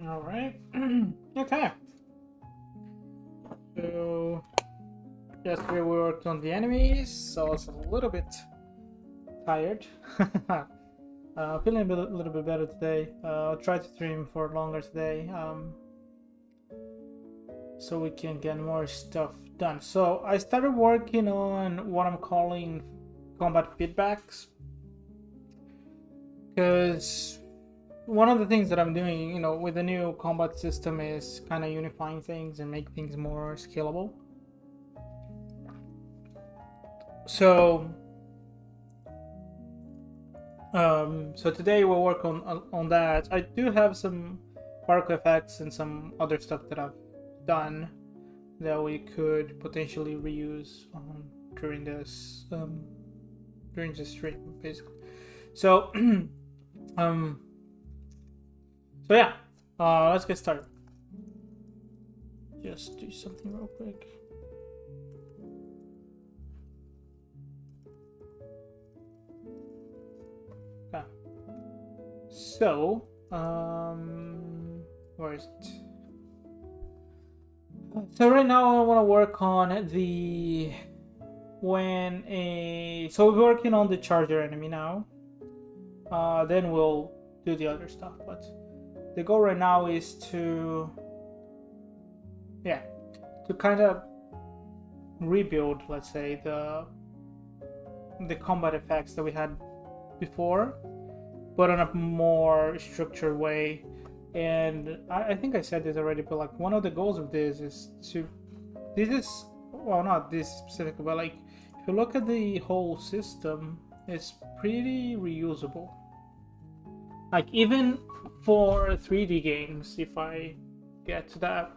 All right. Okay. So yesterday we worked on the enemies, so I was a little bit tired. Feeling a little bit better today. I'll try to stream for longer today, so we can get more stuff done. So I started working on what I'm calling combat feedbacks, because one of the things that I'm doing, with the new combat system is kind of unifying things and make things more scalable. So today we'll work on that. I do have some particle effects and some other stuff that I've done that we could potentially reuse during this stream, basically. So so yeah, let's get started. Just do something real quick. Okay. So, where is it? So right now I want to work on so we're working on the charger enemy now. Then we'll do the other stuff, but the goal right now is to kind of rebuild, let's say, the combat effects that we had before, but in a more structured way. And I think I said this already, but like one of the goals of this is not this specifically, but like if you look at the whole system, it's pretty reusable. Like even for 3D games, if I get to that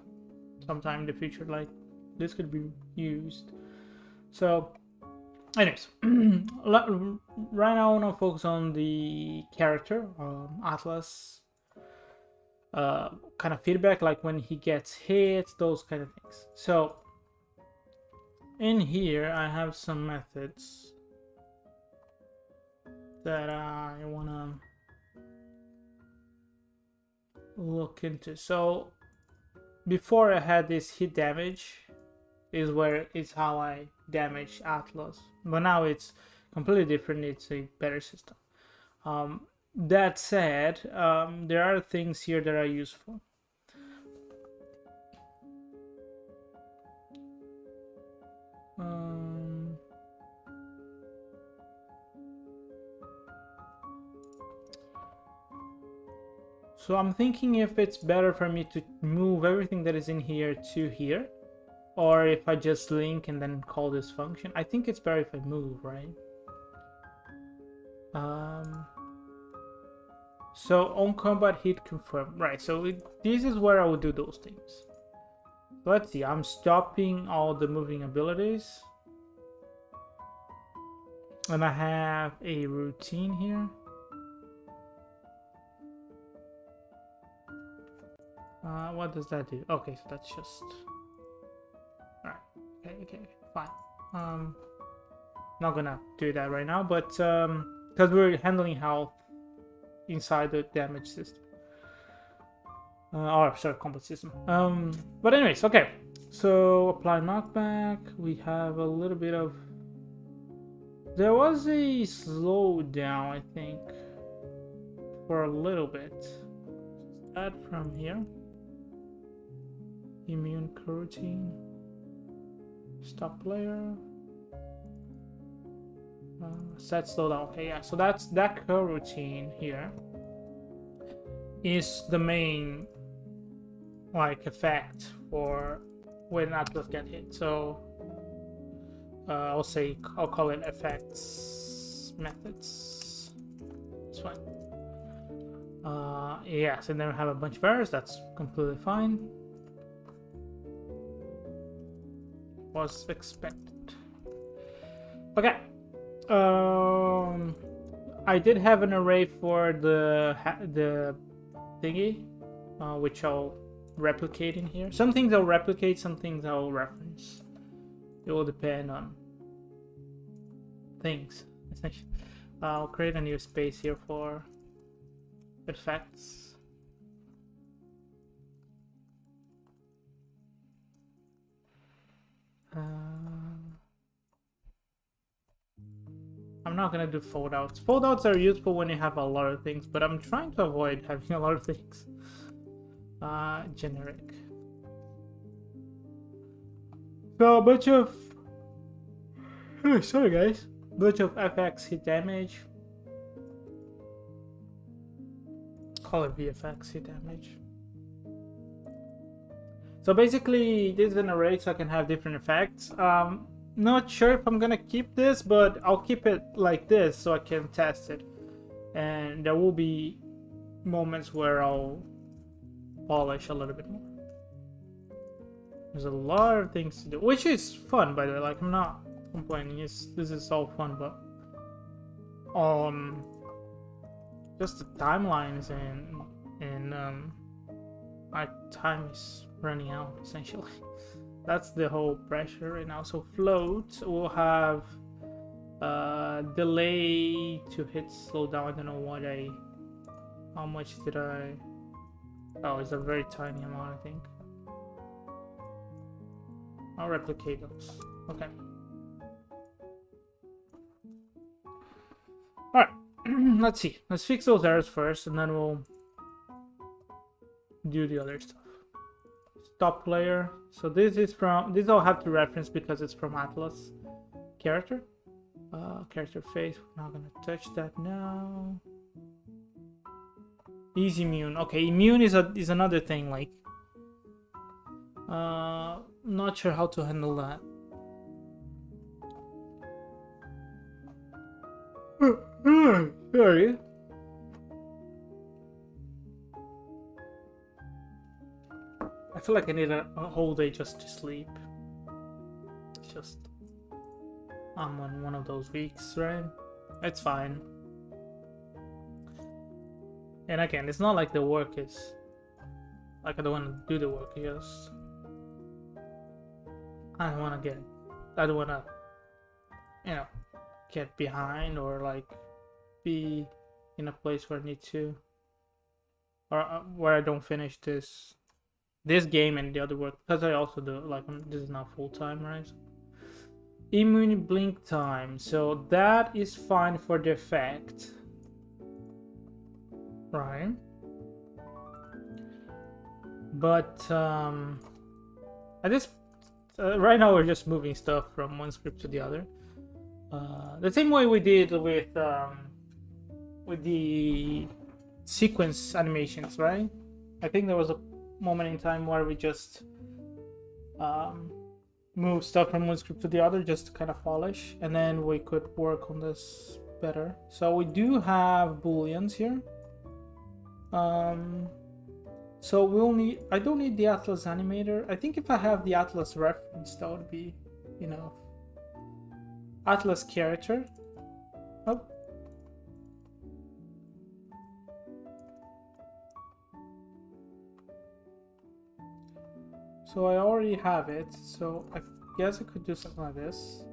sometime in the future, like this could be used. So anyways, right now I want to focus on the character, Atlas, kind of feedback, like when he gets hit, those kind of things. So in here I have some methods that I want to look into. So before I had this hit damage is how I damage Atlas, but now it's completely different. It's a better system. That said, there are things here that are useful. So I'm thinking if it's better for me to move everything that is in here to here, or if I just link and then call this function. I think it's better if I move, right? So on combat hit confirm, right? So this is where I would do those things. Let's see, I'm stopping all the moving abilities, and I have a routine here. What does that do? Okay, so that's just... Alright, okay, fine. Not gonna do that right now, but because we're handling health inside the damage system. Combat system. But anyways, okay. So apply knockback. We have a little bit of... There was a slowdown, I think, for a little bit. Add from here. Immune coroutine. Stop player. Set slowdown. Okay, yeah. So that coroutine here is the main effect for when Atlas get hit. So I'll call it effects methods. It's fine. Yes, and then we have a bunch of errors. That's completely fine. Was expected. Okay. I did have an array for the thingy, which I'll replicate in here. Some things I'll replicate, some things I'll reference. It will depend on things, essentially. I'll create a new space here for effects. I'm not gonna do foldouts. Foldouts are useful when you have a lot of things, but I'm trying to avoid having a lot of things. Generic. So a bunch of... Oh, sorry guys. Bunch of FX hit damage. Call it VFX hit damage. So basically, this is an array so I can have different effects. Not sure if I'm gonna keep this, but I'll keep it like this so I can test it. And there will be moments where I'll polish a little bit more. There's a lot of things to do, which is fun, by the way. Like, I'm not complaining. This is all fun, but just the timelines and my time is running out essentially. That's the whole pressure right now. So float will have delay to hit slowdown. I don't know how much did I... Oh, it's a very tiny amount, I think. I'll replicate those. Okay. Alright, let's see. Let's fix those errors first, and then we'll do the other stuff. Stop player. So this is from... This I'll have to reference because it's from Atlas. Character. Character face. We're not gonna touch that now. Easy immune. Okay, immune is another thing, like... not sure how to handle that. Sorry. I feel like I need a whole day just to sleep. Just... I'm on one of those weeks, right? It's fine. And again, it's not like the work is... Like I don't want to do the work, just... I don't want to, you know, get behind or like be in a place where I need to, or where I don't finish this game and the other work, because I also do, like, this is not full time, right? Immune blink time, so that is fine for the effect, right? But I just right now we're just moving stuff from one script to the other. The same way we did with the sequence animations, right? I think there was a moment in time where we just moved stuff from one script to the other just to kind of polish, and then we could work on this better. So we do have booleans here. So we'll need... I don't need the Atlas animator. I think if I have the Atlas reference, that would be enough. Atlas character. Oh. So I already have it. So I guess I could do something like this.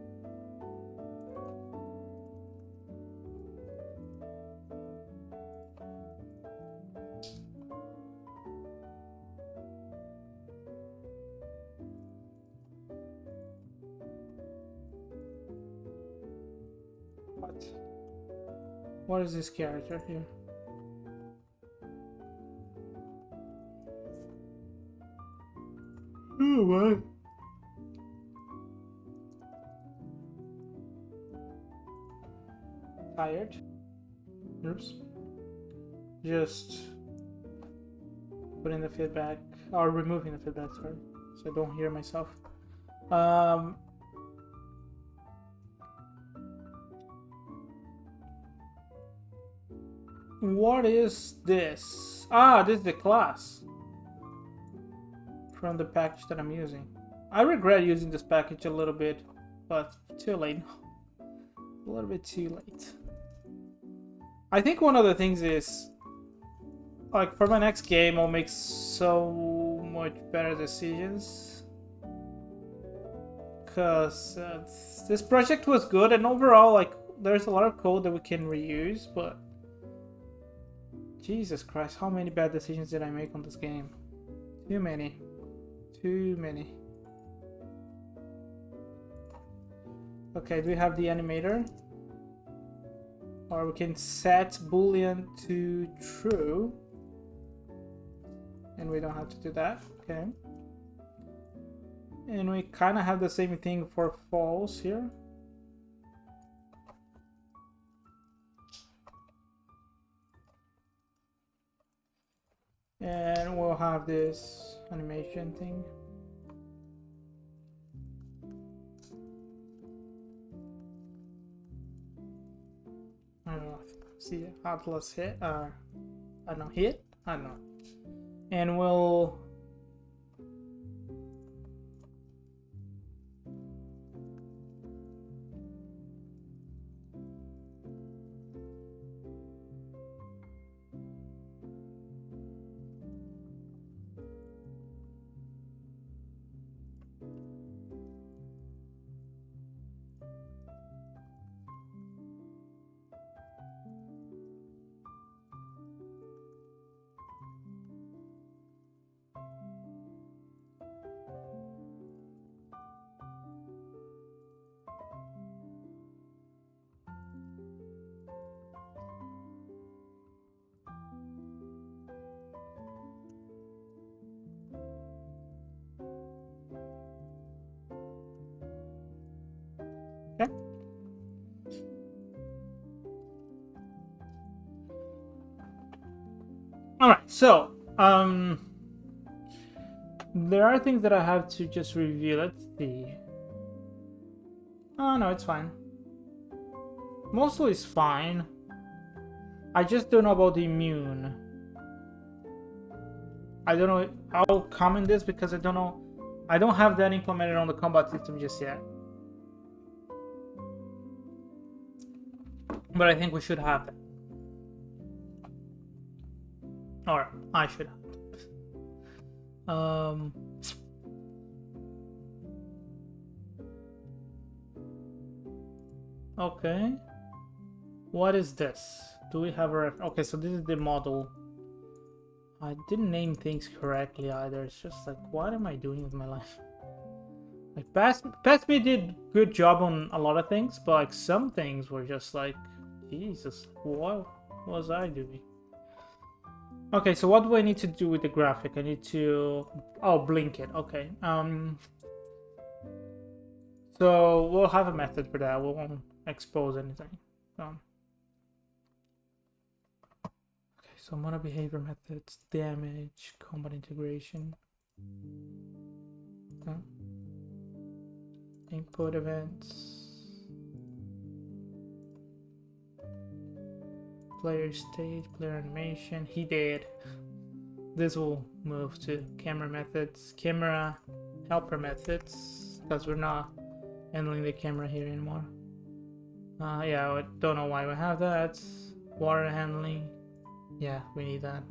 What is this character here? Oh, what? Tired? Oops. Just putting the feedback, or removing the feedback, sorry, so I don't hear myself. What is this? Ah, this is the class from the package that I'm using. I regret using this package a little bit, but too late. A little bit too late. I think one of the things is, like, for my next game, I'll make so much better decisions. Because this project was good, and overall, like, there's a lot of code that we can reuse, but Jesus Christ, how many bad decisions did I make on this game? Too many. Too many. Okay, do we have the animator? Or we can set boolean to true. And we don't have to do that. Okay. And we kind of have the same thing for false here. And we'll have this animation thing. I don't know. See, Atlas hit. I don't know. Hit? I don't know. And we'll. Okay. All right, so there are things that I have to just review. Let's see. Oh no, it's fine. Mostly it's fine. I just don't know about the immune. I don't know. I'll comment this because I don't know. I don't have that implemented on the combat system just yet. But I think we should have that. Or I should have it. Okay. What is this? Do we have a... Okay, so this is the model. I didn't name things correctly either. It's just like, what am I doing with my life? Like, past me did good job on a lot of things, but like some things were just like, Jesus, what was I doing? Okay, so what do I need to do with the graphic? I need to... Oh, blink it. Okay. So we'll have a method for that. We won't expose anything. Okay, so mono behavior methods, damage, combat integration. Input events. Player stage, player animation. He did. This will move to camera methods, camera helper methods, because we're not handling the camera here anymore. Yeah, I don't know why we have that. Water handling. Yeah, we need that.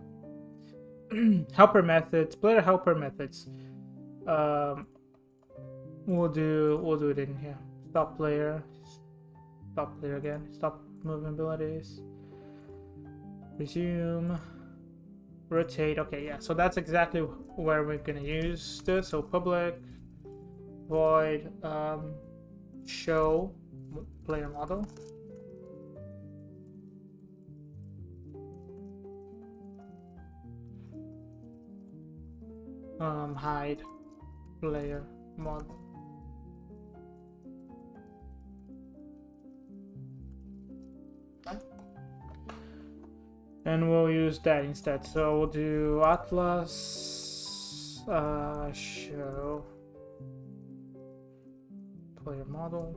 Helper methods, player helper methods. We'll do it in here. Stop player again. Stop moving abilities. Resume. Rotate. Okay, yeah. So that's exactly where we're gonna use this. So public void show player model. Hide player model. And we'll use that instead. So we'll do Atlas show player model.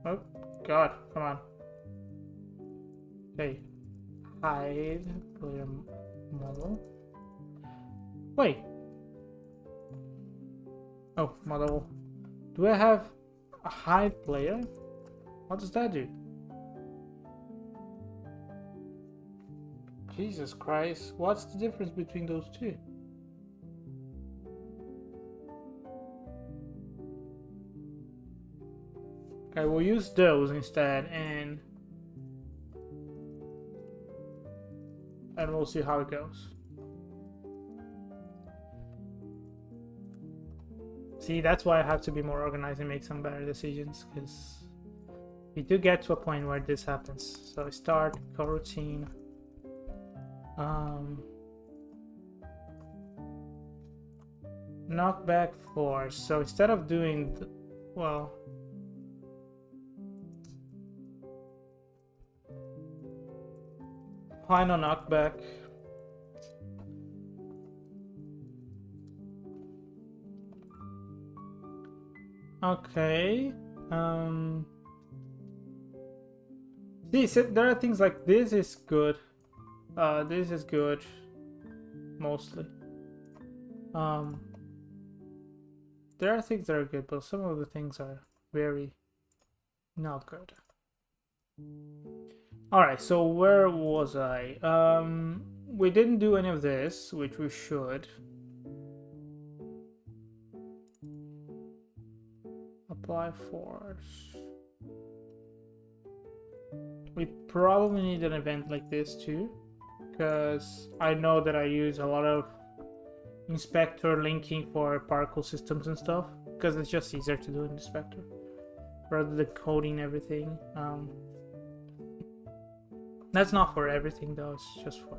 Oh God, come on. Okay, hide player model. Wait. Oh, model. Do I have a hide player? What does that do? Jesus Christ, what's the difference between those two? Okay, we'll use those instead, and we'll see how it goes. See, that's why I have to be more organized and make some better decisions, because we do get to a point where this happens. So start coroutine. Knockback force. So instead of doing, well, final knockback. Okay. See, so there are things like this is good. This is good, mostly. There are things that are good, but some of the things are very not good. Alright, so where was I? We didn't do any of this, which we should. Apply force. We probably need an event like this too, because I know that I use a lot of inspector linking for particle systems and stuff, because it's just easier to do in inspector rather than coding everything. That's not for everything though, it's just for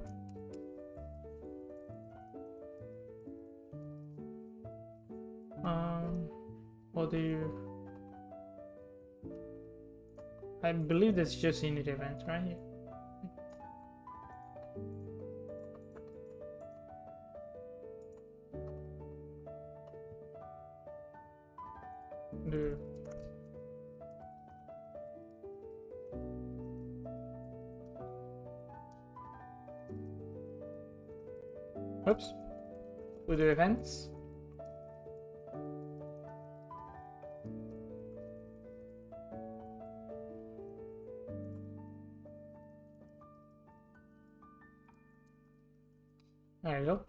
what do you, I believe that's just init event, right? Do oops, we do events. There you go.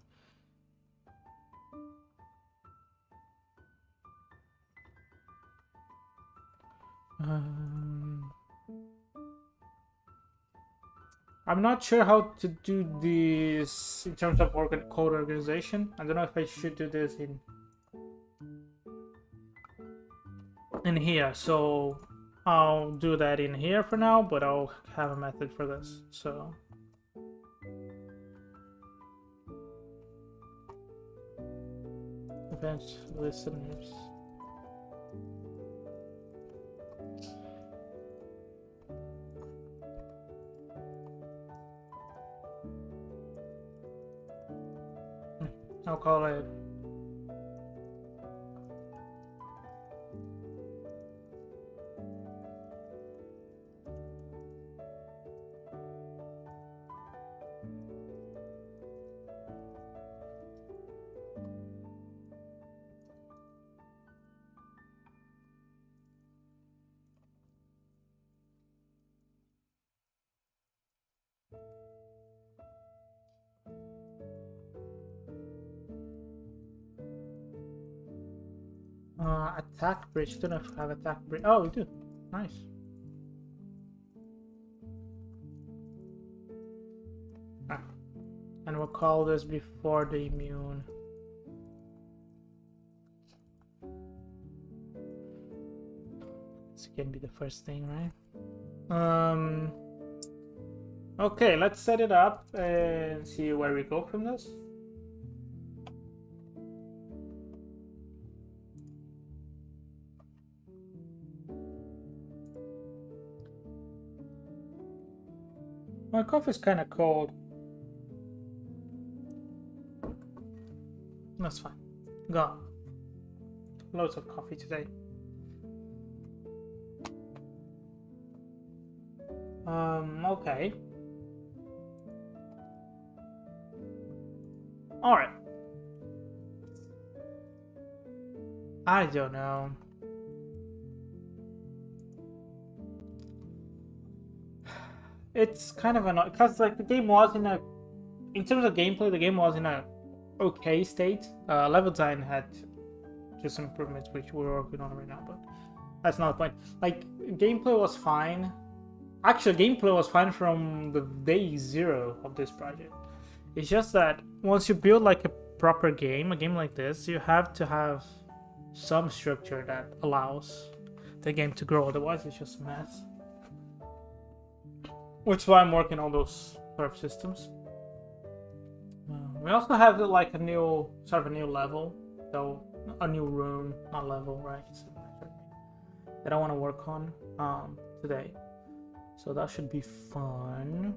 I'm not sure how to do this in terms of code organization. I don't know if I should do this in here. So I'll do that in here for now, but I'll have a method for this. So event listeners. I'll call it attack bridge. Don't know if I have attack bridge. Oh, we do. Nice. And we'll call this before the immune. This can be the first thing, right? Okay, let's set it up and see where we go from this. My coffee's kind of cold. That's fine. Gone. Loads of coffee today. Okay. Alright. I don't know. It's kind of annoying because like the game was in terms of gameplay, the game was in a okay state. Level design had just improvements which we're working on right now, but that's not the point. Like gameplay was fine. Actually, gameplay was fine from the day zero of this project. It's just that once you build like a proper game, a game like this, you have to have some structure that allows the game to grow. Otherwise, it's just a mess. Which is why I'm working on those sort of systems. We also have like a new level, so a new room, not level, right? That I want to work on today. So that should be fun.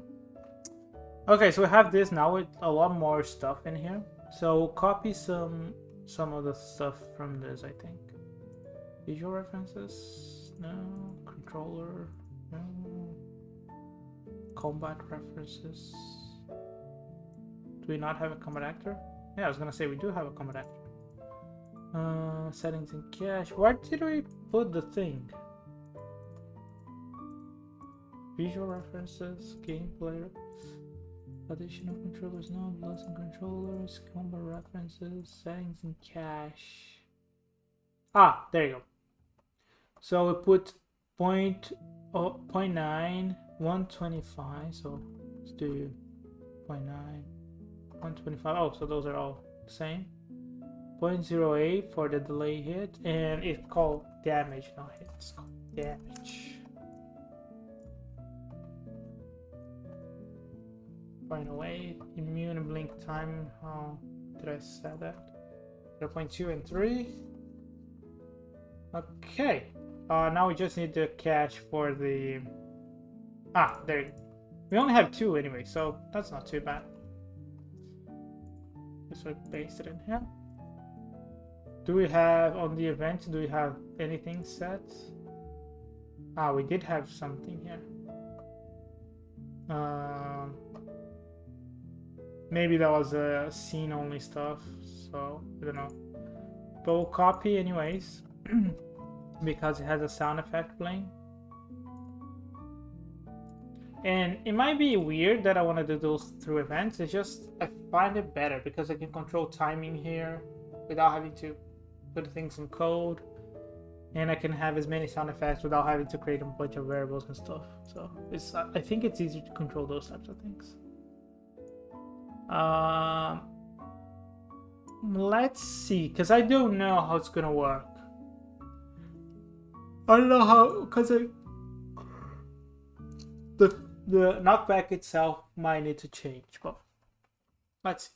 Okay, so we have this now with a lot more stuff in here. So we'll copy some of the stuff from this, I think. Visual references? No. Controller? No. Combat references? Do we not have a combat actor? Yeah, I was gonna say we do have a combat actor. Settings and cache. Where did we put the thing? Visual references, gameplay, additional controllers, no, lesson controllers, combat references, settings and cache. Ah, there you go. So we put 0.9, 125. So let's do 0.9, 125. Oh, so those are all the same. 0.08 for the delay hit, and it's called damage, not hit. It's called damage. 0.08 immune and blink time. How did I set that? 0.2 and 3. Okay. Now we just need the cache for the. Ah, there. We only have 2 anyway, so that's not too bad. Just paste it in here. Do we have on the event? Do we have anything set? Ah, we did have something here. Maybe that was a scene only stuff, so I don't know. But we'll copy anyways because it has a sound effect playing. And it might be weird that I want to do those through events. It's just I find it better because I can control timing here without having to put things in code, and I can have as many sound effects without having to create a bunch of variables and stuff. So it's I think it's easier to control those types of things. Let's see, because I don't know how it's gonna work. I don't know how, because the knockback itself might need to change, but let's see.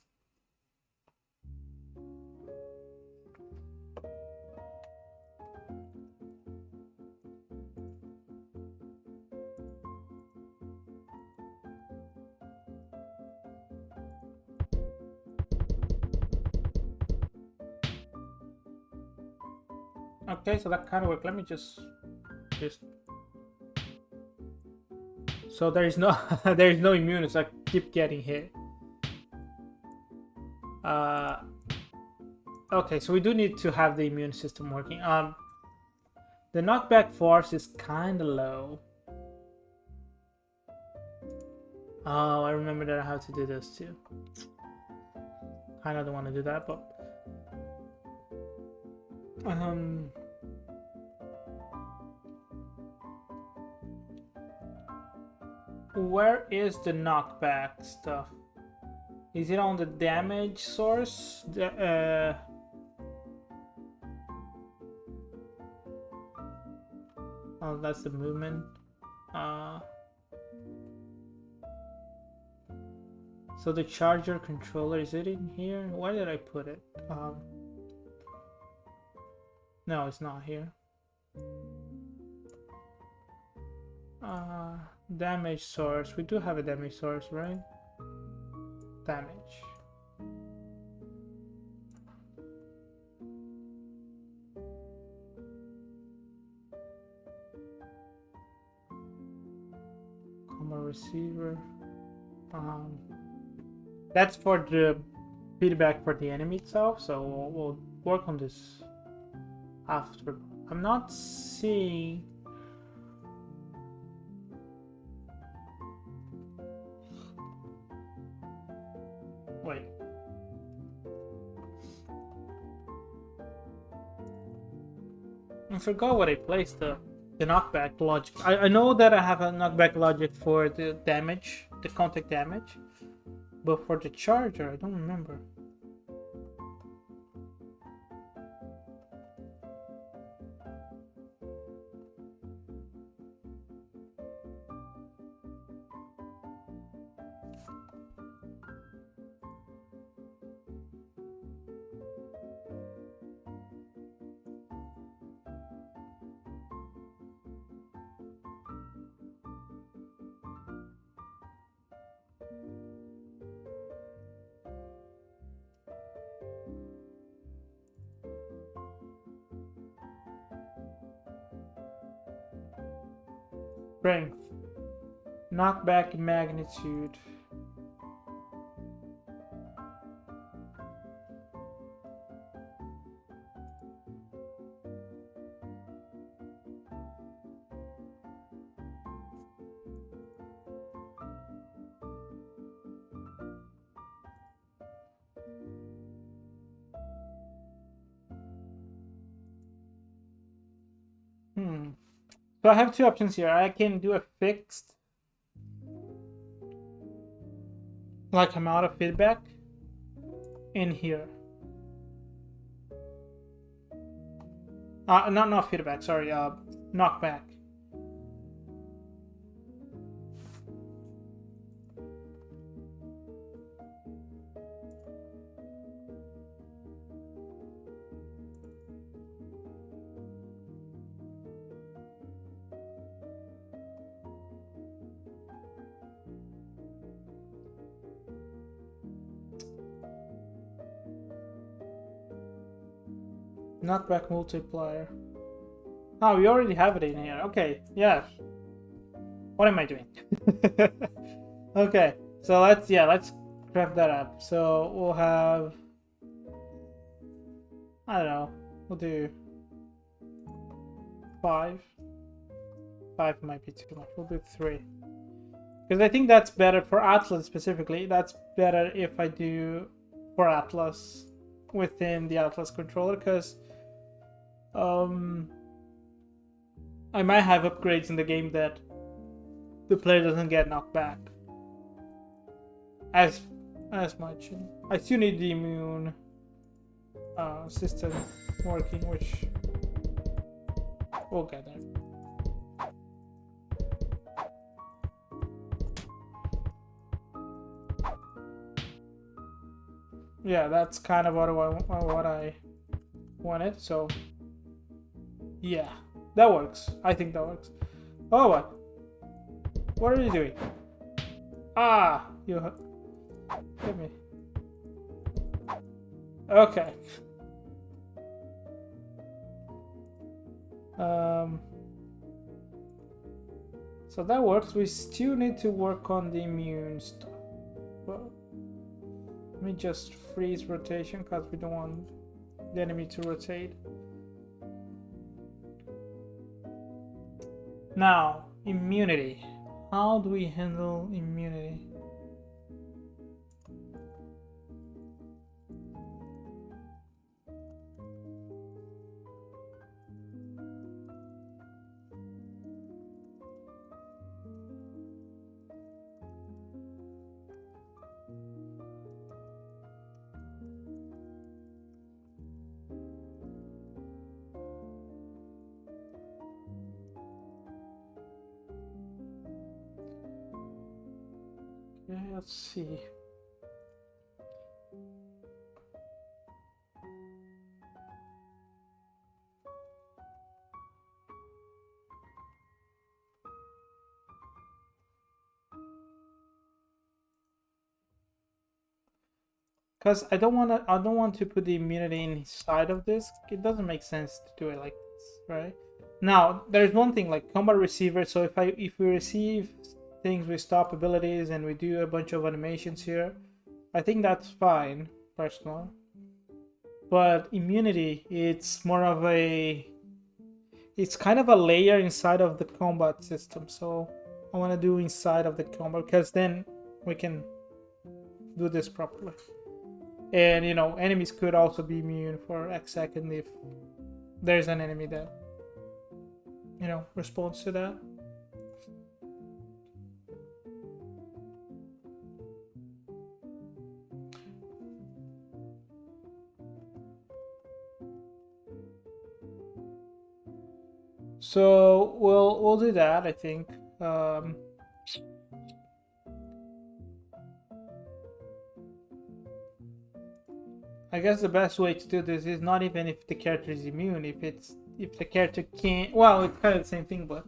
Okay, so that kind of worked. Let me just so there is no there is no immune, so I keep getting hit. Okay, so we do need to have the immune system working. The knockback force is kind of low. Oh, I remember that I have to do this too. Kind of don't want to do that, but where is the knockback stuff? Is it on the damage source? Oh, that's the movement. So the charger controller, is it in here? Where did I put it? No, it's not here. Damage source. We do have a damage source, right? Damage. Combo receiver. That's for the feedback for the enemy itself, so we'll work on this after. I'm not seeing. Wait. I forgot what I placed the knockback logic. I know that I have a knockback logic for the damage, the contact damage, but for the charger, I don't remember. Strength. Knockback magnitude. So I have two options here. I can do a fixed like amount of feedback in here. Not feedback, sorry, knockback. Knockback multiplier. Oh, we already have it in here. Okay, yeah. What am I doing? Okay, so let's craft that up. So we'll have, I don't know, we'll do 5. 5 might be too much. We'll do 3. Because I think that's better for Atlas specifically. That's better if I do for Atlas within the Atlas controller, because I might have upgrades in the game that the player doesn't get knocked back as much. I still need the immune system working, which we'll get there. Yeah, that's kind of what I wanted, so yeah, that works. I think that works. Oh, what are you doing? Ah, you hit me. Okay. So that works. We still need to work on the immune stuff. Well, let me just freeze rotation because we don't want the enemy to rotate. Now, immunity. How do we handle immunity? Let's see. Because I don't want to put the immunity inside of this. It doesn't make sense to do it like this, right? Now, there's one thing like combat receiver. So if we receive things with stop abilities and we do a bunch of animations here, I think that's fine, personally. But immunity, it's more of it's kind of a layer inside of the combat system. So I want to do inside of the combat because then we can do this properly. And you know, enemies could also be immune for X second if there's an enemy that, you know, responds to that. So we'll do that, I think. I guess the best way to do this is not even if the character is immune, if the character can't. Well, it's kind of the same thing, but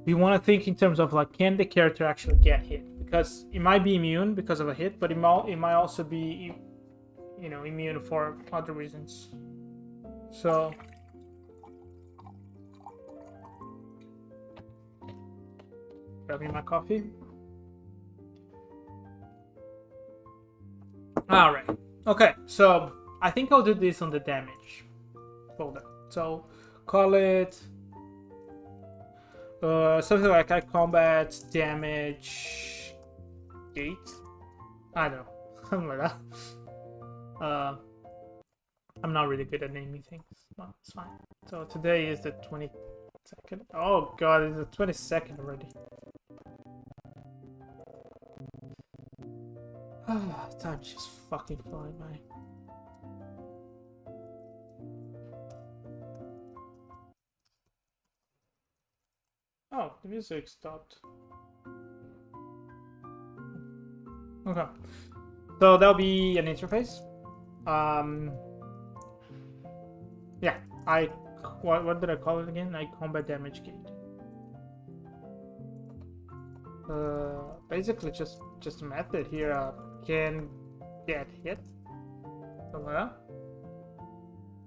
we want to think in terms of like, can the character actually get hit? Because it might be immune because of a hit, but it might also be, you know, immune for other reasons. So grabbing my coffee. Alright. Okay, so I think I'll do this on the damage folder. So call it something like I combat damage gate. I don't know. Something like that. I'm not really good at naming things. No, it's fine. So today is the 22nd. Oh god, it's the 22nd already. Time's just fucking flying by. Oh, the music stopped. Okay. So that'll be an interface. Yeah, what did I call it again? I combat damage gate. Basically just a method here. Can get hit. So,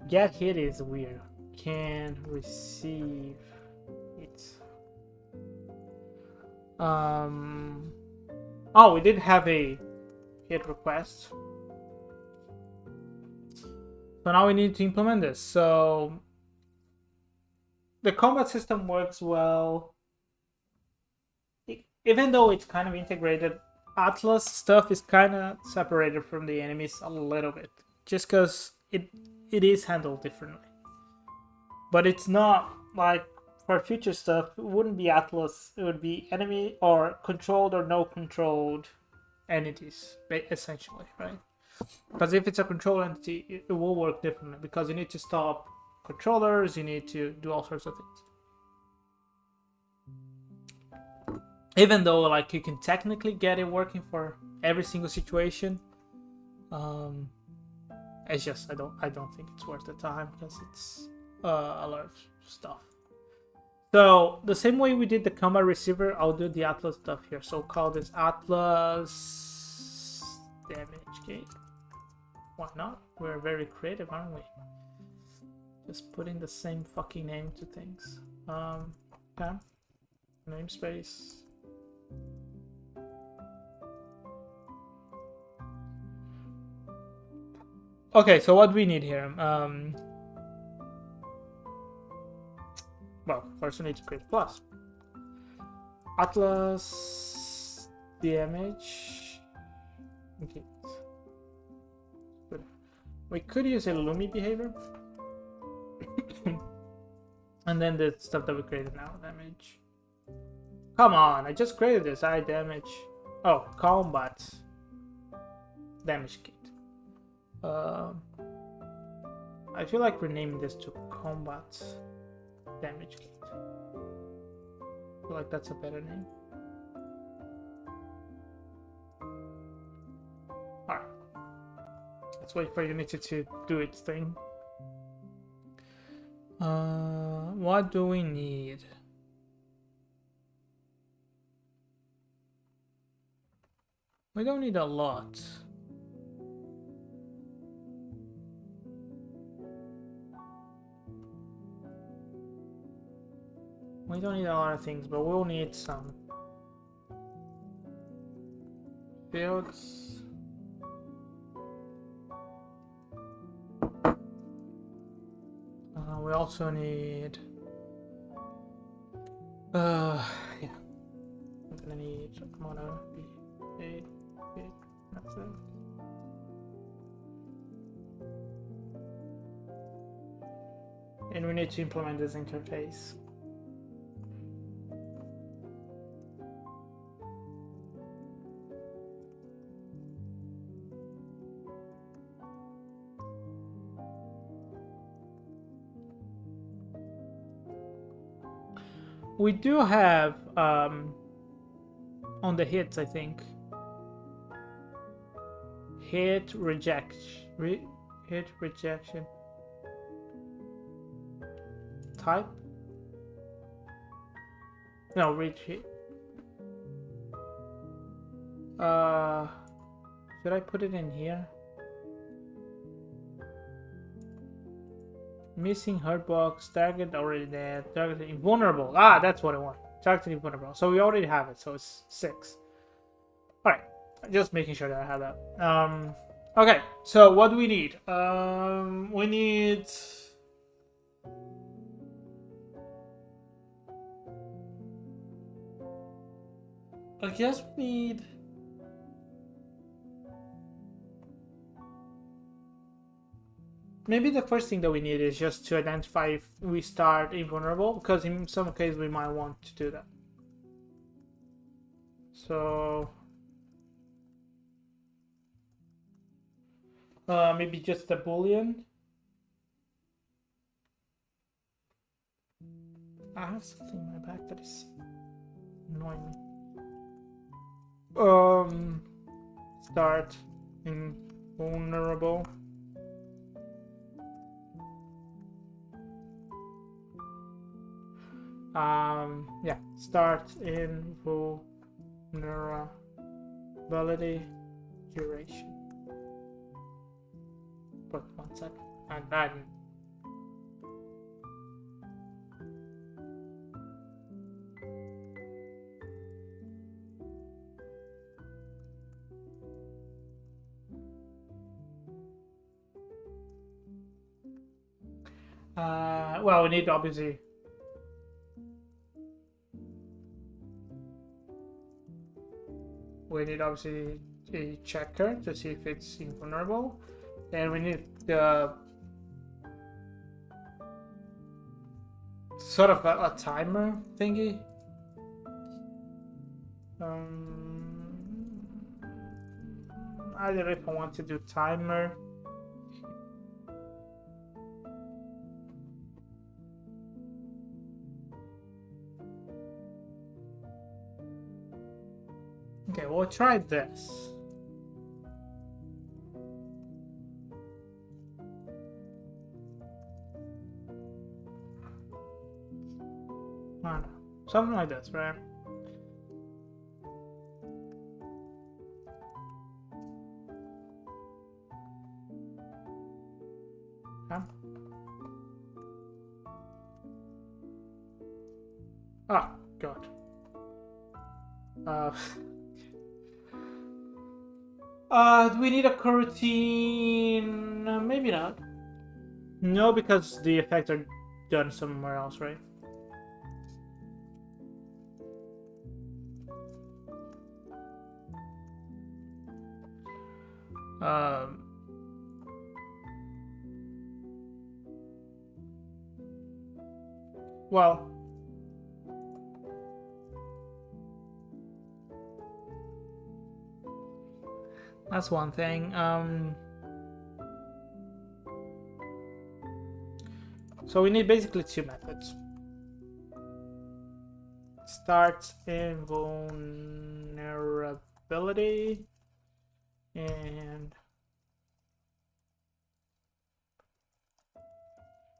get hit is weird. Can receive it. Oh, we did have a hit request. So now we need to implement this. So the combat system works well. Even though it's kind of integrated, Atlas stuff is kind of separated from the enemies a little bit. Just because it is handled differently. But it's not like for future stuff, it wouldn't be Atlas. It would be enemy or controlled or no controlled entities, essentially, right? Because if it's a control entity, it will work differently because you need to stop controllers, you need to do all sorts of things. Even though like you can technically get it working for every single situation, it's just I don't think it's worth the time because it's a lot of stuff. So the same way we did the combat receiver, I'll do the Atlas stuff here. So call this Atlas damage gate. Why not? We're very creative, aren't we? Just putting the same fucking name to things. Okay. Namespace. Okay, so what do we need here? Well, first we need to create a class. Atlas damage. Okay. Good. We could use a LUMI behavior. And then the stuff that we created now, damage. Come on, I just created this. I damage. Oh, combat damage kit. I feel like renaming this to combat damage kit. I feel like that's a better name. Alright. Let's wait for Unity to do its thing. What do we need? We don't need a lot. We don't need a lot of things, but we'll need some fields. We also need yeah. I'm gonna need Nakamura, B8, that's it. And we need to implement this interface. We do have on the hits, I think, hit rejection, hit rejection type. No, reach hit. Should I put it in here? Missing hurt box, target already dead, target invulnerable. Ah, that's what I want. Jacques and invulnerable. So we already have it, so it's 6. Alright, just making sure that I have that. Okay, so what do we need? We need... I guess we need... Maybe the first thing that we need is just to identify if we start invulnerable, because in some cases we might want to do that. So... maybe just a boolean. I have something in my back that is annoying me. Start invulnerable. Yeah, start invulnerability duration. But 1 second. And then well, we need obviously a checker to see if it's invulnerable. And we need the sort of a timer thingy. I don't know if I want to do timer. Okay, we'll try this. I don't know. Something like this, right? Okay. Ah, God. Do we need a coroutine? Maybe not. No, because the effects are done somewhere else, right? Well, that's one thing. So we need basically 2 methods. Start invulnerability and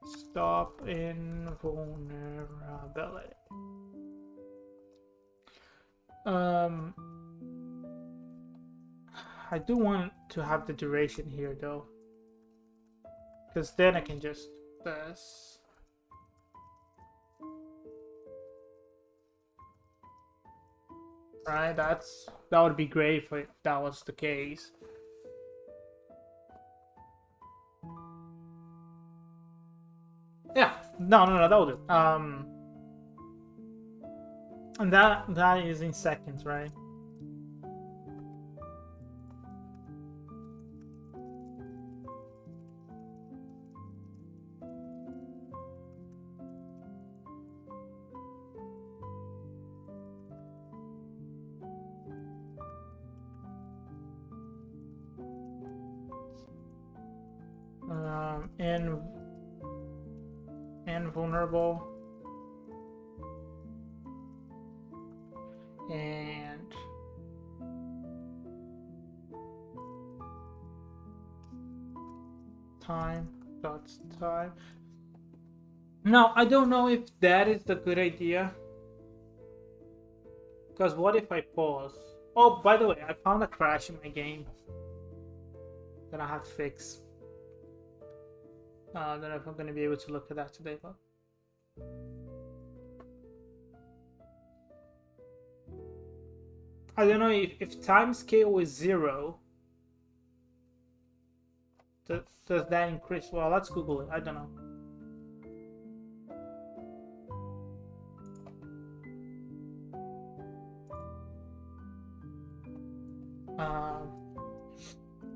stop invulnerability. I do want to have the duration here though, because then I can just this. Right, that would be great if that was the case. Yeah, no, that will do. And that is in seconds, right? Invulnerable and time. Now I don't know if that is the good idea, because what if I pause? Oh, by the way, I found a crash in my game that I have to fix. I don't know if I'm going to be able to look at that today, but I don't know if time scale is 0. Does that increase? Well, let's Google it. I don't know.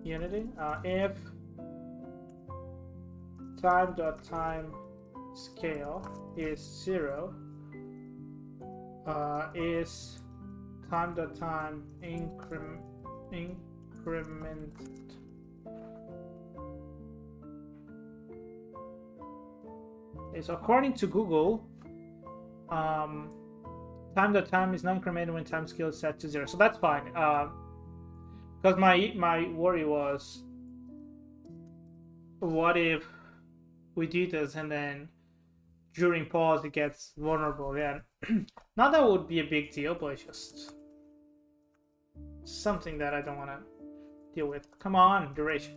Unity. If time.time scale is 0, is time.time incremented. Is according to Google, time.time is not incremented when time scale is set to 0. So that's fine. Because my worry was, what if we do this and then during pause it gets vulnerable again? Not that would be a big deal, but it's just something that I don't want to deal with. Come on, duration.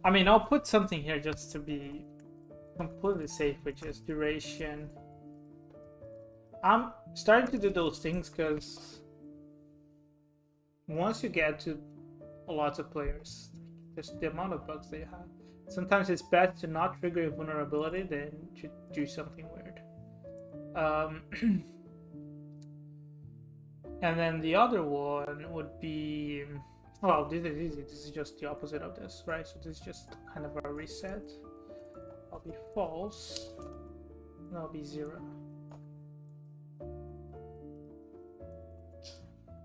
I mean, I'll put something here just to be completely safe, which is duration. I'm starting to do those things because once you get to a lot of players, just the amount of bugs they have, sometimes it's best to not trigger a vulnerability than to do something weird. And then the other one would be, well, this is easy. This is just the opposite of this, right? So this is just kind of a reset. I'll be false. And I'll be 0.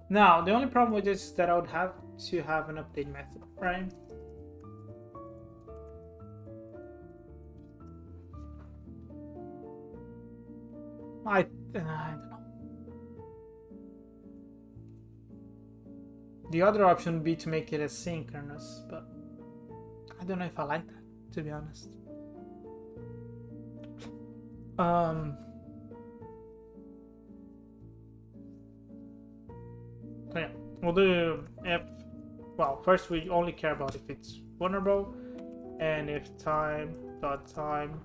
Now, the only problem with this is that I would have to have an update method, right? I don't know. The other option would be to make it asynchronous, but I don't know if I like that, to be honest. So yeah, we'll do if, well, first we only care about if it's vulnerable, and if time.time.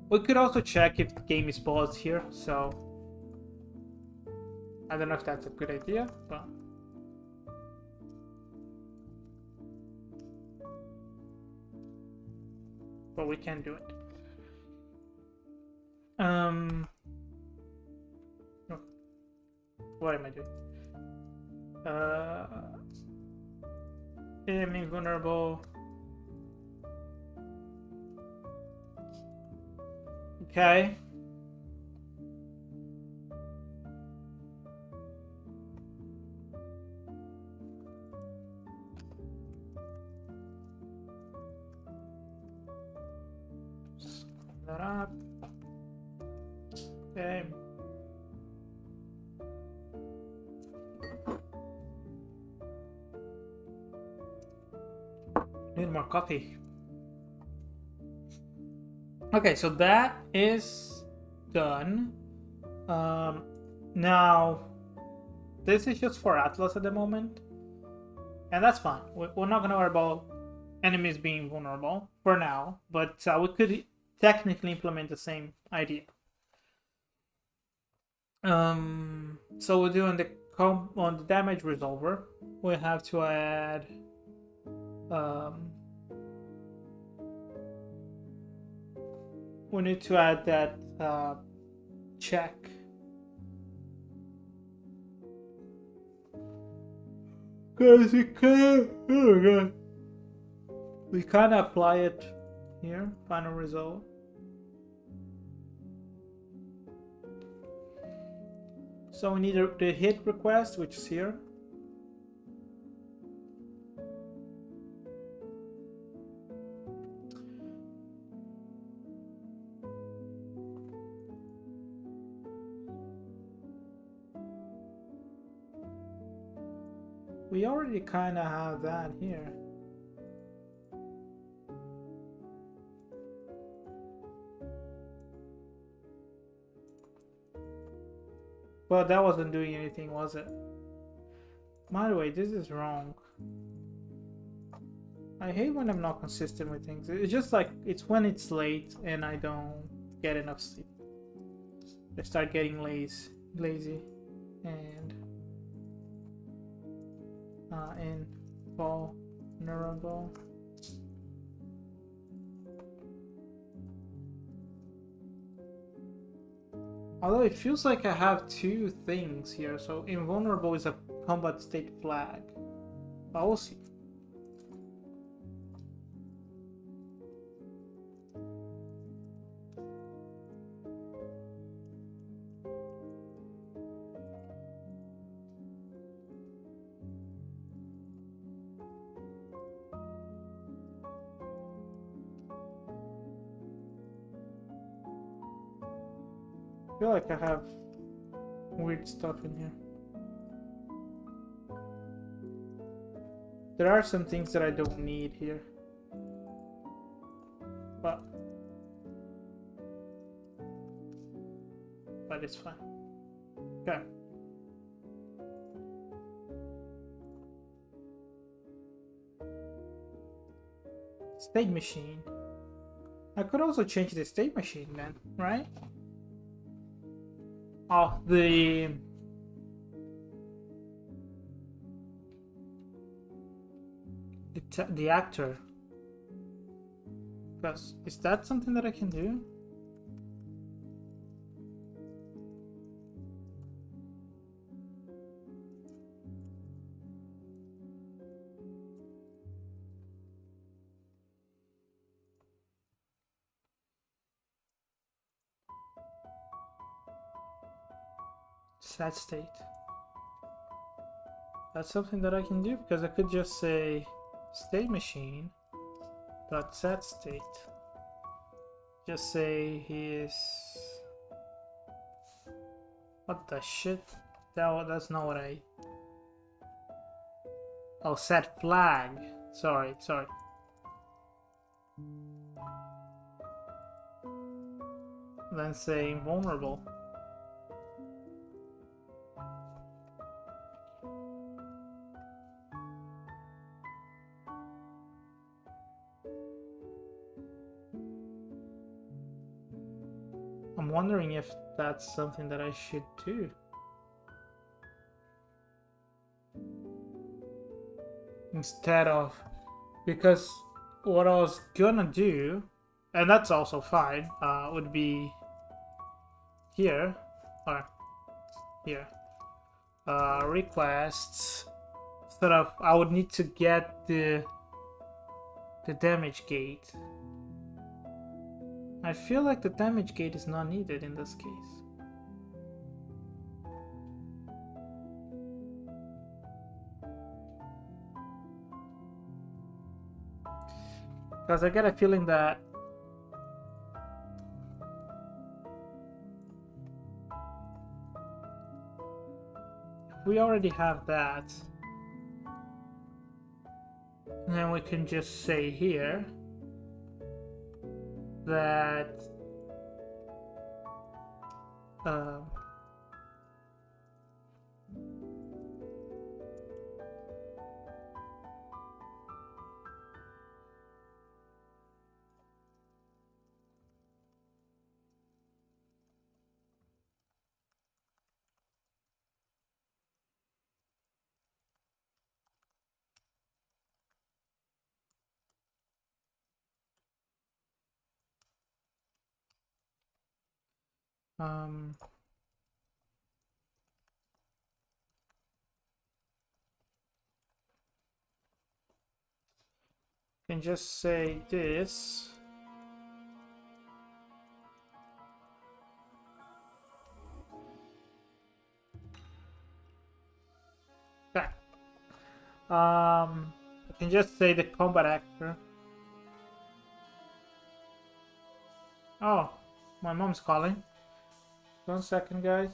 We could also check if the game is paused here, so I don't know if that's a good idea, but we can do it. What am I doing? I'm invulnerable. Okay. Just clean that up. Okay. Need more coffee. Okay, so that is done. Now, this is just for Atlas at the moment, and that's fine. We're not gonna worry about enemies being vulnerable for now, but we could technically implement the same idea. So we're doing on the damage resolver. We have to add we need to add that check. Because we can't, oh god, we can't apply it here. Final result. So we need the hit request, which is here. We already kind of have that here. But that wasn't doing anything, was it? By the way, this is wrong. I hate when I'm not consistent with things. It's just like, it's when it's late and I don't get enough sleep. They start getting lazy, and invulnerable. Although it feels like I have two things here, so invulnerable is a combat state flag. But we'll see. I feel like I have weird stuff in here. There are some things that I don't need here. But it's fine. Okay. State machine. I could also change the state machine then, right? Oh, the actor. Because is that something that I can do? Set state. That's something that I can do because I could just say state machine dot set state. Just say he is. What the shit? That's not what I. Oh, set flag. Sorry. Then say invulnerable. I'm wondering if that's something that I should do. Instead of, because what I was gonna do, and that's also fine, would be here, or here, requests, sort of, I would need to get the damage gate. I feel like the damage gate is not needed in this case. Because I get a feeling that if we already have that, then we can just say here that can just say this. Okay. I can just say the combat actor. Oh, my mom's calling. 1 second, guys.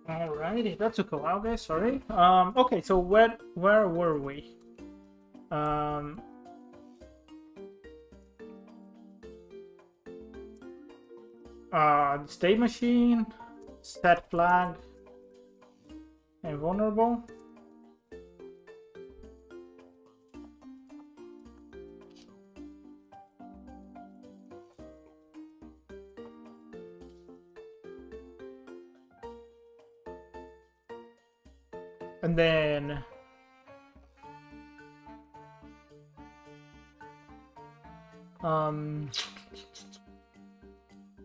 Alrighty, that took a while, guys. Sorry. Okay, so where were we? State machine, set flag, invulnerable. And then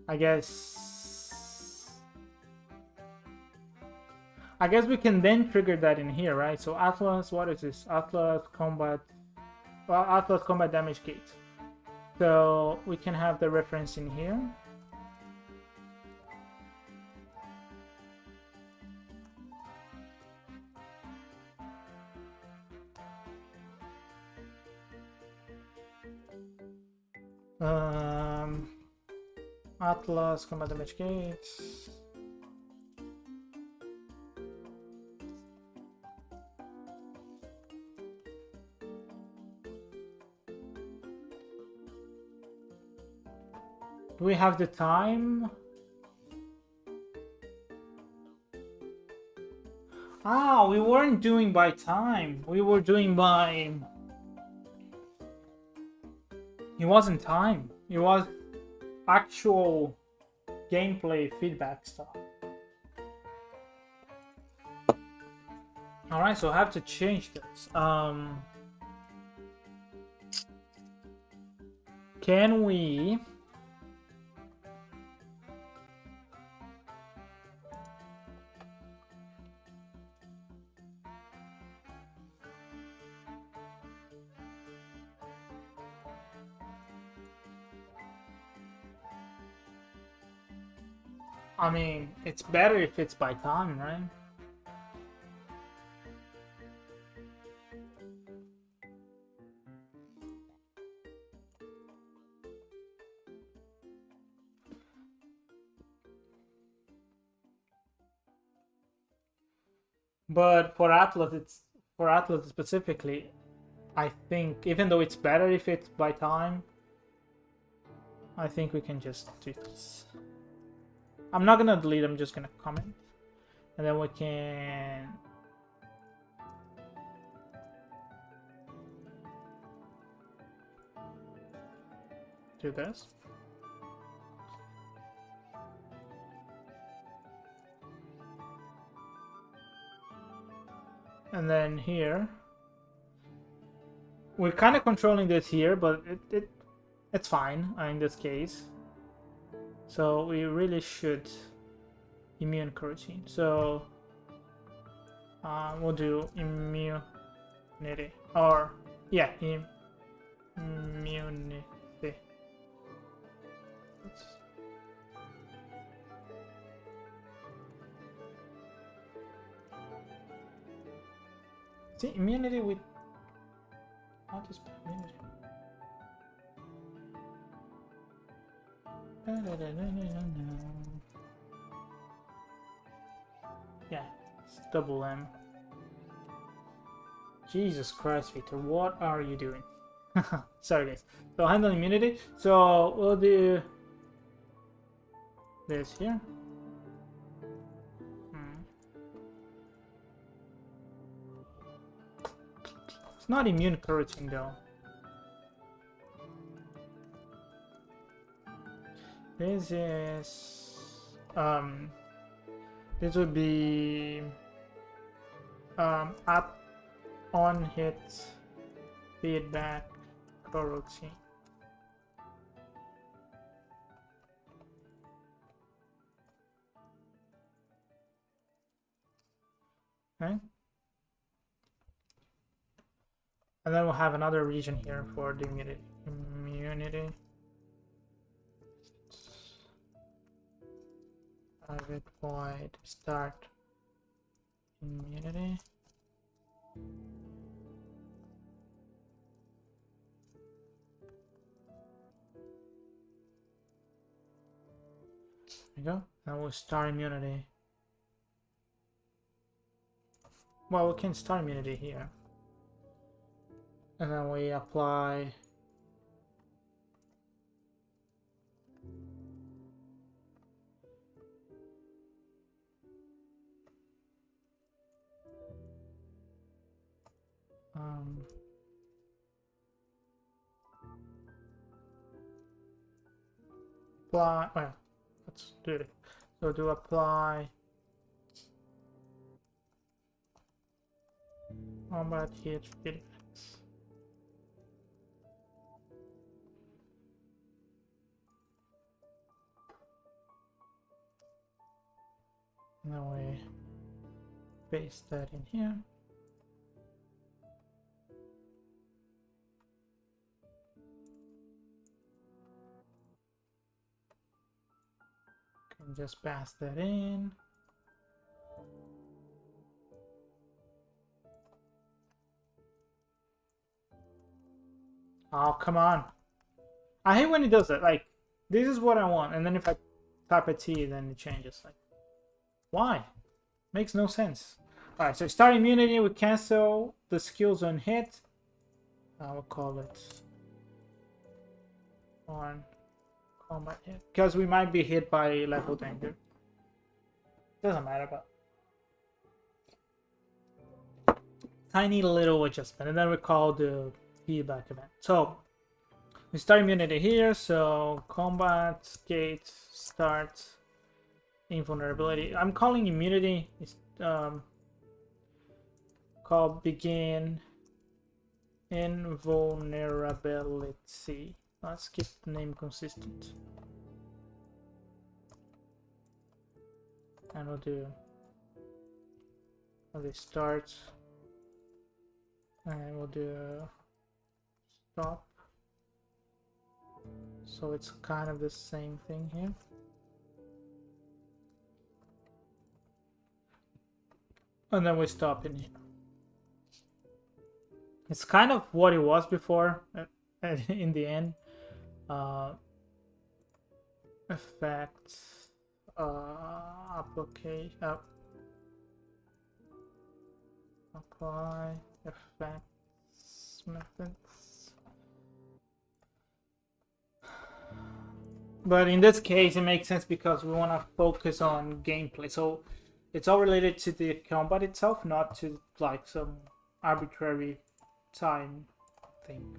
I guess we can then trigger that in here, right? So Atlas, what is this? Atlas combat, well, Atlas combat damage gate. So we can have the reference in here. Atlas combat damage gate. Do we have the time? Ah, we weren't doing by time. We were doing by... It wasn't time. It was actual gameplay feedback stuff. Alright, so I have to change this. Can we... I mean, it's better if it's by time, right? But for Atlas specifically, I think even though it's better if it's by time, I think we can just do this. I'm not gonna delete, I'm just gonna comment. And then we can... do this. And then here... We're kind of controlling this here, but it's fine in this case. So we really should immune coroutine. So we'll do immunity, or yeah, immunity. See, immunity with what is immunity? Yeah, it's double M. Jesus Christ, Victor, what are you doing? Sorry guys. So handle immunity. So we'll do this here. It's not immune coroutine though. This is this would be up on hit feedback coroutine. Okay. And then we'll have another region here for the immunity. Private void start immunity. There we go. Now we'll start immunity. Well, we can start immunity here. And then we apply... apply... Well, let's do it. So do apply... combat hit effects. Now we paste that in here. Can just pass that in. Oh, come on. I hate when it does that. Like, this is what I want. And then if I type a T, then it changes. Like, why? Makes no sense. Alright, so start immunity. We cancel the skills on hit. I will call it on combat hit. Because we might be hit by level danger. Doesn't matter, but tiny little adjustment. And then we call the feedback event. So we start immunity here. So combat gate start invulnerability. I'm calling immunity. It's called begin invulnerability. Let's keep the name consistent. And we'll do start. And we'll do stop. So it's kind of the same thing here. And then we stop in here. It's kind of what it was before in the end. Effects, application, apply, effects, methods. But in this case, it makes sense because we want to focus on gameplay. So it's all related to the combat itself, not to like some arbitrary time thing.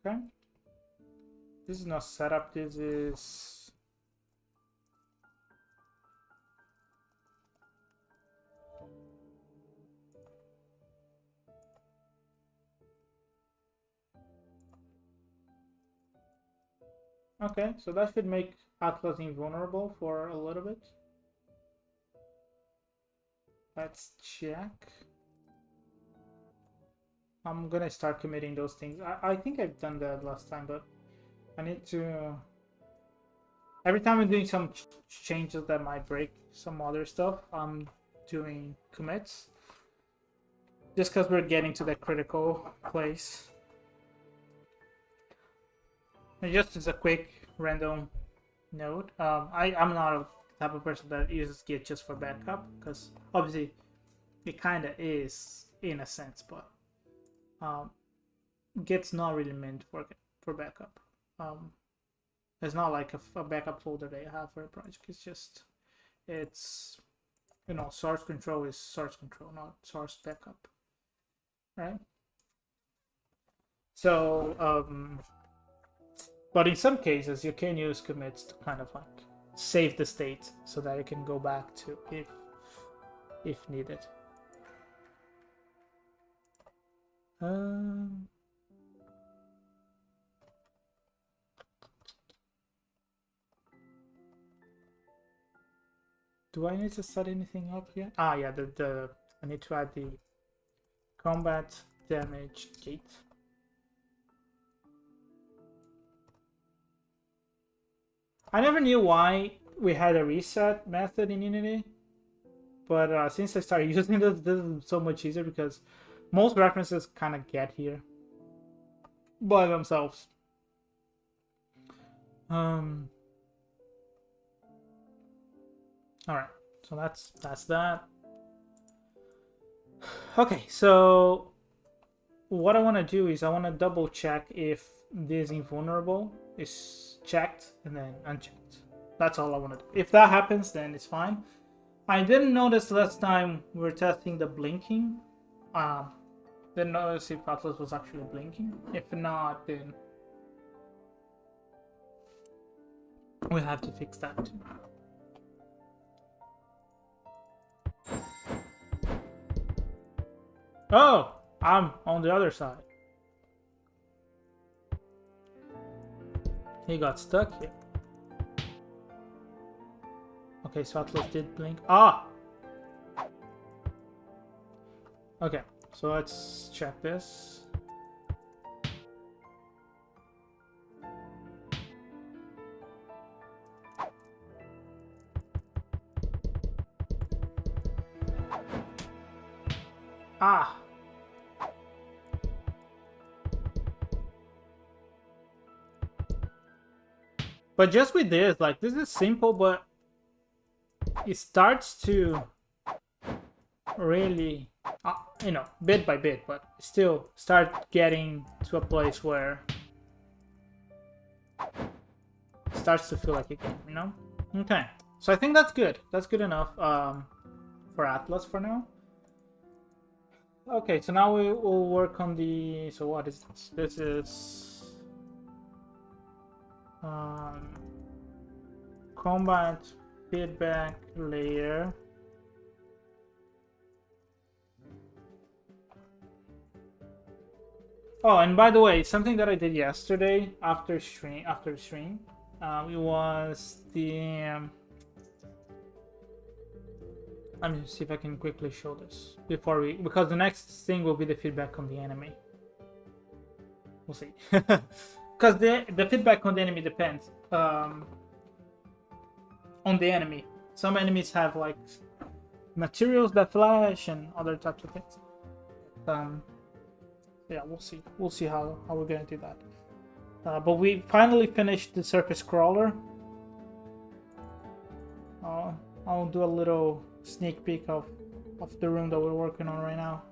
Okay. This is not setup. This is okay. So that should make Atlas invulnerable for a little bit. Let's check. I'm gonna start committing those things. I think I've done that last time, but I need to... Every time I'm doing some changes that might break some other stuff, I'm doing commits. Just because we're getting to that critical place. And just as a quick random note, I'm not a type of person that uses Git just for backup, because obviously it kind of is in a sense, but Git's not really meant for backup. It's not like a backup folder that you have for a project. It's just, it's, you know, source control is source control, not source backup, right? So, but in some cases, you can use commits to kind of like save the state so that you can go back to if needed. Do I need to set anything up here? Ah, yeah, I need to add the combat damage gate. I never knew why we had a reset method in Unity, but since I started using this is so much easier because most references kind of get here by themselves. All right, so that's that. Okay, so what I want to do is I want to double check if this invulnerable is checked and then unchecked. That's all I want to do. If that happens, then it's fine. I didn't notice last time we were testing the blinking. Didn't notice if Atlas was actually blinking. If not, then we'll have to fix that too. Oh, I'm on the other side. He got stuck here. Okay, so Atlas did blink. Ah! Okay, so let's check this. Ah! But just with this, like, this is simple, but it starts to really, you know, bit by bit, but still start getting to a place where it starts to feel like a game, you know? Okay, so I think that's good. That's good enough for Atlas for now. Okay, so now we will work on the... So what is this? This is... combat feedback layer. Oh, and by the way, something that I did yesterday after stream, it was the... let me see if I can quickly show this before we... Because the next thing will be the feedback on the enemy. We'll see. Because the feedback on the enemy depends on the enemy. Some enemies have like materials that flash and other types of things. Yeah, we'll see. We'll see how we're gonna do that. But we finally finished the surface crawler. I'll do a little sneak peek of the room that we're working on right now.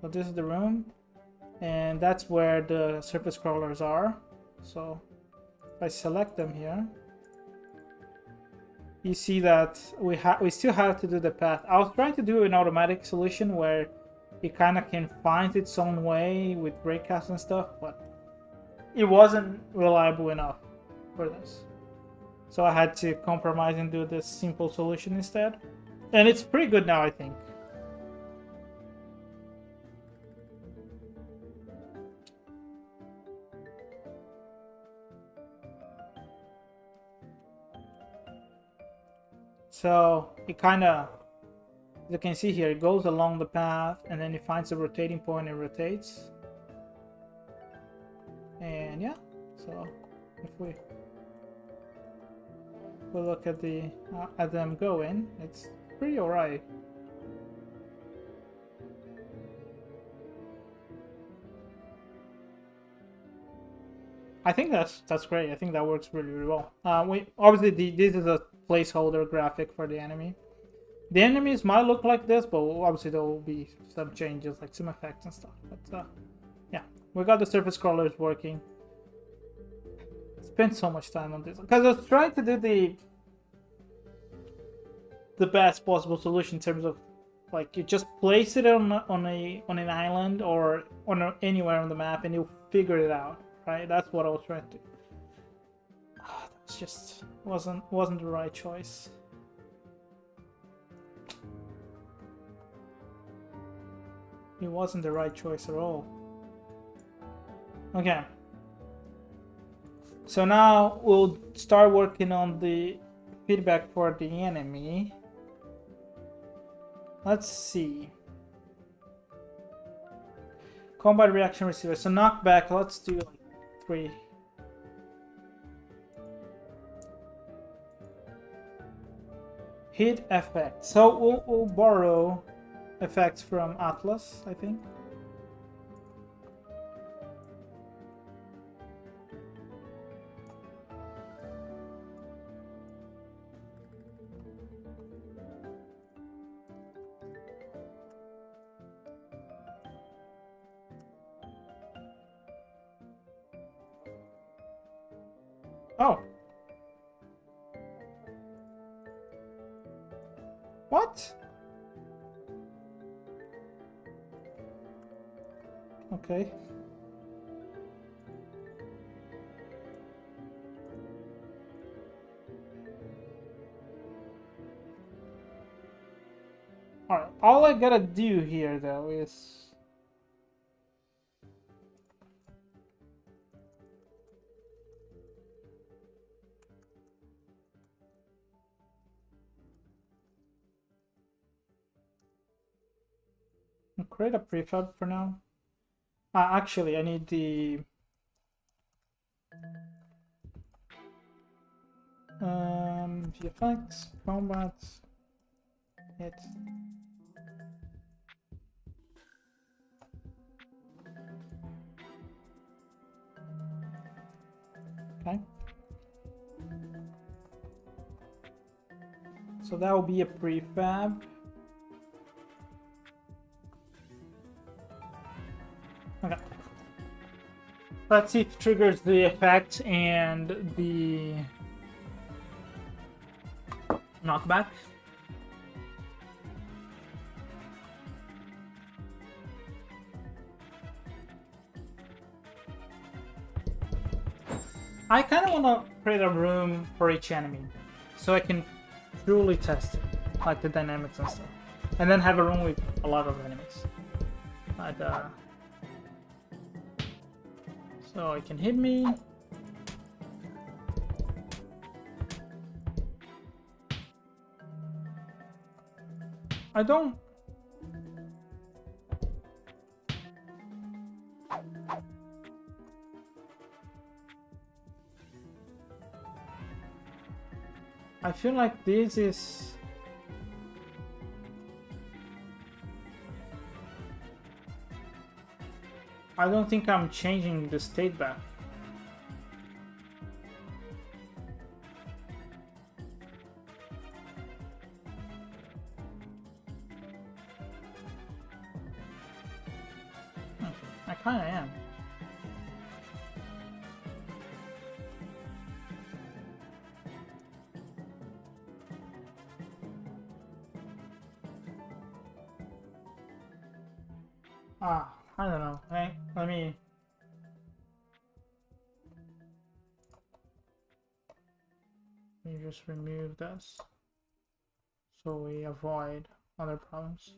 So this is the room, and that's where the surface crawlers are. So if I select them here, you see that we still have to do the path. I was trying to do an automatic solution where it kind of can find its own way with breakouts and stuff, but it wasn't reliable enough for this. So I had to compromise and do this simple solution instead. And it's pretty good now, I think. So it kind of, as you can see here, it goes along the path and then it finds a rotating point and rotates. And yeah, so if we look at them going, it's pretty alright. I think that's great. I think that works really, really well. We obviously this is a placeholder graphic for the enemy. The enemies might look like this, but obviously there will be some changes, like some effects and stuff. But yeah, we got the surface crawlers working. Spent so much time on this because I was trying to do the best possible solution in terms of like you just place it on an island or anywhere on the map and you figure it out, right? That's what I was trying to do. That was just wasn't the right choice. It wasn't the right choice at all. Okay. So now we'll start working on the feedback for the enemy. Let's see. Combat reaction receiver. So knockback, let's do like 3. Hit effect. So we'll borrow effects from Atlas, I think. Oh. What? Okay. Alright, all I gotta do here though is create a prefab for now. Actually, I need the VFX, combat, hit. Okay. So that will be a prefab. Okay. Let's see if it triggers the effect and the knockback. I kind of want to create a room for each enemy so I can truly test it, like the dynamics and stuff, and then have a room with a lot of enemies. So it can hit me. I don't. I feel like this is. I don't think I'm changing the state back. I kinda am. I don't know. Hey, let me just remove this so we avoid other problems.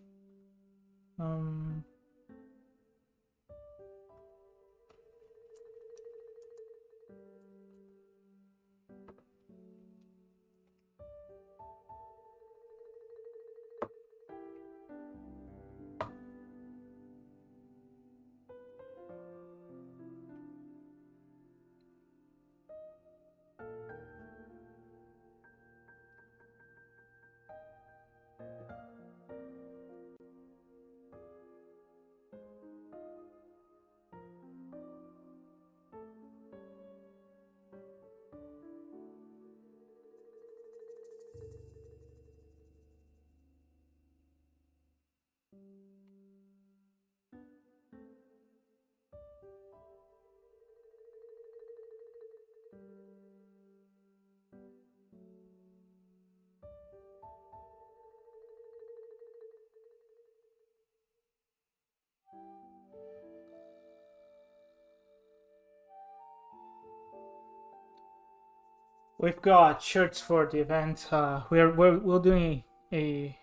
We've got shirts for the event. We're doing an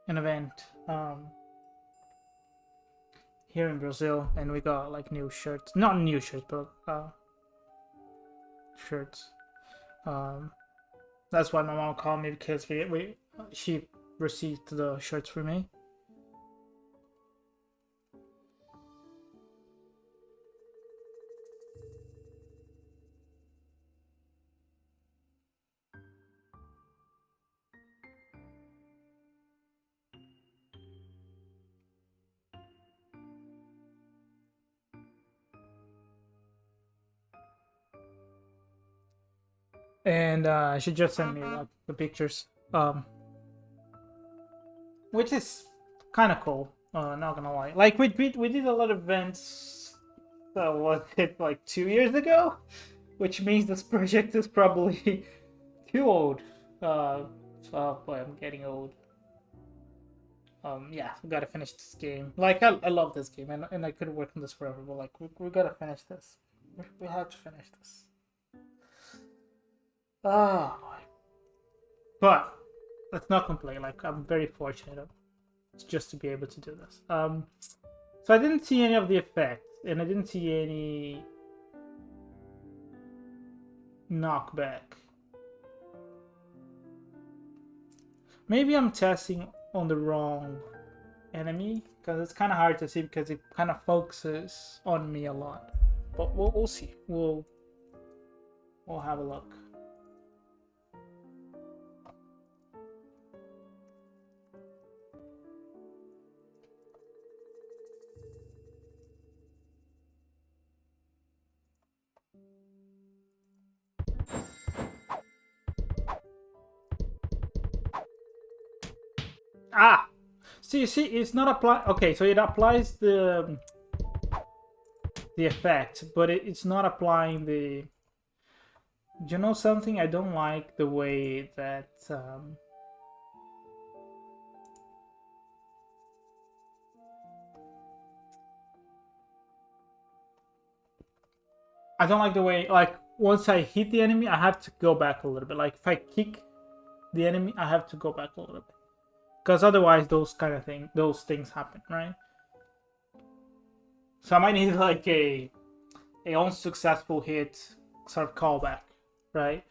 event here in Brazil, and we got like new shirts. Not new shirts, but shirts. That's why my mom called me, because she received the shirts for me. And she just sent me like the pictures, which is kind of cool. Not gonna lie, like we did a lot of events. Was it like 2 years ago? which means this project is probably too old. So boy, I'm getting old. Yeah, we gotta finish this game. Like, I love this game, and I could work on this forever, but like, we gotta finish this. We have to finish this. Oh boy. But let's not complain. Like, I'm very fortunate just to be able to do this. So I didn't see any of the effects, and I didn't see any knockback. Maybe I'm testing on the wrong enemy, because it's kind of hard to see because it kind of focuses on me a lot. But we'll see. We'll have a look. Ah, see, it's not apply. Okay, so it applies the effect, but it's not applying the. Do you know something? I don't like the way that. I don't like the way, like, once I hit the enemy, I have to go back a little bit. Like, if I kick the enemy, I have to go back a little bit. Because otherwise, those things happen, right? So I might need, like, a unsuccessful hit sort of callback, right?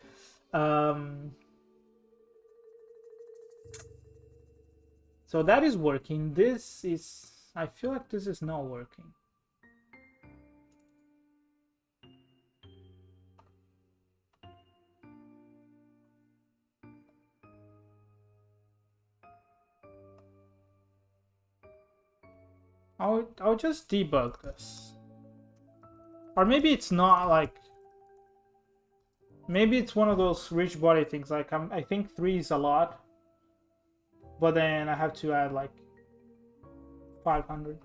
So that is working. This is... I feel like this is not working. I'll just debug this. Or maybe it's not, like... Maybe it's one of those rich body things. Like, I think 3 is a lot. But then I have to add, like, 500.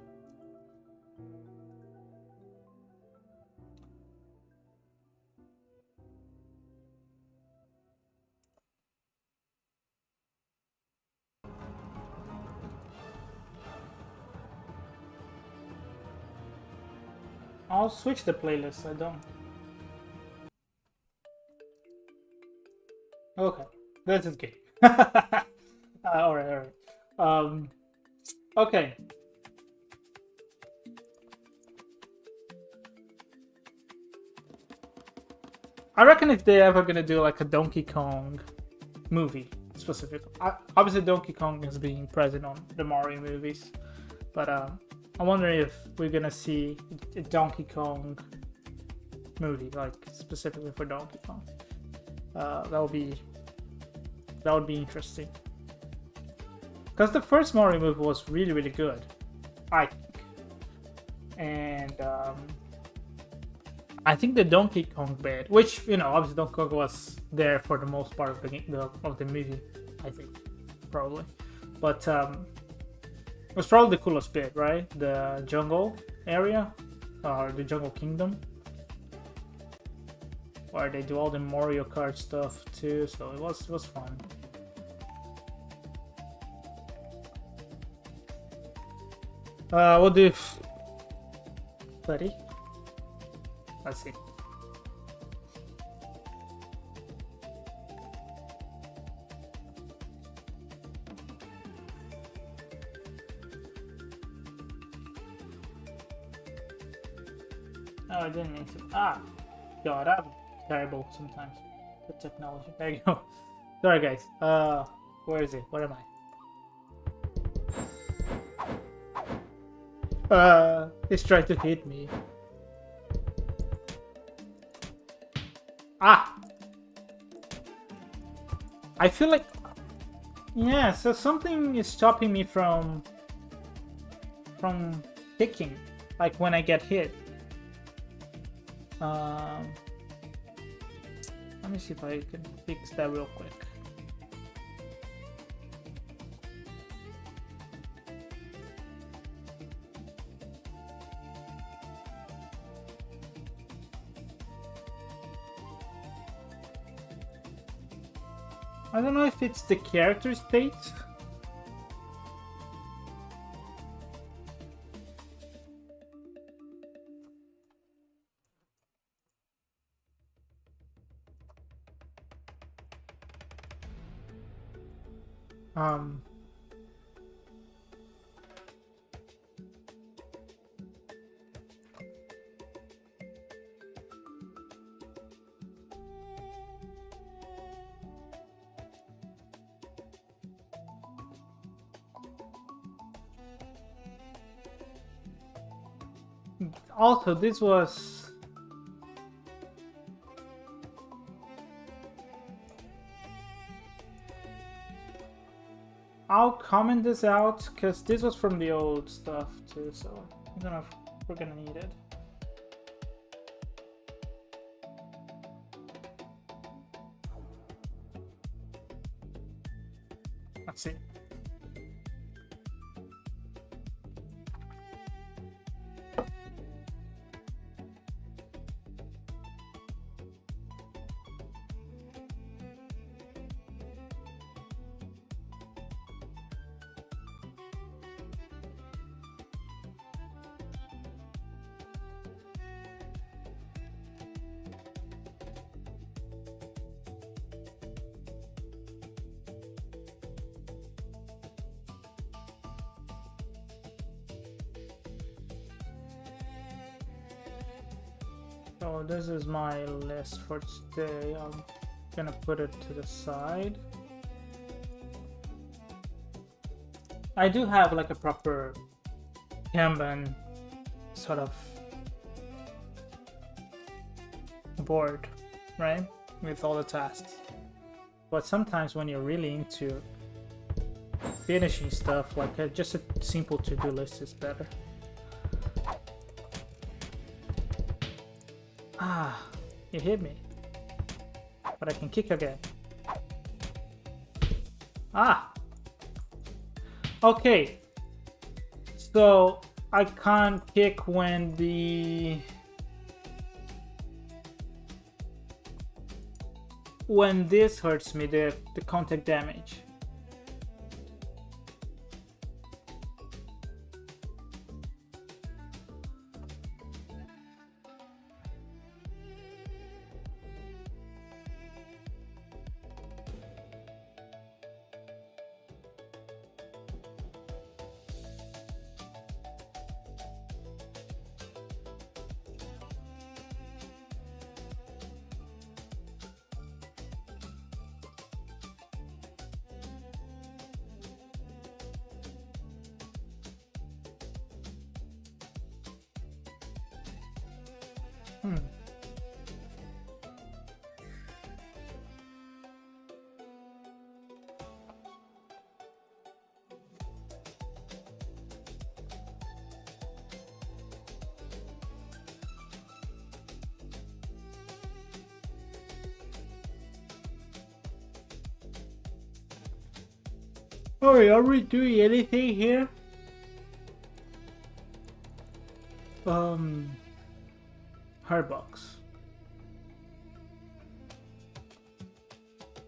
I'll switch the playlist. I don't. Okay, this is good. All right. Okay. I reckon if they're ever gonna do like a Donkey Kong movie, specifically, obviously Donkey Kong is being present on the Mario movies, but I wonder if we're gonna see a Donkey Kong movie, like specifically for Donkey Kong. That would be interesting. Because the first Mario movie was really good, I think, and I think the Donkey Kong bit, which, you know, obviously Donkey Kong was there for the most part of the movie, I think, probably, but it was probably the coolest bit, right? The jungle area, or the jungle kingdom, where they do all the Mario Kart stuff too. So it was fun. We'll do Buddy. Let's see. Oh, I didn't mean to. God, I'm terrible sometimes with technology. There you go. Sorry, guys. Where is it? Where am I? He's trying to hit me. I feel like... Yeah, so something is stopping me from kicking, like when I get hit. Let me see if I can fix that real quick. I don't know if it's the character state. Also, this was... I'll comment this out, because this was from the old stuff too, so I don't know if we're gonna need it. Let's see. So this is my list for today. I'm gonna put it to the side. I do have like a proper Kanban sort of board, right? With all the tasks. But sometimes when you're really into finishing stuff, like just a simple to-do list is better. Ah, it hit me. But I can kick again. Ah! Okay. So I can't kick when this hurts me, the contact damage. Alright, are we doing anything here? Hardbox.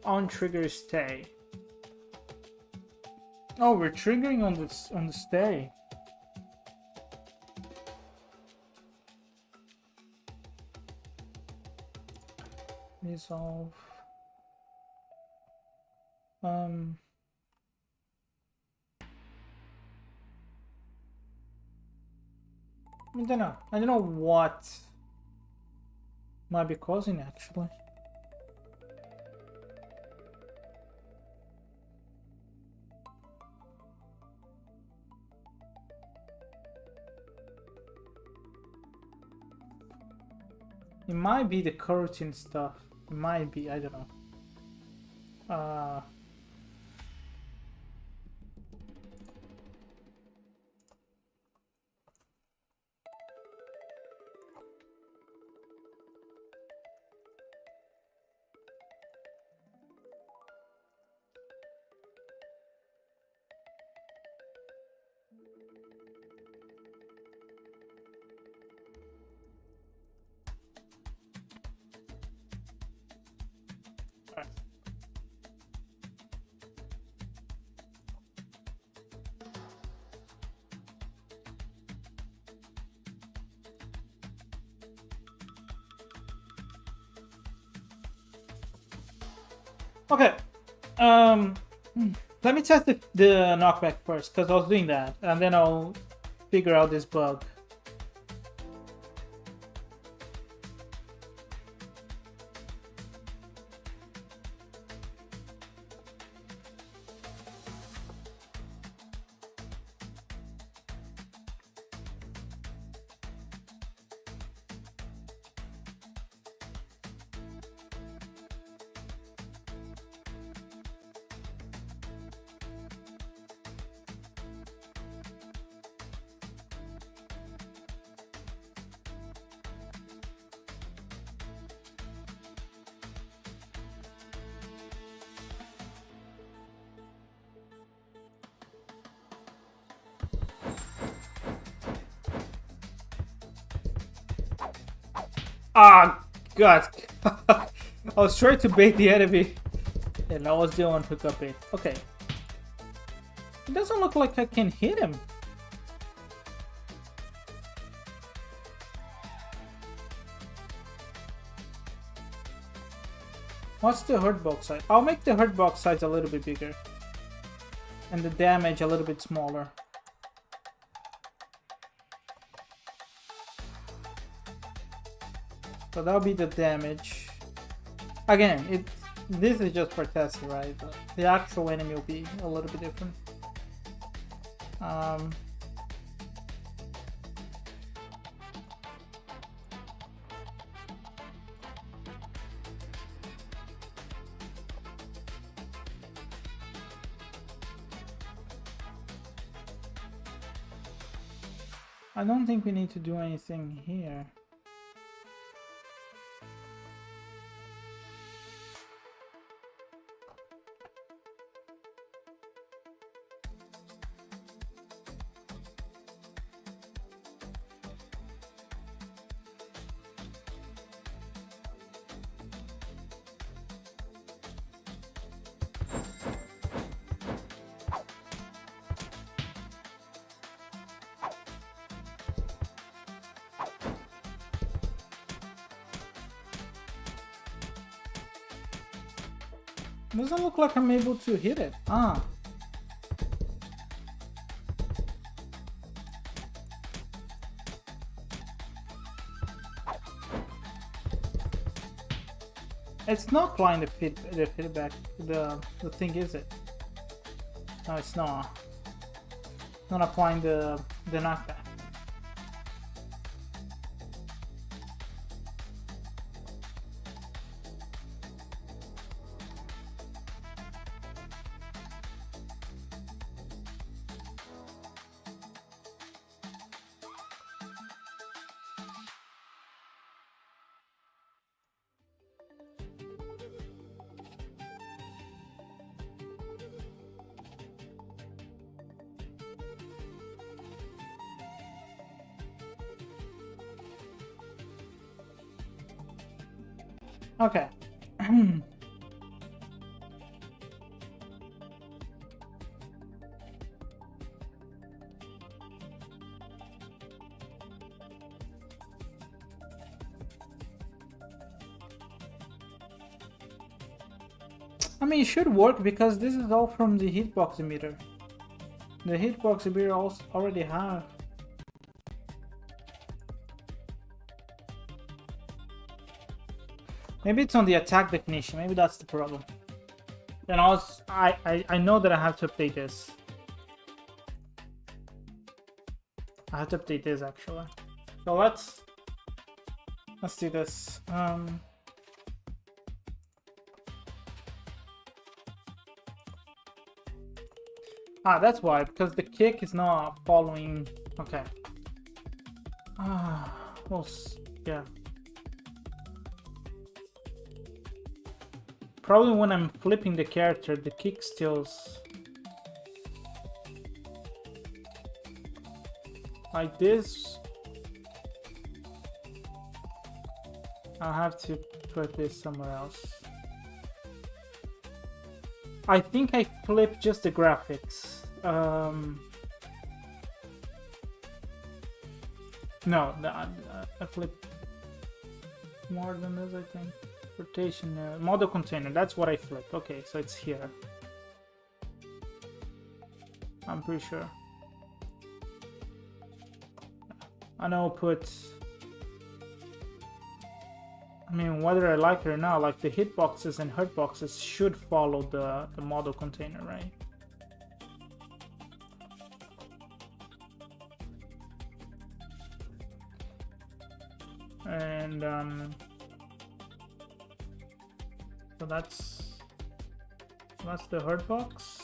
On trigger stay. Oh, we're triggering on the stay. Resolve. I don't know what might be causing actually. It might be the coroutine stuff. It might be, I don't know. Okay. Let me test the knockback first, because I was doing that, and then I'll figure out this bug. Ah, God. I was trying to bait the enemy, and I was the one who got bait. Okay. It doesn't look like I can hit him. What's the hurt box size? I'll make the hurt box size a little bit bigger. And the damage a little bit smaller. So that'll be the damage. Again, this is just for testing, right? But the actual enemy will be a little bit different. I don't think we need to do anything here. Doesn't look like I'm able to hit it. Ah. It's not applying the feedback. The thing, is it? No, it's not. Not applying the knockback. Okay. I mean, it should work because this is all from the hitbox emitter. The hitbox emitter also already have. Maybe it's on the attack definition. Maybe that's the problem. Then also, I know that I have to update this. I have to update this actually. So let's do this. That's why, because the kick is not following. Okay. Well, yeah. Probably when I'm flipping the character, the kick stills. Like this. I'll have to put this somewhere else. I think I flipped just the graphics. No, I flipped more than this, I think. Rotation model container. That's what I flipped. Okay, so it's here. I'm pretty sure. And I'll put. I mean, whether I like it or not, like the hitboxes and hurtboxes should follow the model container, right? And so that's the hurtbox.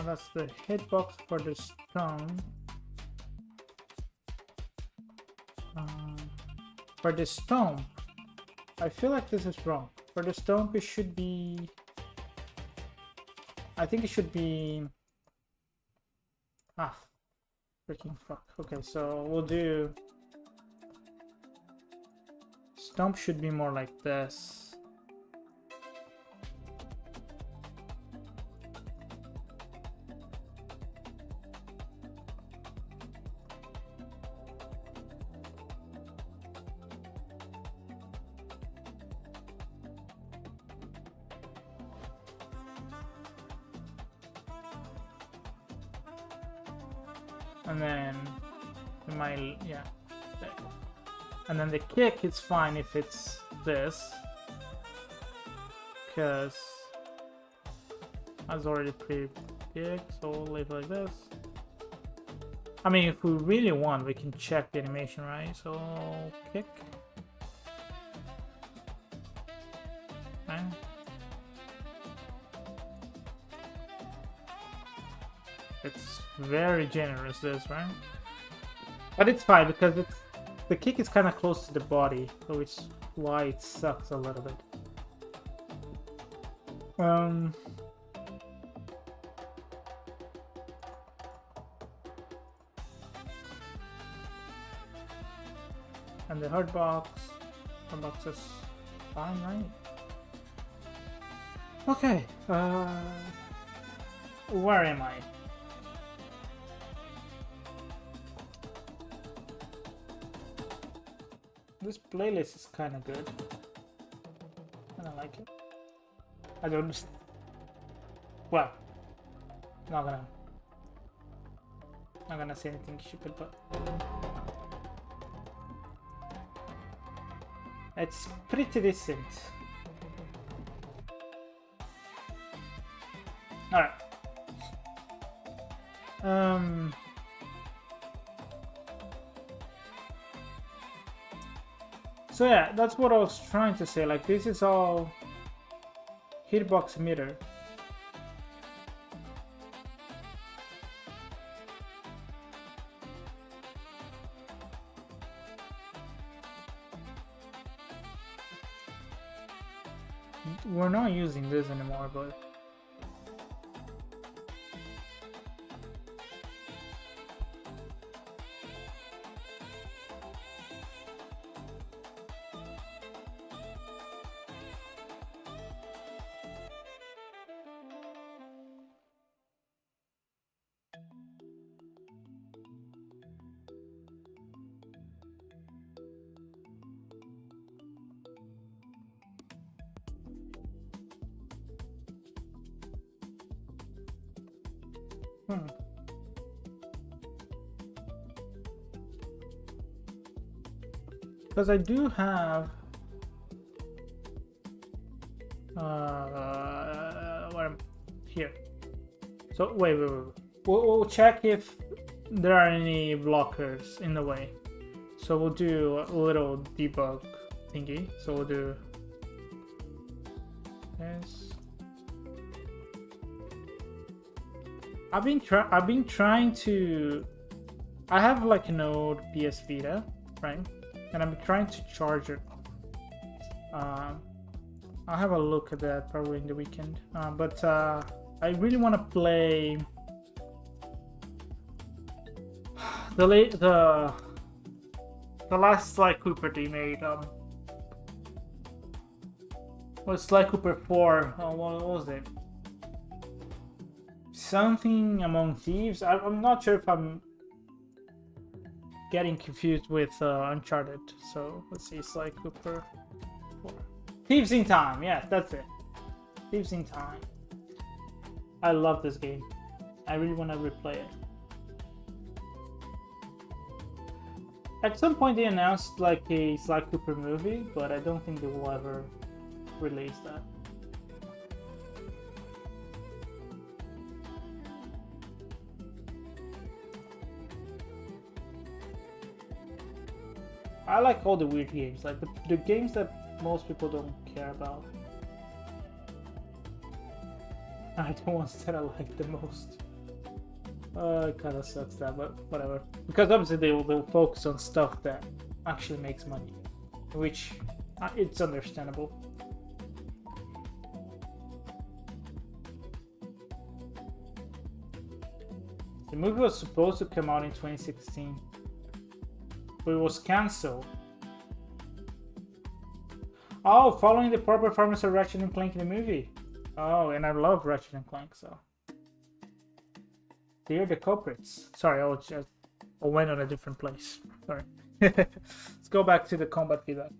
That's the hitbox for the stone. For the stomp, I feel like this is wrong. For the stomp, it should be. I think it should be. Ah, freaking fuck. Okay, so we'll do. Stomp should be more like this. And then yeah, there. And then the kick, it's fine if it's this, because that's already pretty big, so we'll leave it like this. I mean, if we really want, we can check the animation, right? So kick. Okay. It's very generous, this, right? But it's fine because the kick is kind of close to the body, so it's why it sucks a little bit. And the hurtbox is fine, right? Okay, where am I? This playlist is kind of good. I like it. I don't. Well, not gonna say anything stupid, but it's pretty decent. All right. So yeah, that's what I was trying to say. Like, this is all hitbox meter. We're not using this anymore, but because I do have here. So wait. We'll check if there are any blockers in the way. So we'll do a little debug thingy. So we'll do this. I've been trying to. I have like an old PS Vita, right? And I'm trying to charge it. I'll have a look at that probably in the weekend. But I really want to play the last Sly Cooper they made. Was Sly Cooper 4? What was it? Something Among Thieves. I'm not sure if I'm getting confused with Uncharted. So let's see, Sly Cooper 4. Thieves in Time, yeah, that's it. Thieves in Time. I love this game. I really want to replay it. At some point they announced like a Sly Cooper movie, but I don't think they will ever release that. I like all the weird games, like the games that most people don't care about. Are the ones that I like the most. It kind of sucks that, but whatever. Because obviously they'll focus on stuff that actually makes money, which it's understandable. The movie was supposed to come out in 2016, but it was cancelled. Oh, following the poor performance of Ratchet and Clank in the movie. Oh, and I love Ratchet and Clank, so. They're the culprits. Sorry, I went on a different place. Sorry. Let's go back to the combat feedback.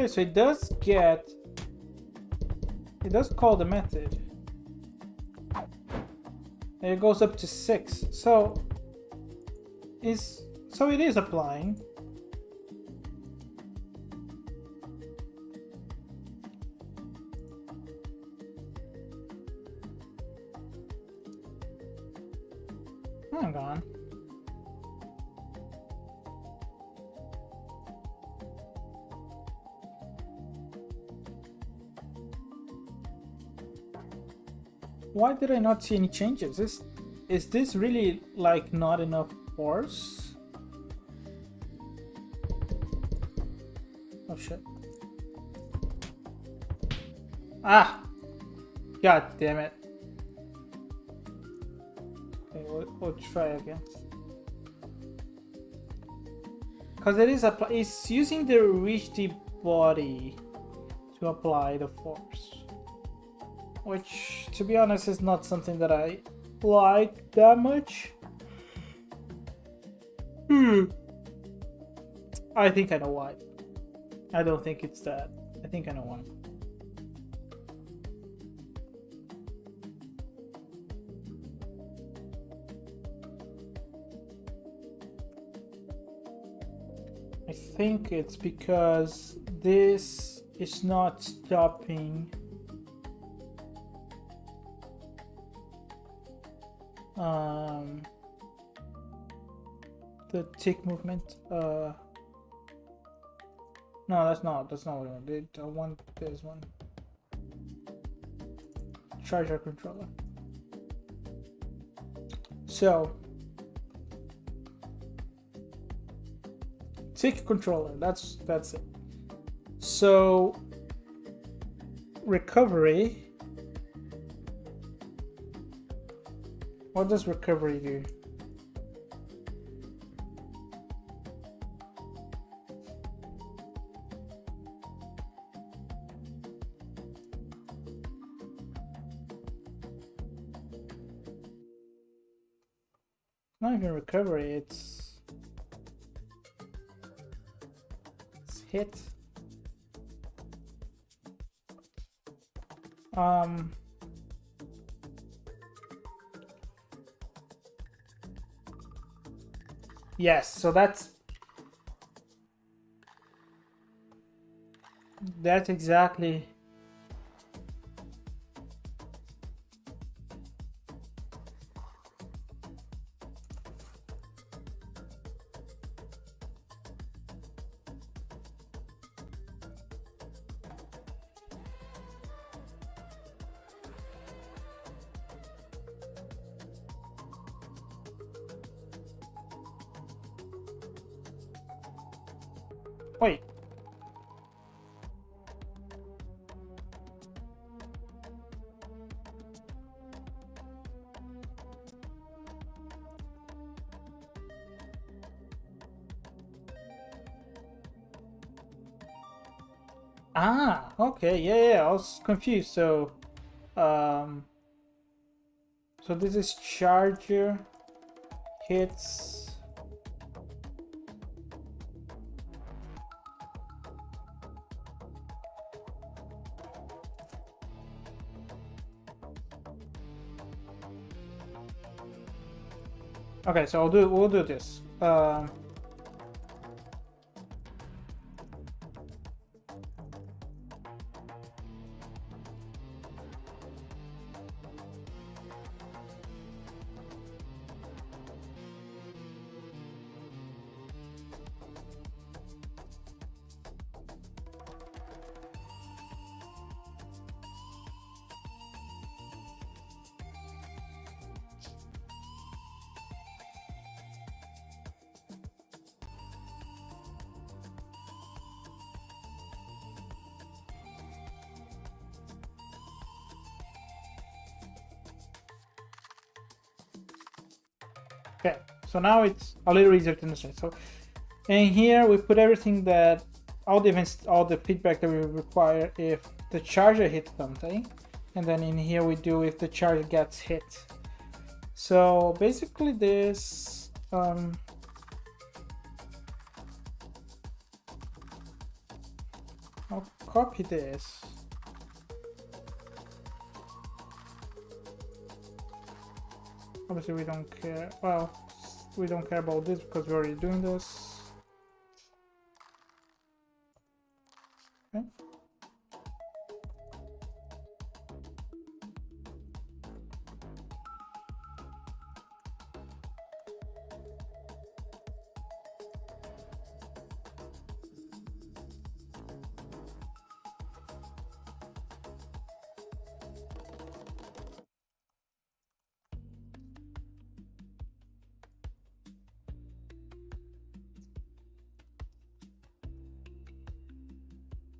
Okay, so it does call the method. And it goes up to 6. So it is applying. Hang on. Why did I not see any changes? Is this really like not enough force? Oh shit. Ah! God damn it. Okay, we'll try again. Because it's using the rigid body to apply the force. Which, to be honest, is not something that I like that much. I think I know why. I don't think it's that. I think I know why. I think it's because this is not stopping the tick movement. No, that's not what I want. I want this one. Charger controller. So tick controller, that's it. So recovery. What does recovery do? Not even recovery, it's hit. Yes, so that's exactly. Wait. Ah, okay, yeah, I was confused. So, so this is charger hits. Okay, so we'll do this. Okay, so now it's a little easier to understand. So, in here we put everything that all the events, all the feedback that we require if the charger hits something, and then in here we do if the charger gets hit. So basically, this I'll copy this. Obviously we don't care, well, we don't care about this because we're already doing this. Okay.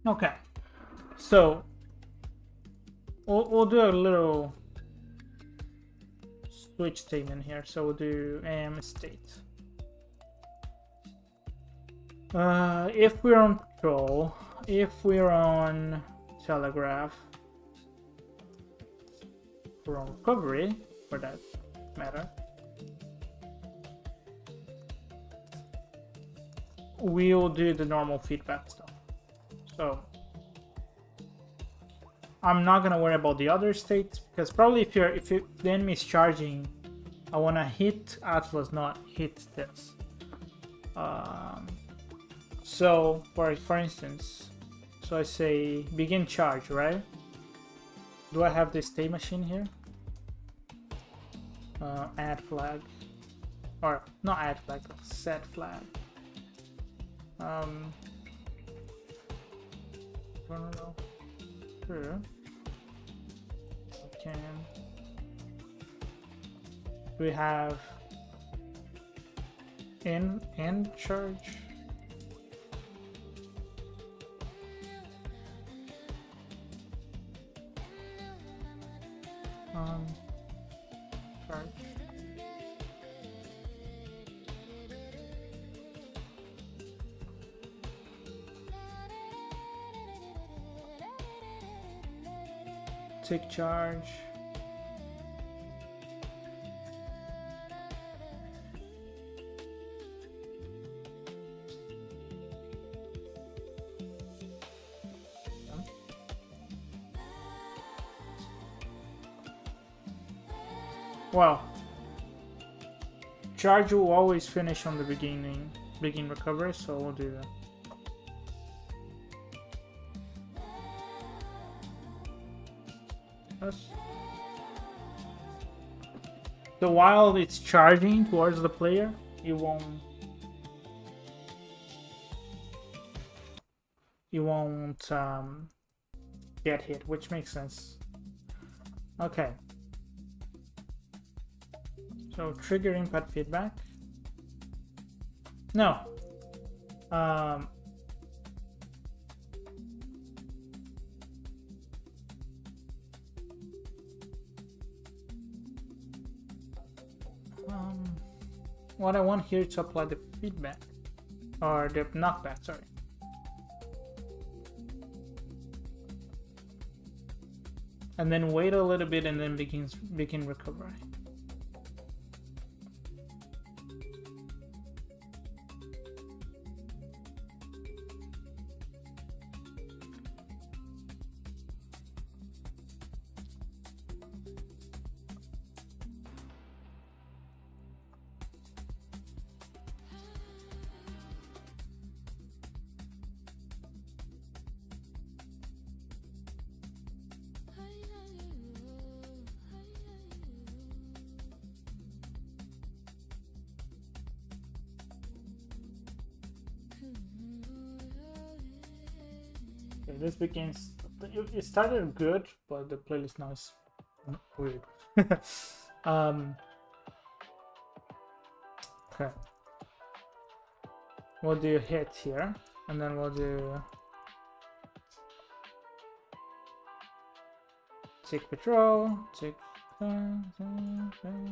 Okay, so we'll do a little switch statement here. So we'll do am state. If we're on patrol, if we're on telegraph, if we're on recovery, for that matter, we'll do the normal feedback stuff. So I'm not gonna worry about the other states because probably if the enemy is charging, I wanna hit Atlas, not hit this. So for instance, so I say begin charge, right? Do I have the state machine here? Add flag, or not add flag, set flag. I don't know. Sure. Okay. Do we have in charge? Charge. Take charge. Well, charge will always finish on the begin recovery, so we'll do that. So while it's charging towards the player, you won't get hit, which makes sense. Okay. So trigger input feedback. No. what I want here to apply the feedback or the knockback, sorry. And then wait a little bit and then begin recovery. This begins. It started good, but the playlist now is weird. Okay. We'll do hit here, and then we'll do take patrol. Take. Okay.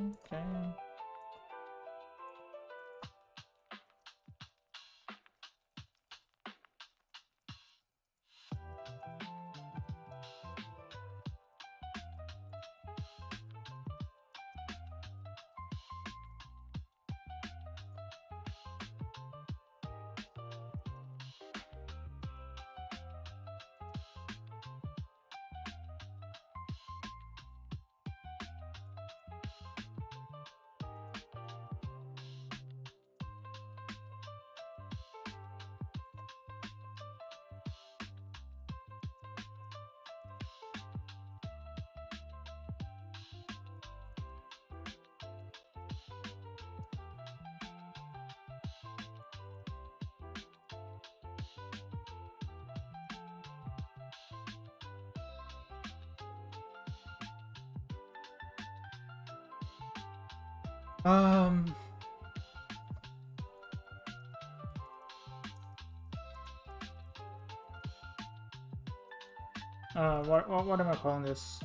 What am I calling this?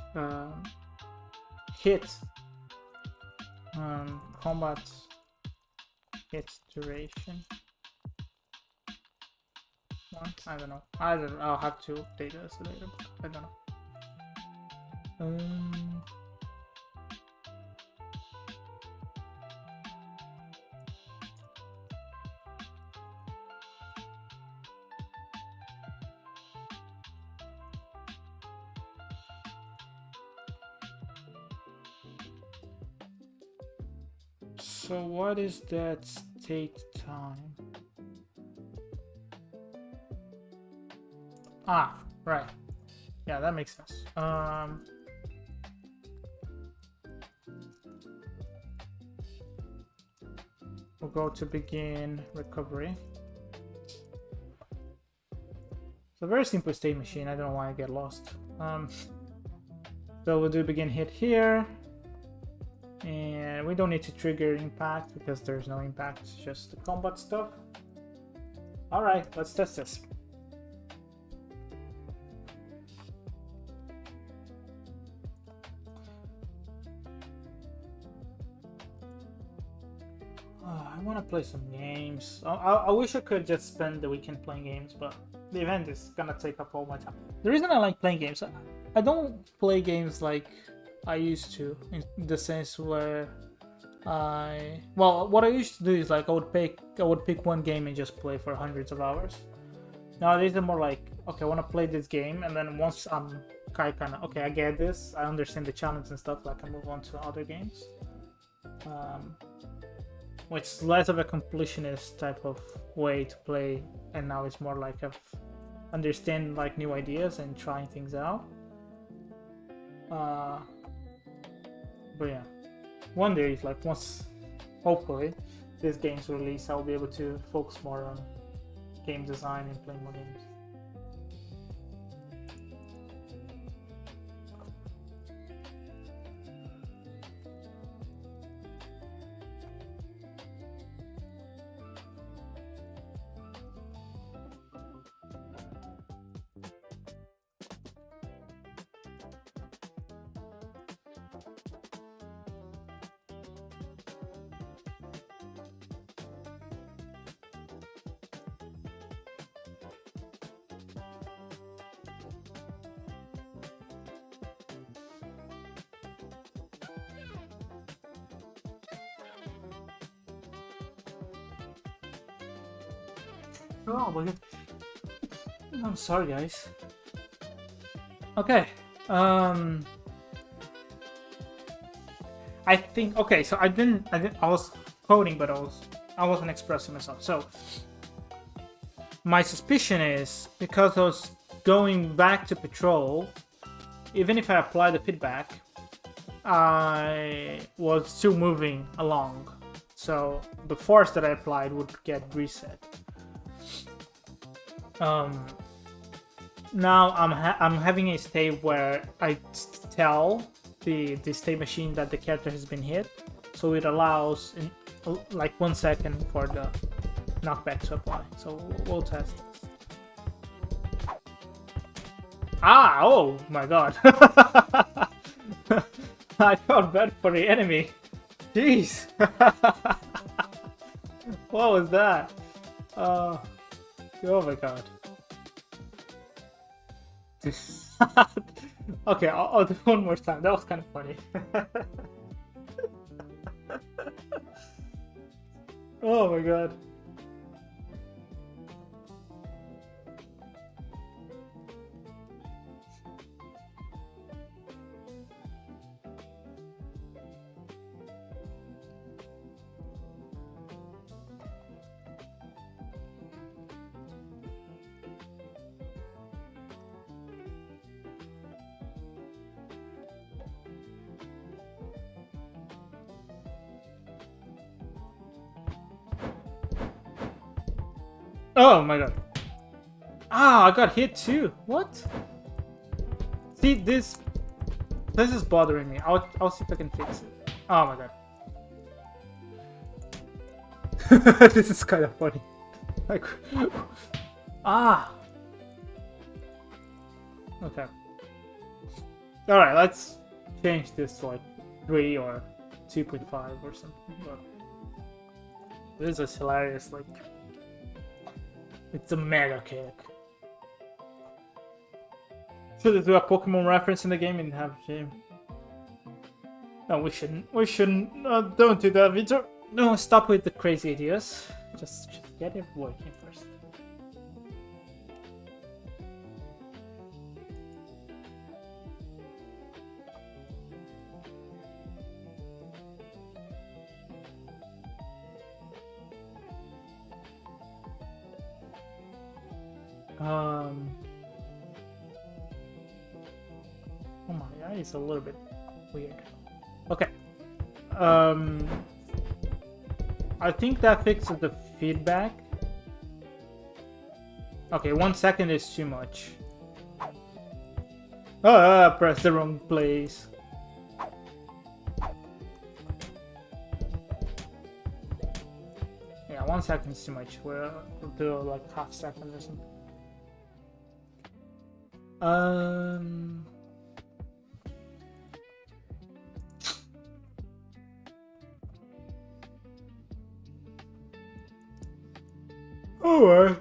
Hit. Combat hit duration. I don't know. I'll have to update this later. I don't know. So what is that state time? Ah, right. Yeah, that makes sense. We'll go to begin recovery. It's a very simple state machine. I don't know why I get lost. So we'll do begin hit here. And we don't need to trigger impact because there's no impact, it's just the combat stuff. Alright, let's test this. I want to play some games. I wish I could just spend the weekend playing games, but the event is gonna take up all my time. The reason I like playing games, I don't play games like I used to, in the sense where what I used to do is like I would pick one game and just play for hundreds of hours. Nowadays I'm more like, okay, I want to play this game, and then once I'm kind of okay, I get this, I understand the challenge and stuff, I can move on to other games, which is less of a completionist type of way to play, and now it's more like of understanding like new ideas and trying things out. But yeah, one day, like once, hopefully, this game's released, I'll be able to focus more on game design and playing more games. Oh my god. I'm sorry, guys. Okay. I think okay. So I didn't. I was quoting, but I wasn't expressing myself. So my suspicion is because I was going back to patrol, even if I apply the feedback, I was still moving along. So the force that I applied would get reset. Now I'm having a state where I tell the state machine that the character has been hit, so it allows in like 1 second for the knockback to apply. So we'll test this. Ah! Oh my god! I felt bad for the enemy. Jeez! What was that? Oh my god. Okay, I'll do one more time. That was kind of funny. Oh my god. Oh my god. Ah, I got hit too. What? See, this is bothering me. I'll see if I can fix it. Oh my god. This is kind of funny. Like, ah. Okay. All right, let's change this to like 3 or 2.5 or something. But this is hilarious. Like. It's a mega kick. Should they do a Pokemon reference in the game and have shame? No, we shouldn't. We shouldn't. Don't do that, Victor. No, stop with the crazy ideas. Just get it working first. Oh my god, it's a little bit weird. Okay. I think that fixes the feedback. Okay, 1 second is too much. Ah, press the wrong place. Yeah, 1 second is too much. We'll do like half second or something. Alright.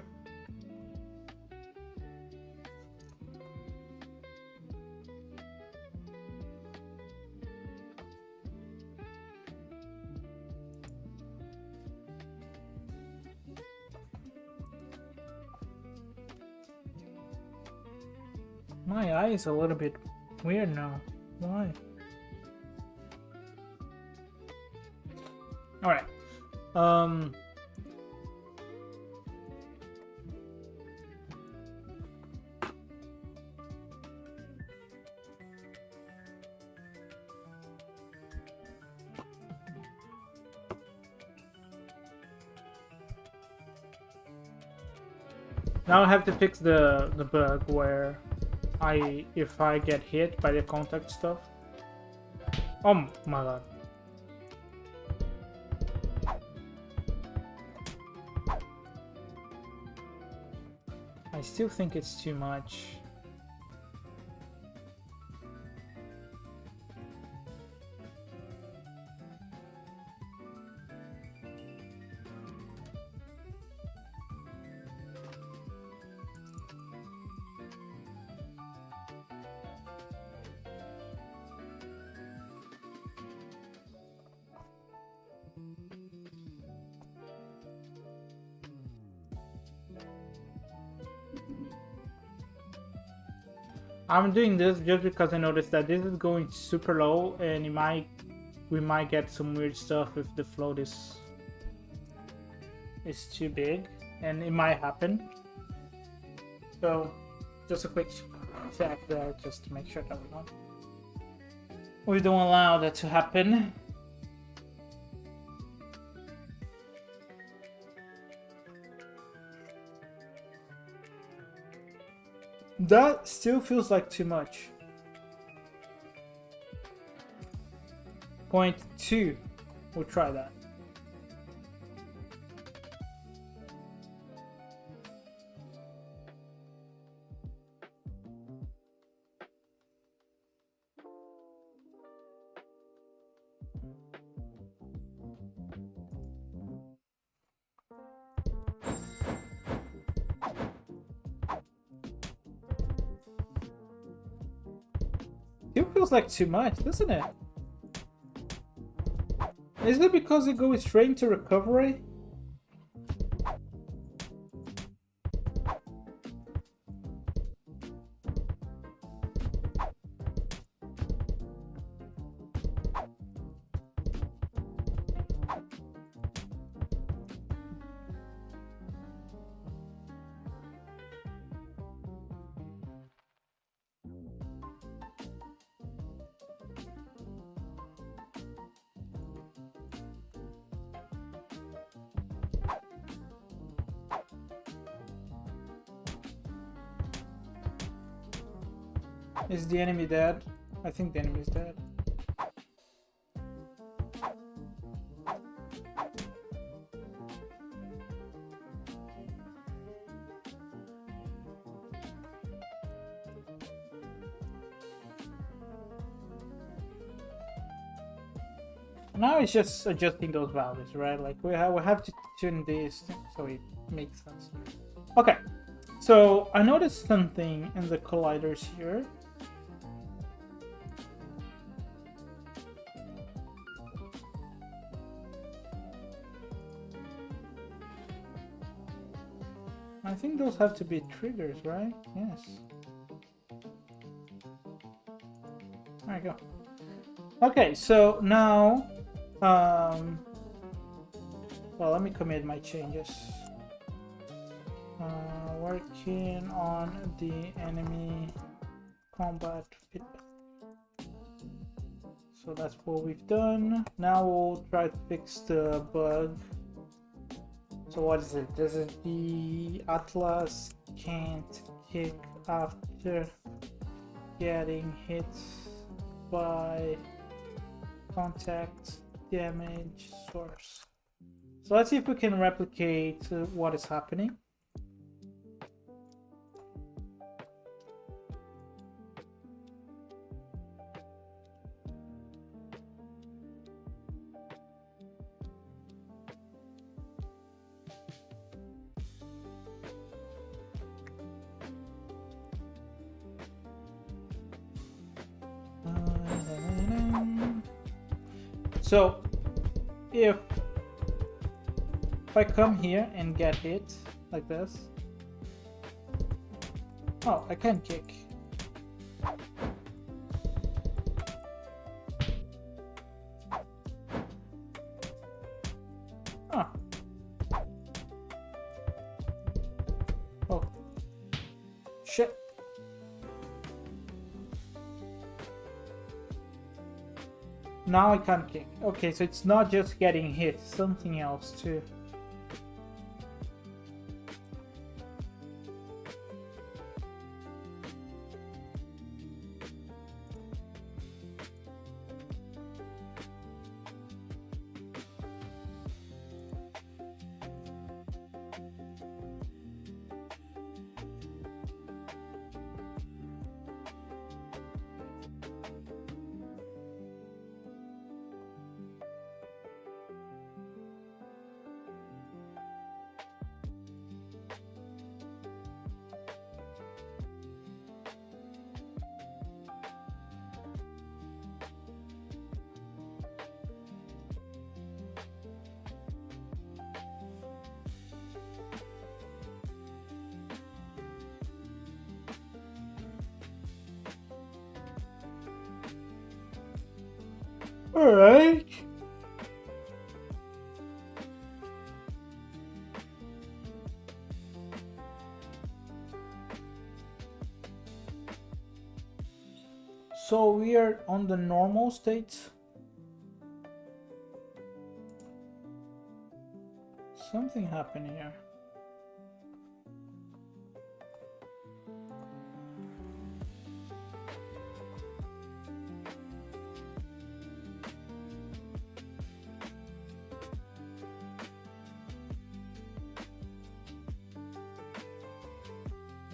My eye is a little bit weird now. Why? Alright. Now I have to fix the bug where if I get hit by the contact stuff. Oh my god. I still think it's too much. I'm doing this just because I noticed that this is going super low, and we might get some weird stuff if the float is too big, and it might happen. So just a quick check there, just to make sure that we don't allow that to happen. That still feels like too much. 0.2. We'll try that. It feels like too much, doesn't it? Is it because it goes straight into recovery? Is the enemy dead? I think the enemy is dead. Now it's just adjusting those values, right? Like we have to tune this so it makes sense. Okay, so I noticed something in the colliders here. I think those have to be triggers, right? Yes. There you go. Okay, so now, well, let me commit my changes. Working on the enemy combat feedback. So that's what we've done. Now we'll try to fix the bug. So what is it? This is the Atlas can't kick after getting hit by contact damage source. So let's see if we can replicate what is happening. So if I come here and get hit like this, oh, I can kick. Oh. Oh. Shit. Now I can't kick. Okay, so it's not just getting hit, something else too. Alright. So we are on the normal state. Something happened here.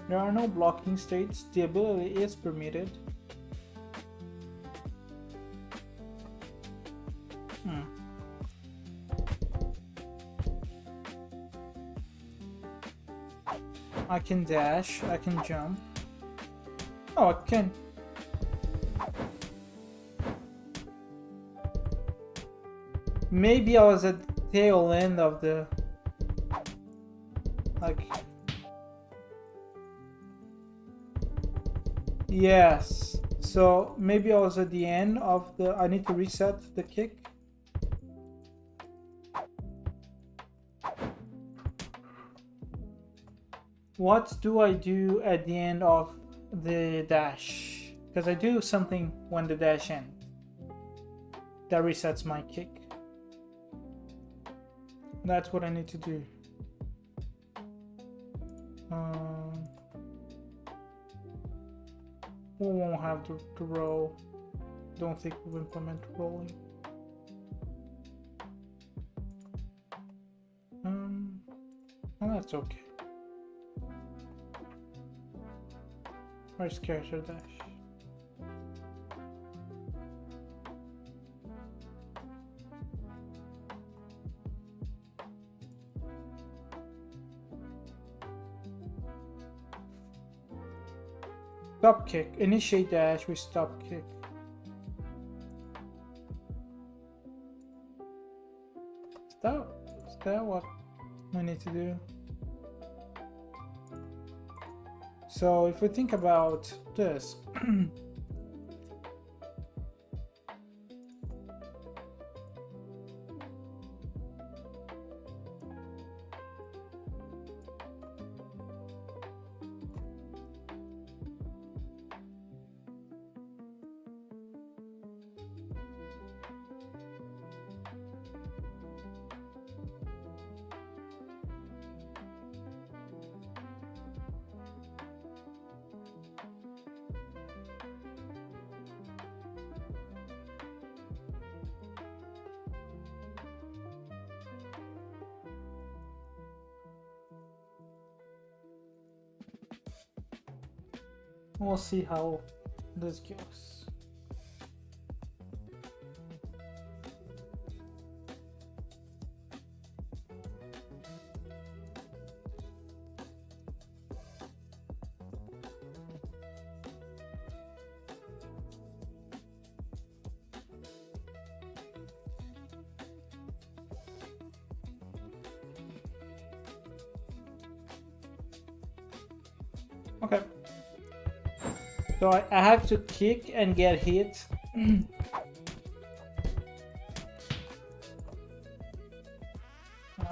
There are no blocking states. The ability is permitted. I can dash, I can jump. Oh, I can. Maybe I was at the tail end of the... like... Yes. So maybe I was at the end of the... I need to reset the kick. What do I do at the end of the dash? Because I do something when the dash ends. That resets my kick. That's what I need to do. We won't have to roll. Don't think we'll implement rolling. Well, that's okay. Where's character dash? Stop kick. Initiate dash with stop kick. Is that what we need to do? So if we think about this, we'll see how this goes. Okay. So I have to kick and get hit. I'm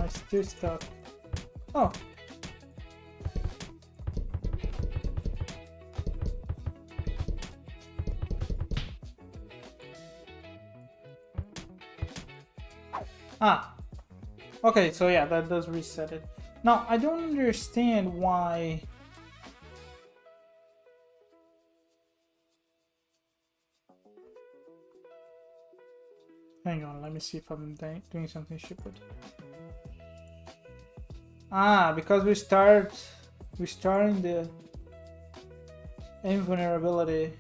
still stuck. Oh. Ah. Okay, so yeah, that does reset it. Now, I don't understand why... Hang on, let me see if I'm doing something stupid. Ah, because we start in the invulnerability.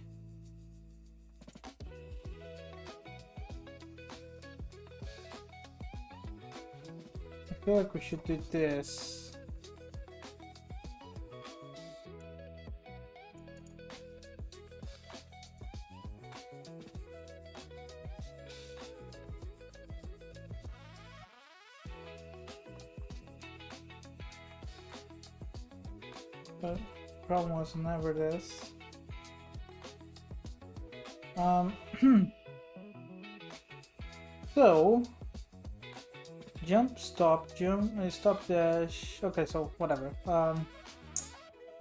I feel like we should do this. But problem was never this. So jump, stop, stop dash. Okay, so whatever.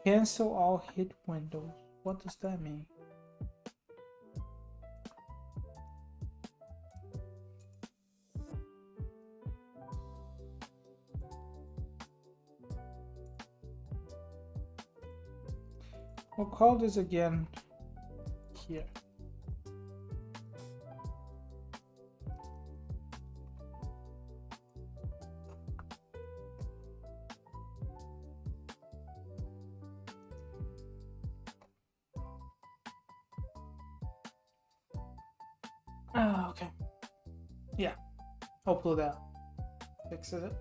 Cancel all hit windows. What does that mean? We'll call this again here. Oh, okay. Yeah. Hopefully that fixes it.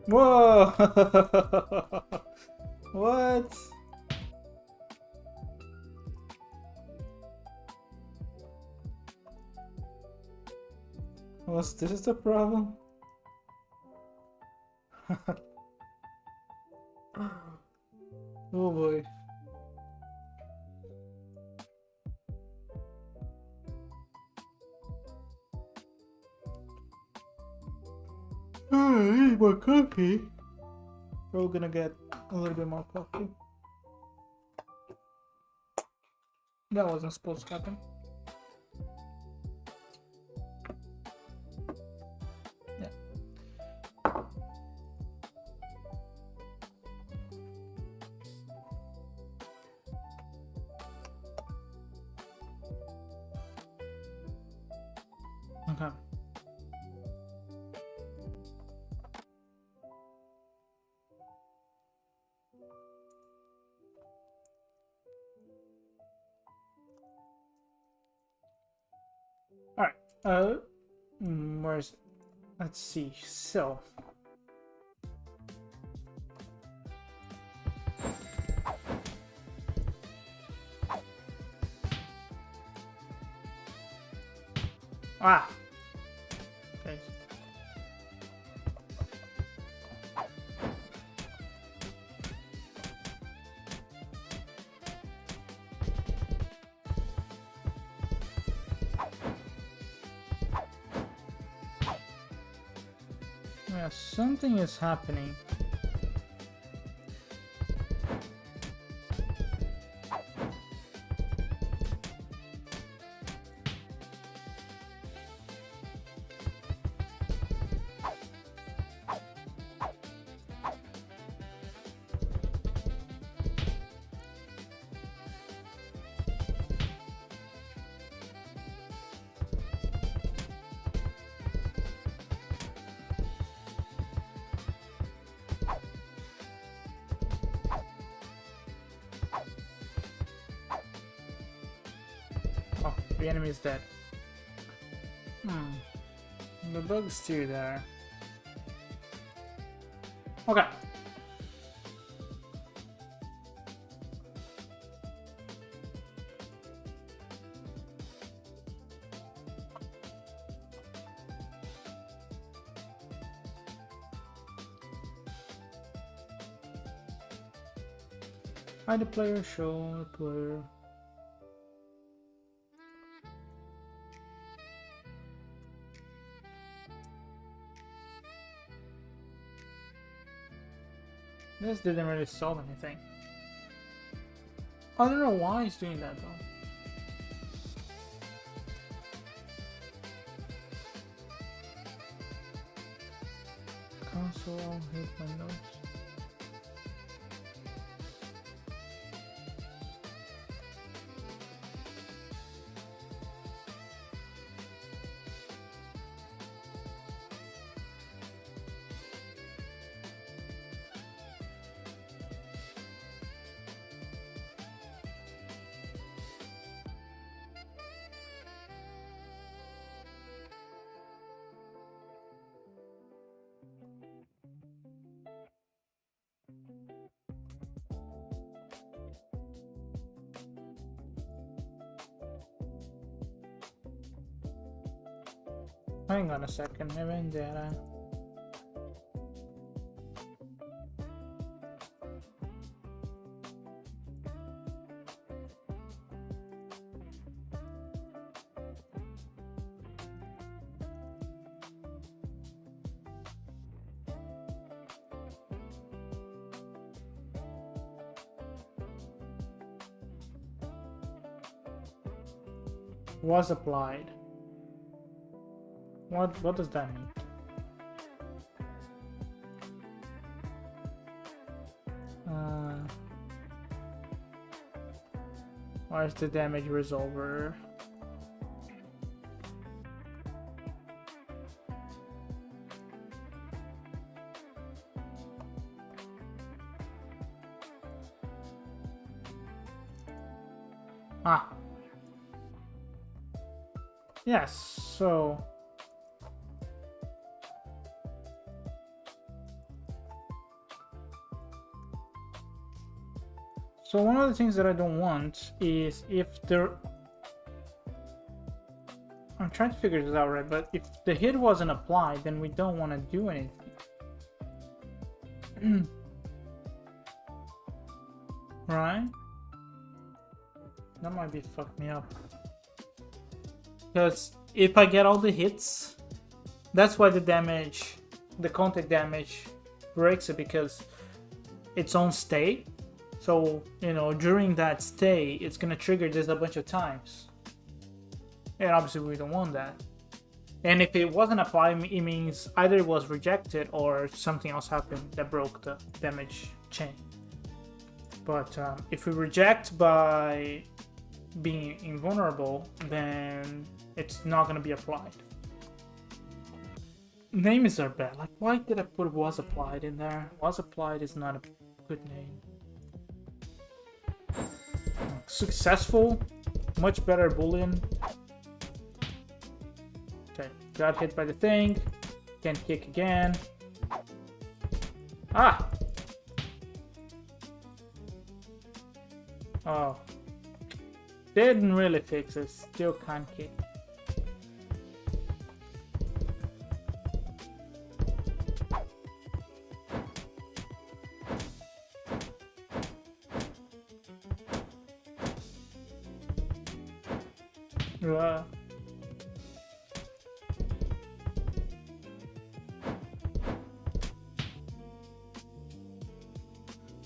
Whoa! What? Was this the problem? Oh boy. I need more coffee. We're gonna get a little bit more coffee. That wasn't supposed to happen. Yeah. Okay. Alright, where's it? Let's see, so. Ah! Okay. Yeah, something is happening. Oh, the enemy is dead. The bug's still there. Okay. Hide the player, show the player. This didn't really solve anything. I don't know why he's doing that though. Console, hit windows. Hang on a second, Evynn data. Was applied. What does that mean? Where's the damage resolver? Ah. Yes, so one of the things that I don't want is if there... I'm trying to figure this out right, but if the hit wasn't applied, then we don't want to do anything. Right? That might be fuck me up. Because if I get all the hits, that's why the damage, the contact damage breaks it, because it's on stay. So, you know, during that stay, it's gonna trigger this a bunch of times. And obviously we don't want that. And if it wasn't applied, it means either it was rejected or something else happened that broke the damage chain. But if we reject by being invulnerable, then it's not gonna be applied. Names are bad. Like, why did I put was applied in there? Was applied is not a good name. Successful, much better Boolean. Okay, got hit by the thing. Can kick again. Ah! Oh. Didn't really fix it, still can't kick.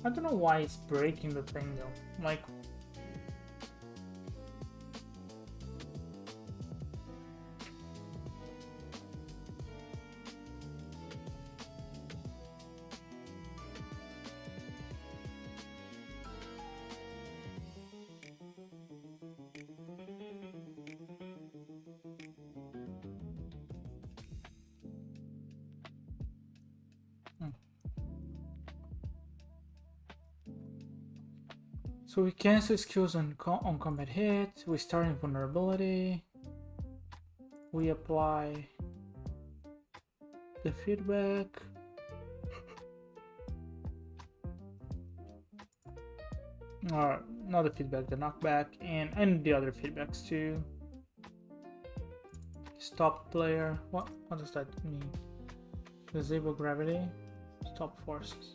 I don't know why it's breaking the thing though. Like, so we cancel skills on combat hit, we start invulnerability, we apply the feedback, or not the feedback, the knockback, and the other feedbacks too. Stop player, what does that mean? Disable gravity, stop forces.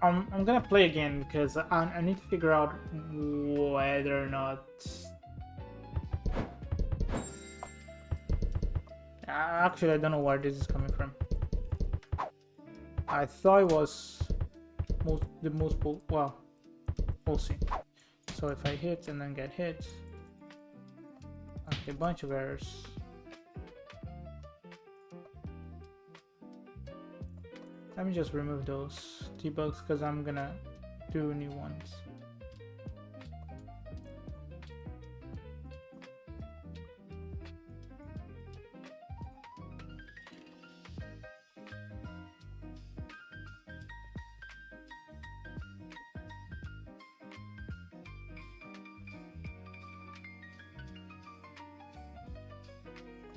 I'm gonna play again because I need to figure out whether or not... Actually, I don't know where this is coming from. I thought it was the multiple... Well, we'll see. So if I hit and then get hit... Okay, a bunch of errors. Let me just remove those debugs because I'm gonna do new ones.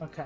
Okay.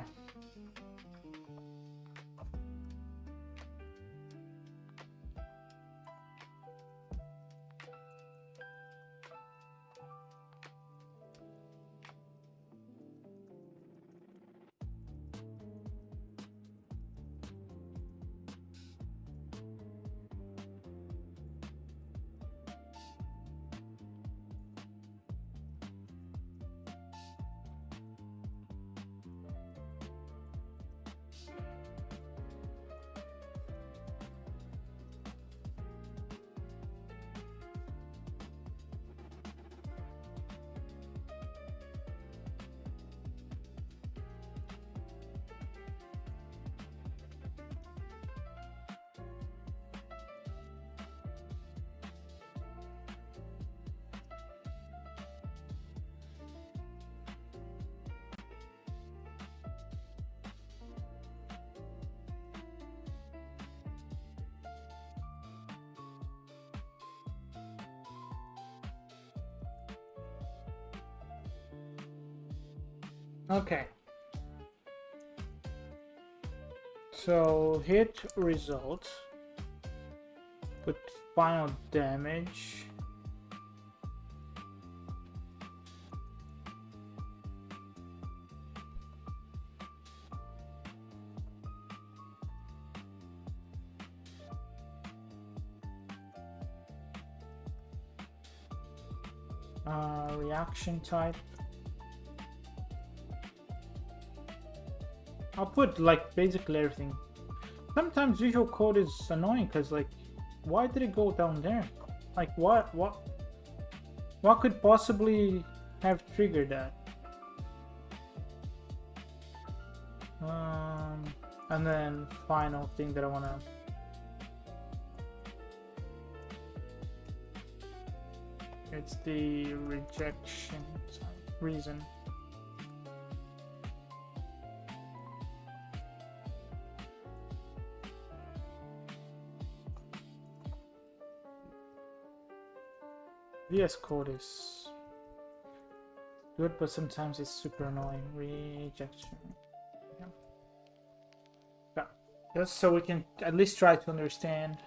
Okay. So hit result. Put final damage. Reaction type. I'll put like basically everything. Sometimes visual code is annoying because like, why did it go down there? Like what could possibly have triggered that? And then final thing that I wanna. It's the rejection reason. VS Code is good, but sometimes it's super annoying. Rejection. Yeah. Just so we can at least try to understand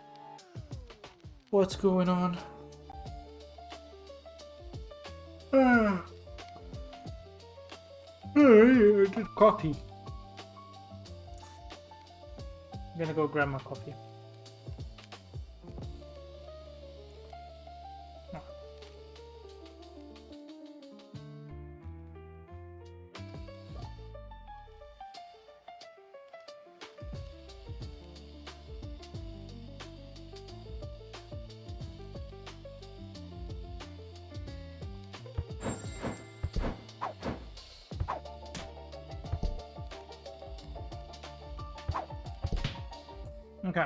what's going on. Coffee. I'm gonna go grab my coffee. Okay,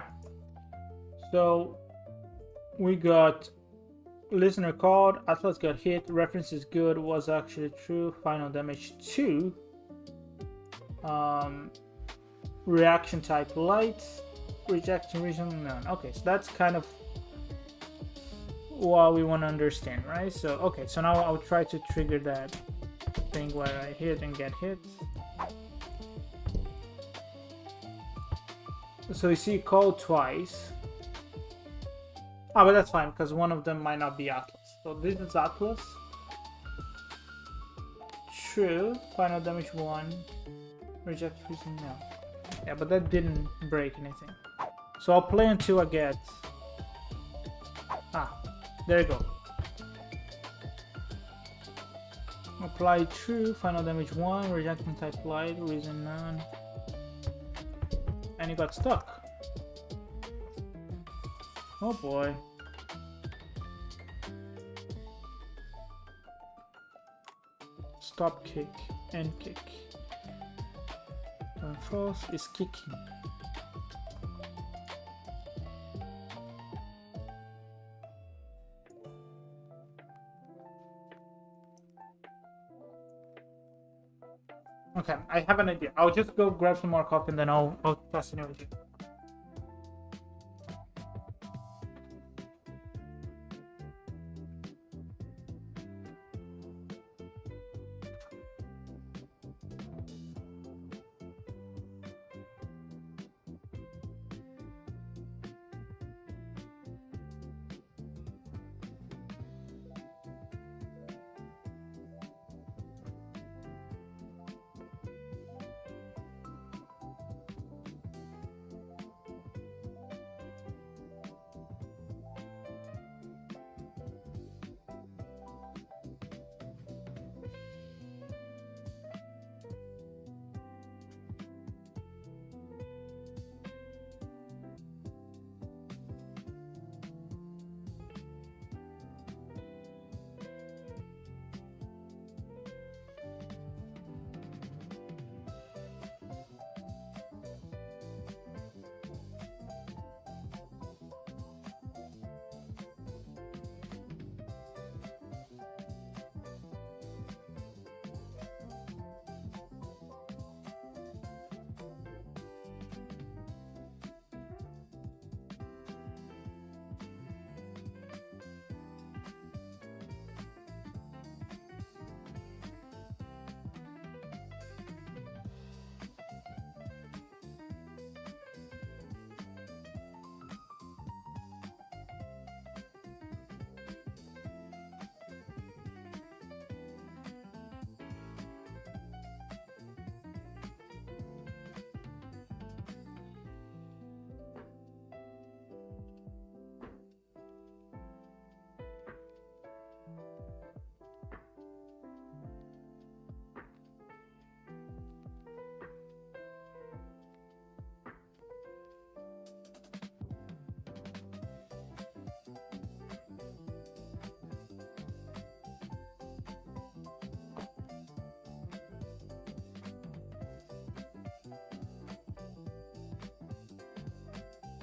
so we got listener called, Atlas got hit, reference is good, was actually true, final damage 2, reaction type light, rejection reason none. Okay, so that's kind of what we want to understand, right? So okay, so now I'll try to trigger that thing where I hit and get hit. So you see call twice. But that's fine because one of them might not be Atlas. So this is Atlas. True. Final damage 1. Reject reason no. Yeah, but that didn't break anything. So I'll play until I get. There you go. Apply true. Final damage 1. Rejection type light. Reason none. And he got stuck. Oh boy. Stop kick, end kick. Turn false is kicking. Okay, I have an idea. I'll just go grab some more coffee and then I'll test it with you.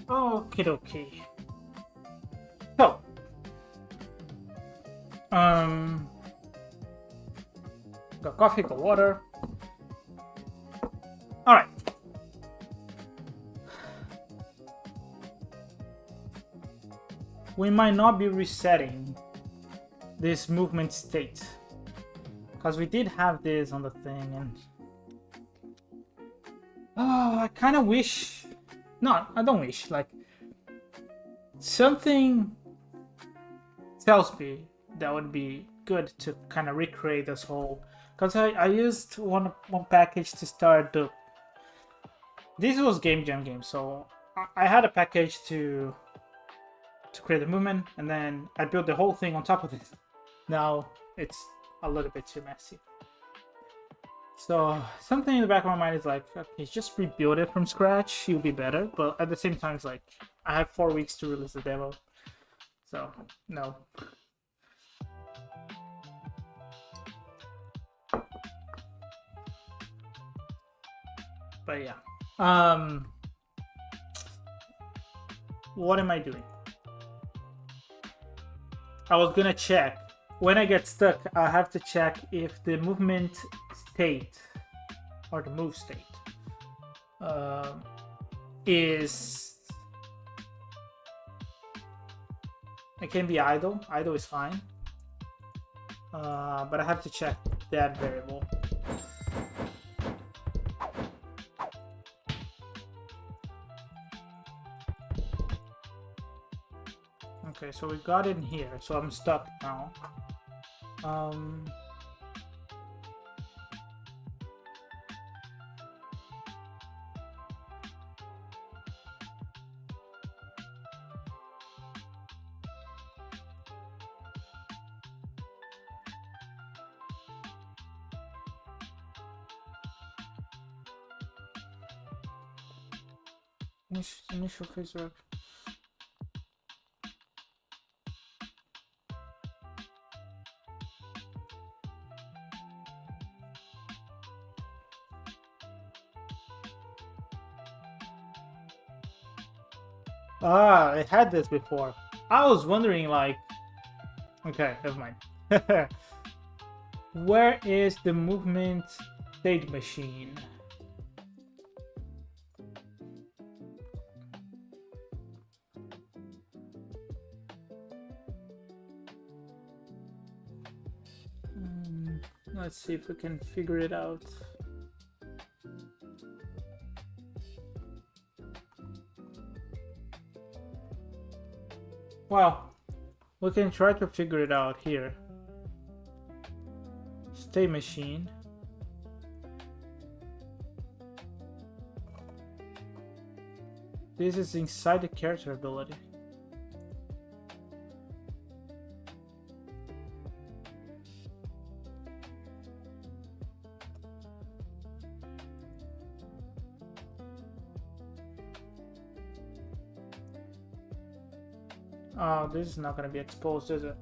Okie dokie. So, got coffee, got water. All right. We might not be resetting this movement state because we did have this on the thing, and I kind of wish. No, I don't wish. Like, something tells me that would be good to kind of recreate this whole. Because I used one package to start the. This was Game Jam game, so I had a package to create the movement, and then I built the whole thing on top of it. Now it's a little bit too messy. So something in the back of my mind is like, okay, just rebuild it from scratch. It'll be better. But at the same time, it's like I have 4 weeks to release the demo, so no. But yeah, what am I doing? I was gonna check. When I get stuck, I have to check if the movement state or the move state is. It can be idle. Idle is fine, but I have to check that variable. Okay, so we got in here, so I'm stuck now. Initial phase rep. Ah, I had this before. I was wondering, like, okay, never mind. Where is the movement State machine. Let's see if we can figure it out. Well, we can try to figure it out here. State machine. This is inside the character ability. Oh, this is not going to be exposed, is it?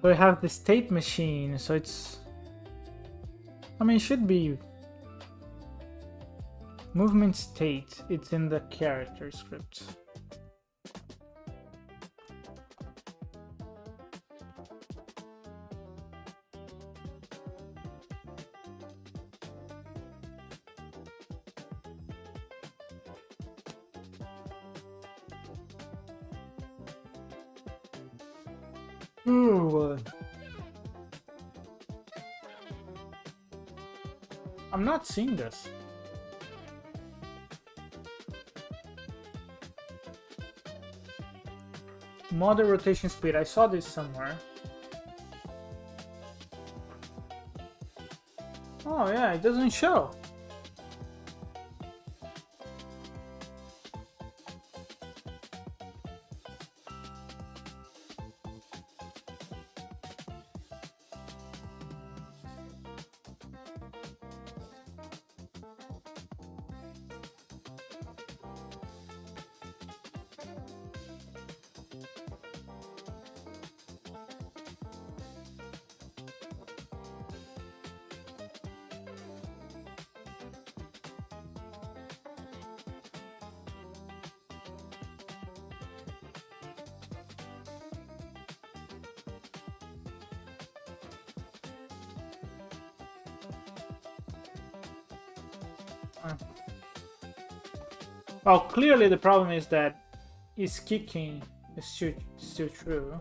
We have the state machine, so it's... I mean, it should be... Movement state, it's in the character script. Ooh. I'm not seeing this. Model rotation speed. I saw this somewhere. Oh yeah, it doesn't show. Well, clearly the problem is that his kicking is still true.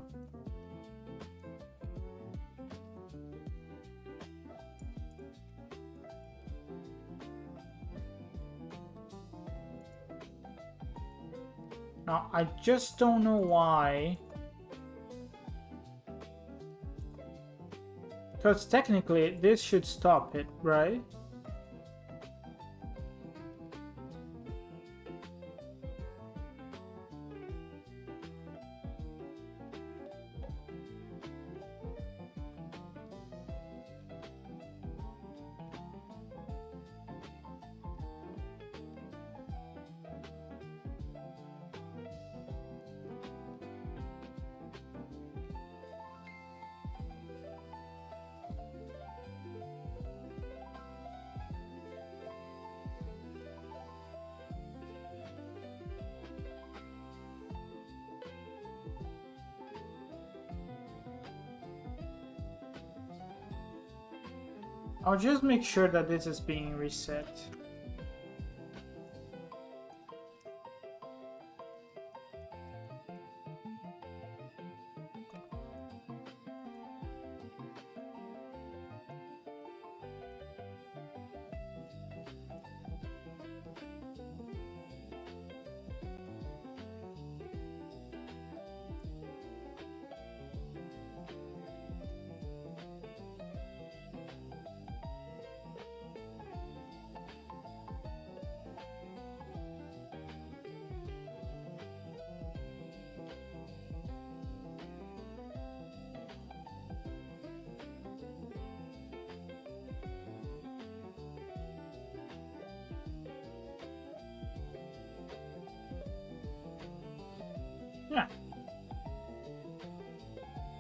Now, I just don't know why. Because technically this should stop it, right? I'll just make sure that this is being reset.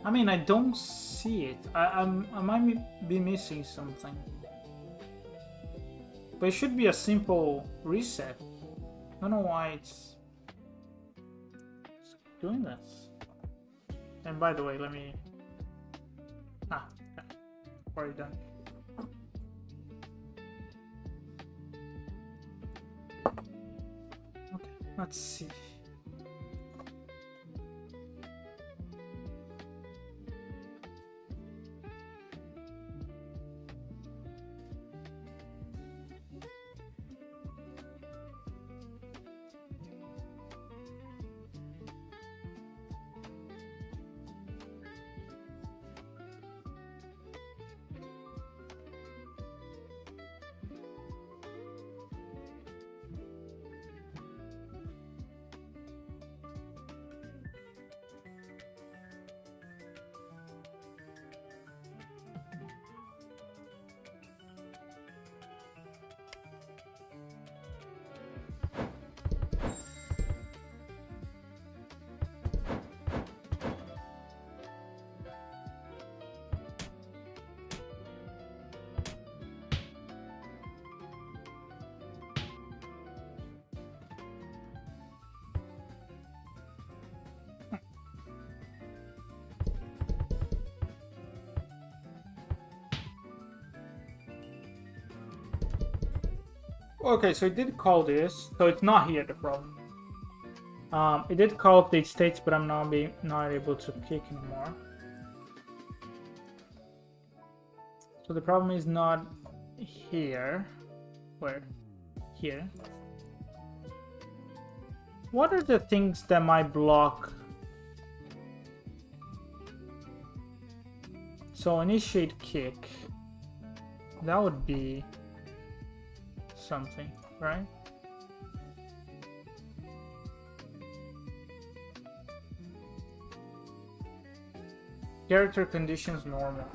I mean, I don't see it. I might be missing something. But it should be a simple reset. I don't know why it's doing this. And by the way, let me... Ah, okay. Already done. Okay, let's see. Okay, so it did call this, so it's not here the problem. It did call update states, but I'm not able to click anymore. So the problem is not here. Where? Here. What are the things that might block? So initiate kick. That would be something, right? Character conditions normal.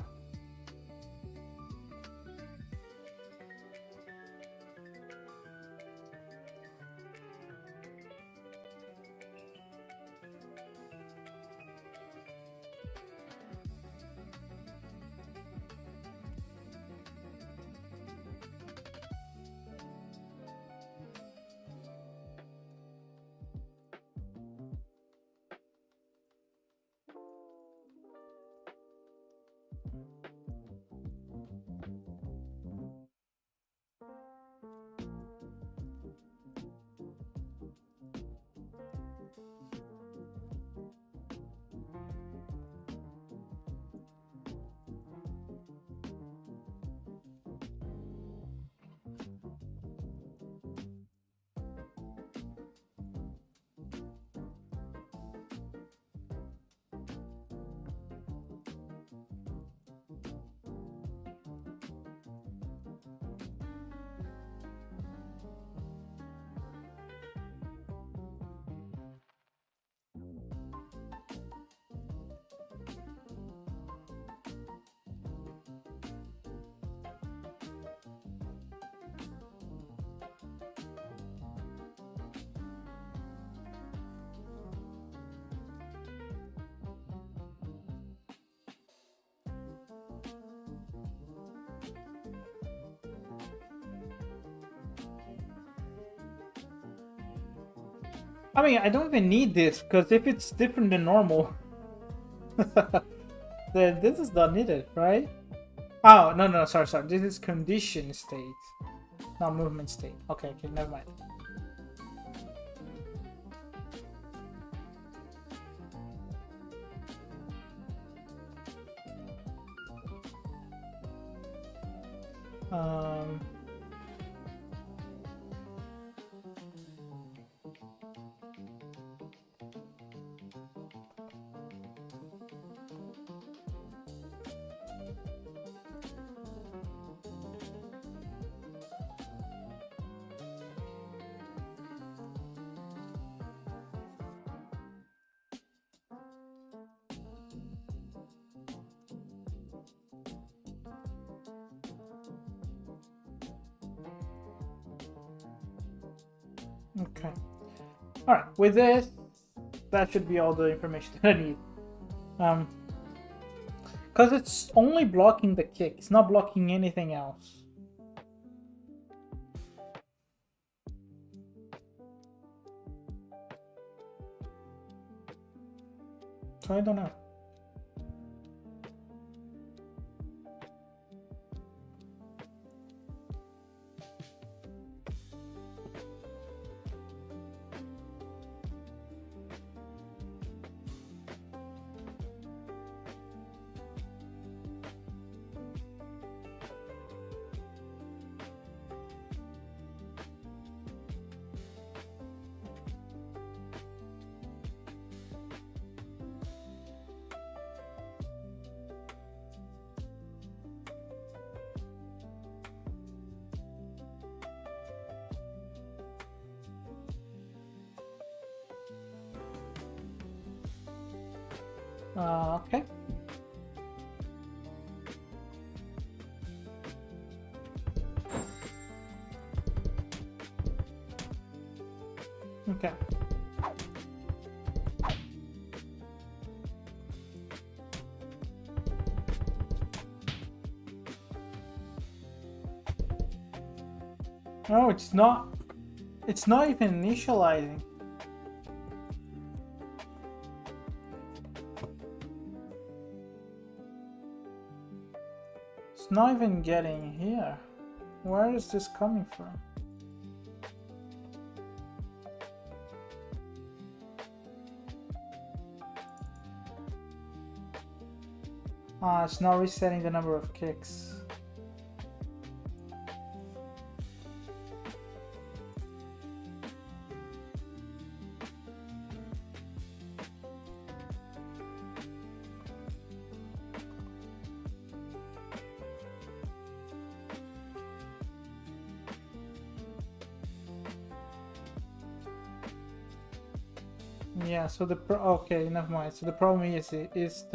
I mean, I don't even need this, because if it's different than normal, then this is not needed, right? Oh, no, sorry. This is condition state, not movement state. Okay, never mind. Okay. Alright, with this, that should be all the information that I need. Because it's only blocking the kick. It's not blocking anything else. So I don't know. Okay. Okay. No, it's not. It's not even initializing. It's not even getting here. Where is this coming from? Ah, it's not resetting the number of kicks. Yeah, so the okay, never mind. So the problem is this.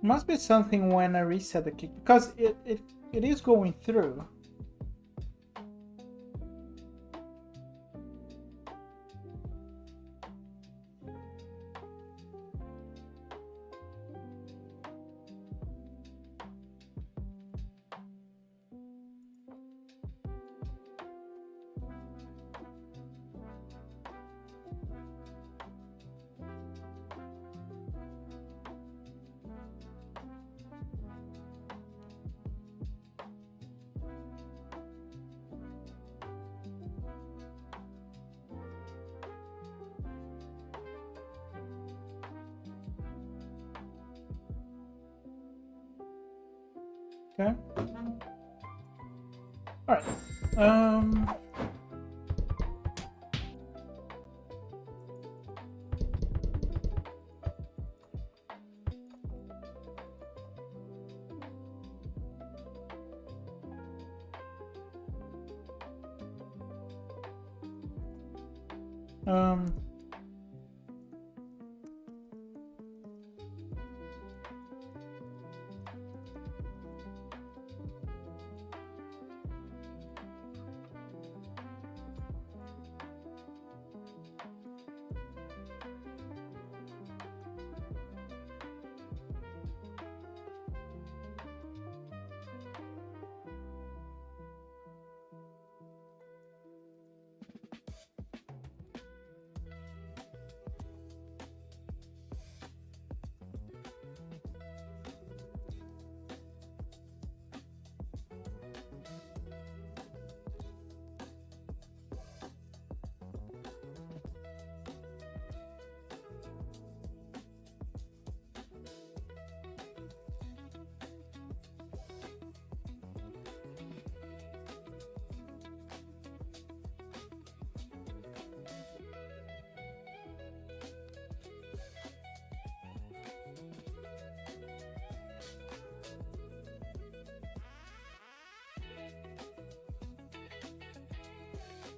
Must be something when I reset the kick, because it is going through. Okay. All right. Um.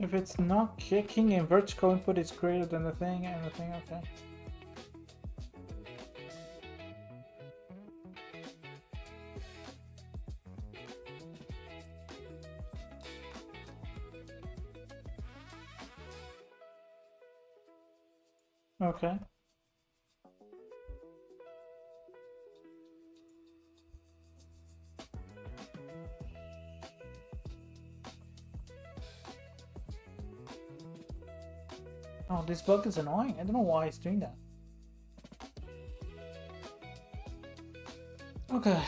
If it's not kicking and vertical input is greater than the thing and the thing, okay. Okay. Oh, this bug is annoying. I don't know why it's doing that. Okay.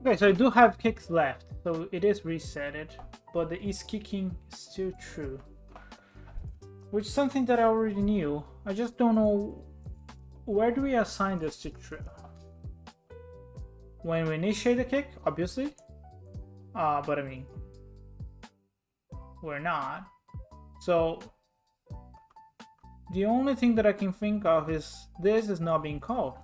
Okay, so I do have kicks left, so it is resetted, but the is kicking is still true. Which is something that I already knew. I just don't know where do we assign this to true. When we initiate the kick, obviously. But I mean, we're not. So the only thing that I can think of is this is not being called.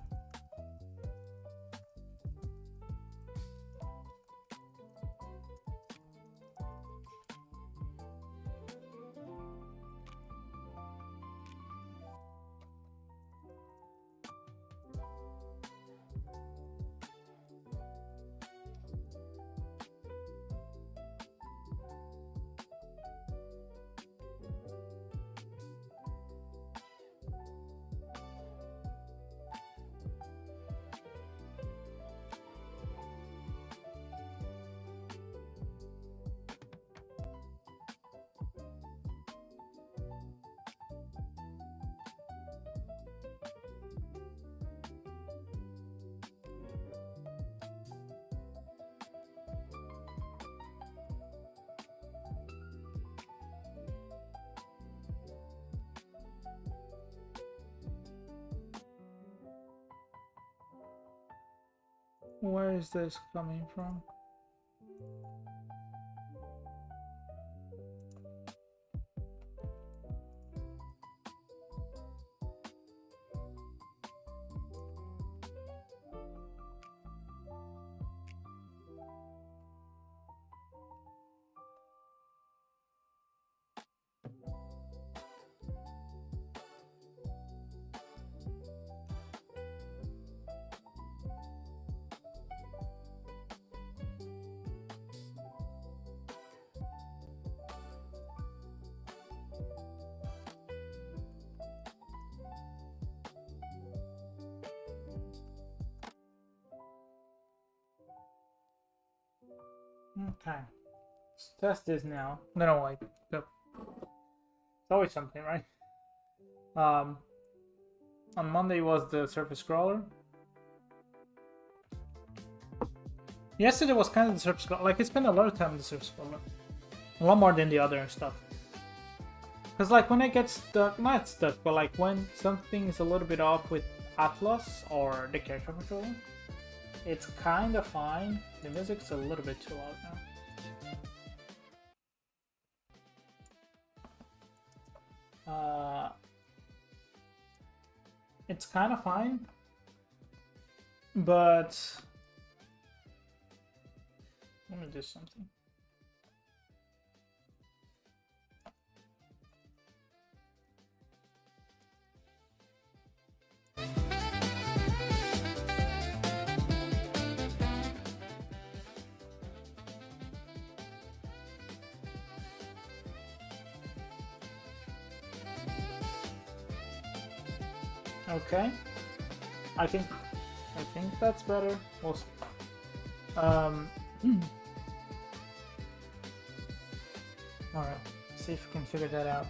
Where is this coming from? Okay, let's test this now. No, like, it's always something, right? On Monday was the surface scroller. Yesterday was kind of the surface scroller. Like, I spent a lot of time on the surface scroller. A lot more than the other stuff. Because, like, when I get stuck, not stuck, but like when something is a little bit off with Atlas or the character controller, it's kind of fine. The music's a little bit too loud now. It's kind of fine, but let me do something. Okay, I think that's better. We'll see. Alright, see if we can figure that out.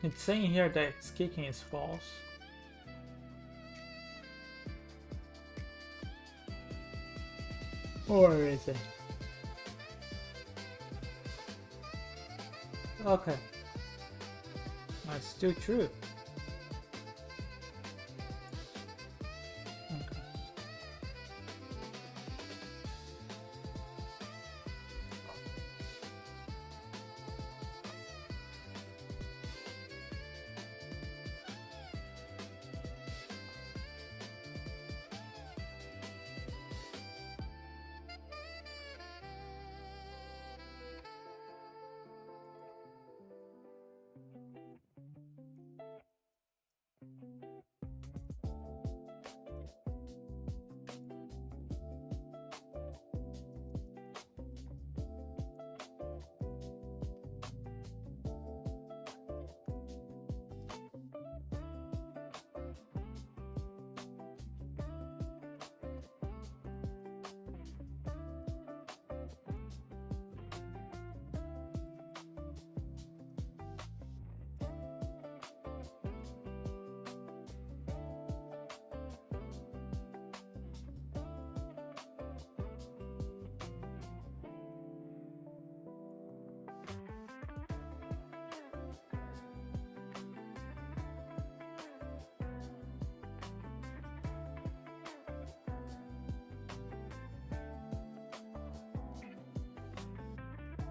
It's saying here that its kicking is false. Or is it? Okay. That's still true. Okay.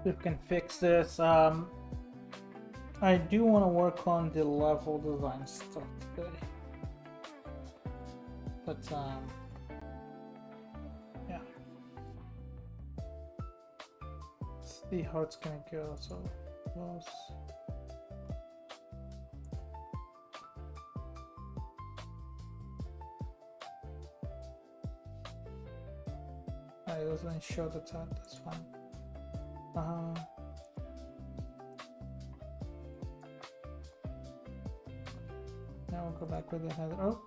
We can fix this. I do want to work on the level design stuff today, but yeah, let's see how it's gonna go. So close. It doesn't show the top. That's fine. Now we'll go back with the header. Oh.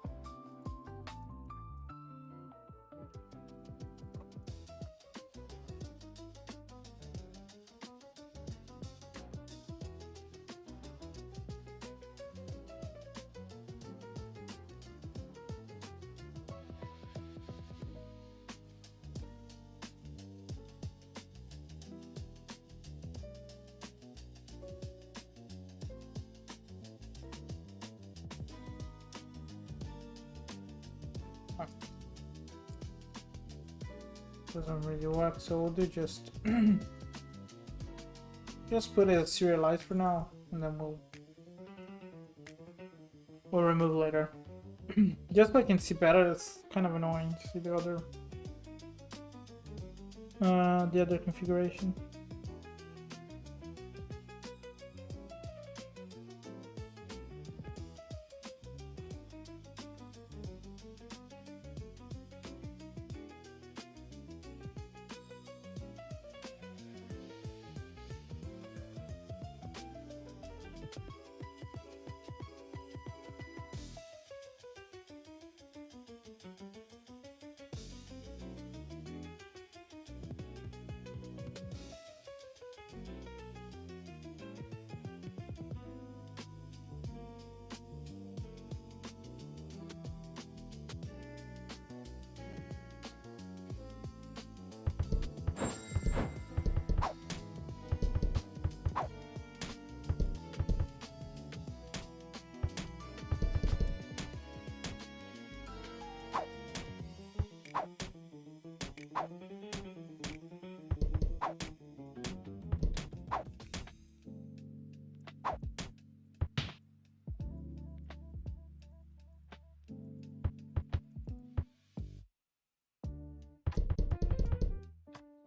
Doesn't really work, so we'll do just put it serialized for now, and then we'll remove later. Just so I can see better. It's kind of annoying to see the other configuration.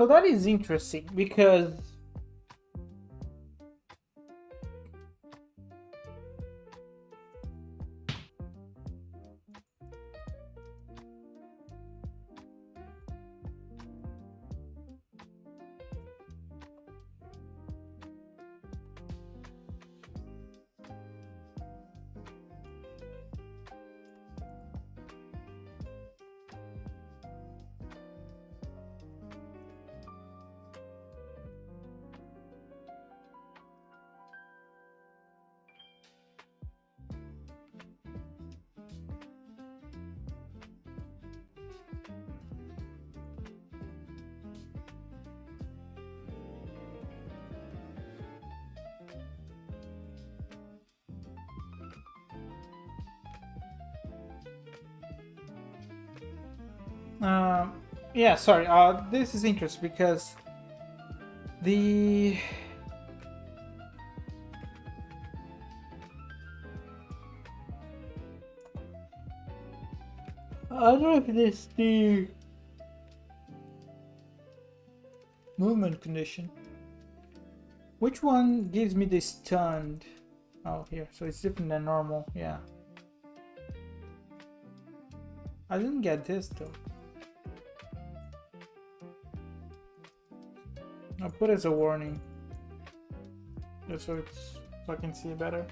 So that is interesting because yeah, sorry. This is interesting because the I don't know if this the movement condition. Which one gives me the stunned? Oh, here. So it's different than normal. Yeah. I didn't get this though. I'll put it as a warning. Just so I can see it better.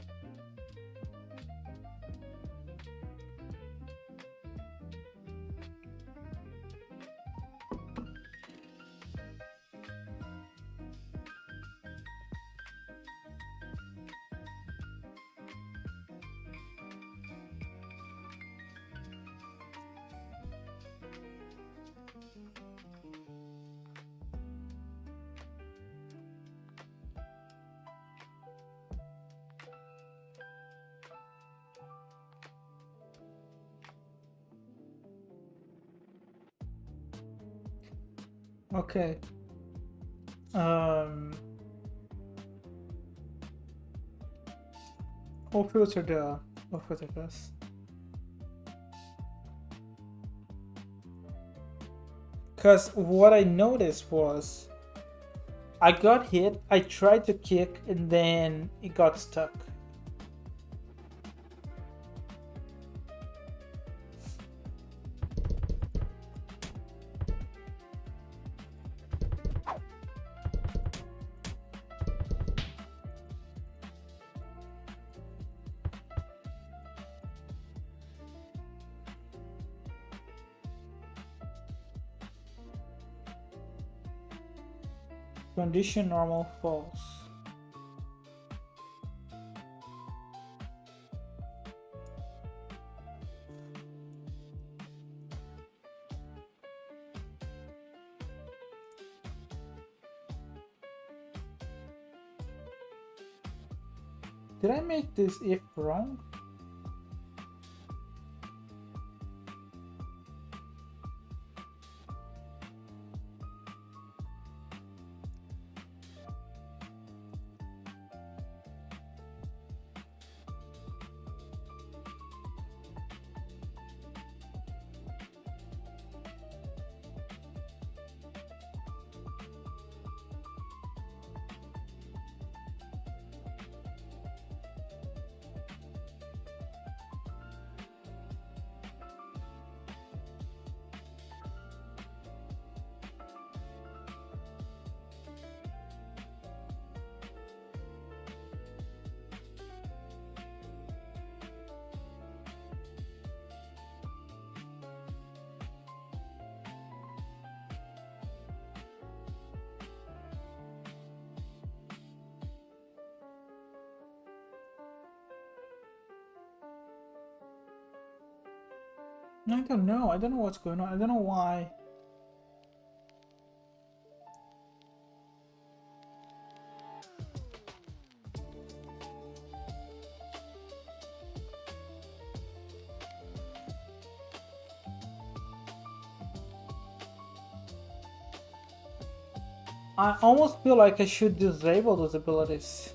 Okay. I'll filter the this. Because what I noticed was I got hit, I tried to kick, and then it got stuck. Condition normal false. Did I make this if wrong? I don't know. I don't know what's going on. I don't know why. I almost feel like I should disable those abilities.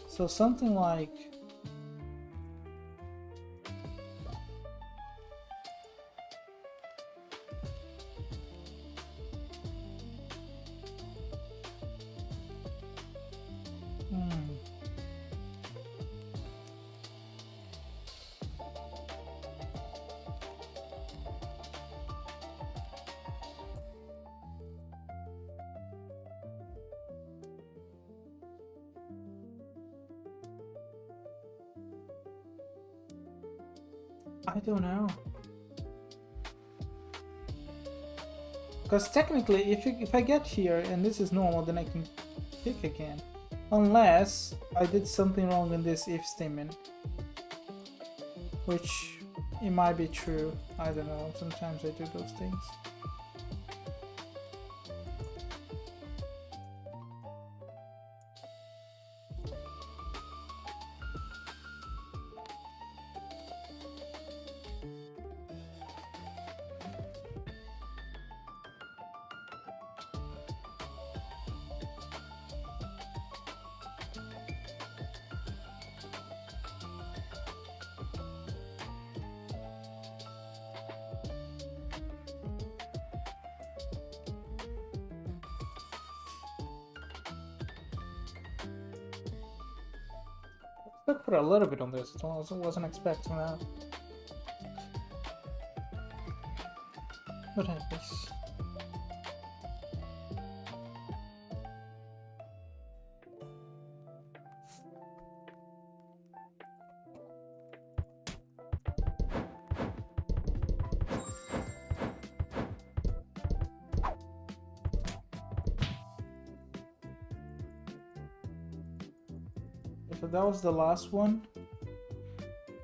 So something like... I don't know. Because technically, if I get here and this is normal, then I can kick again. Unless I did something wrong in this if statement. Which, it might be true. I don't know. Sometimes I do those things. Look for a little bit on this. I wasn't expecting that. But anyways. So that was the last one.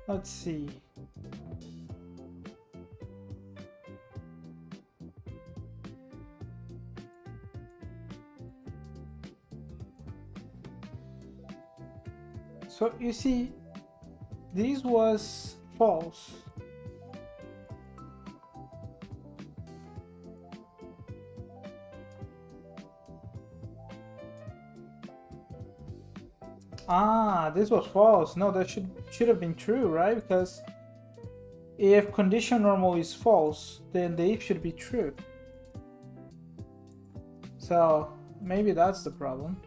Let's see. So you see, this was false. Ah, this was false. No, that should have been true, right? Because if condition normal is false, then the if should be true. So maybe that's the problem.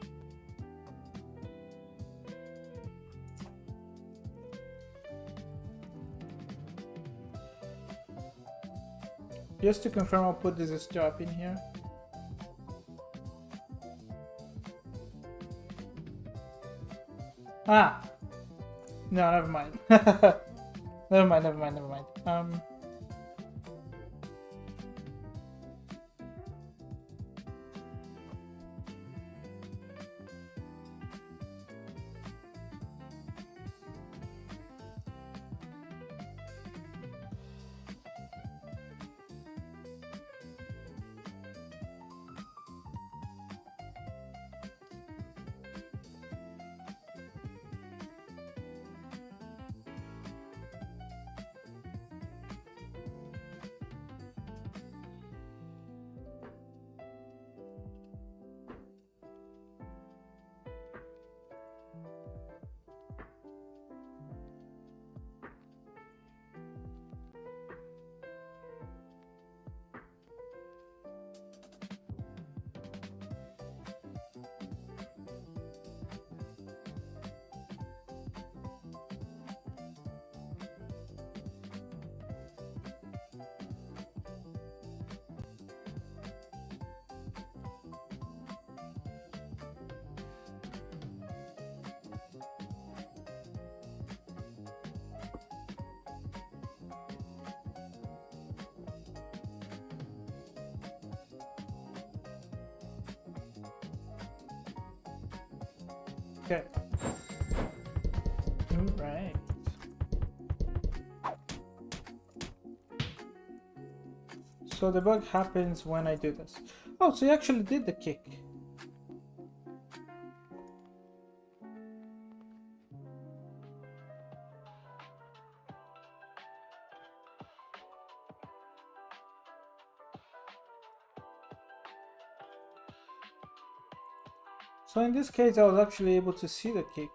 Just to confirm, I'll put this stop in here. Ah! No, never mind. Never mind. Okay. Alright. So the bug happens when I do this. Oh, so you actually did the kick. So in this case, I was actually able to see the kick.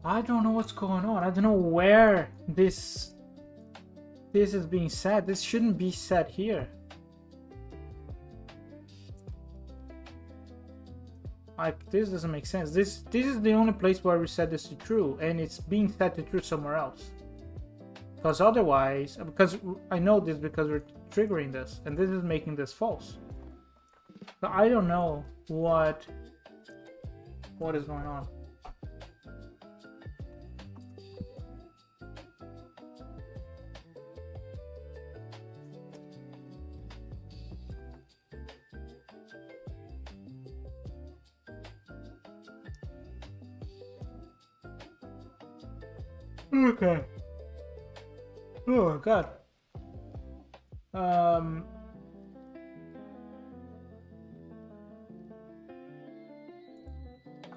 I don't know what's going on. I don't know where this is being set. This shouldn't be set here. Like, this doesn't make sense. This is the only place where we set this to true, and it's being set to true somewhere else. Because otherwise, because I know this because we're triggering this, and this is making this false. So I don't know what is going on. Okay. Oh god. I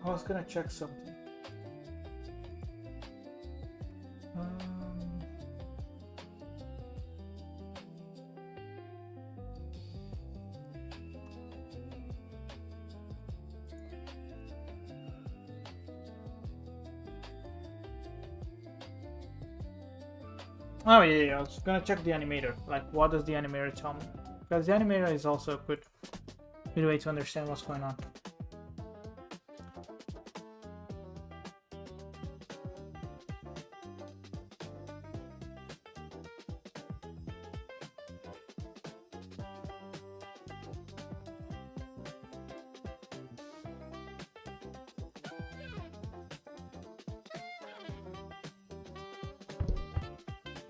was gonna check something. Oh yeah, I was gonna check the animator. Like, what does the animator tell me? Because the animator is also a good way to understand what's going on.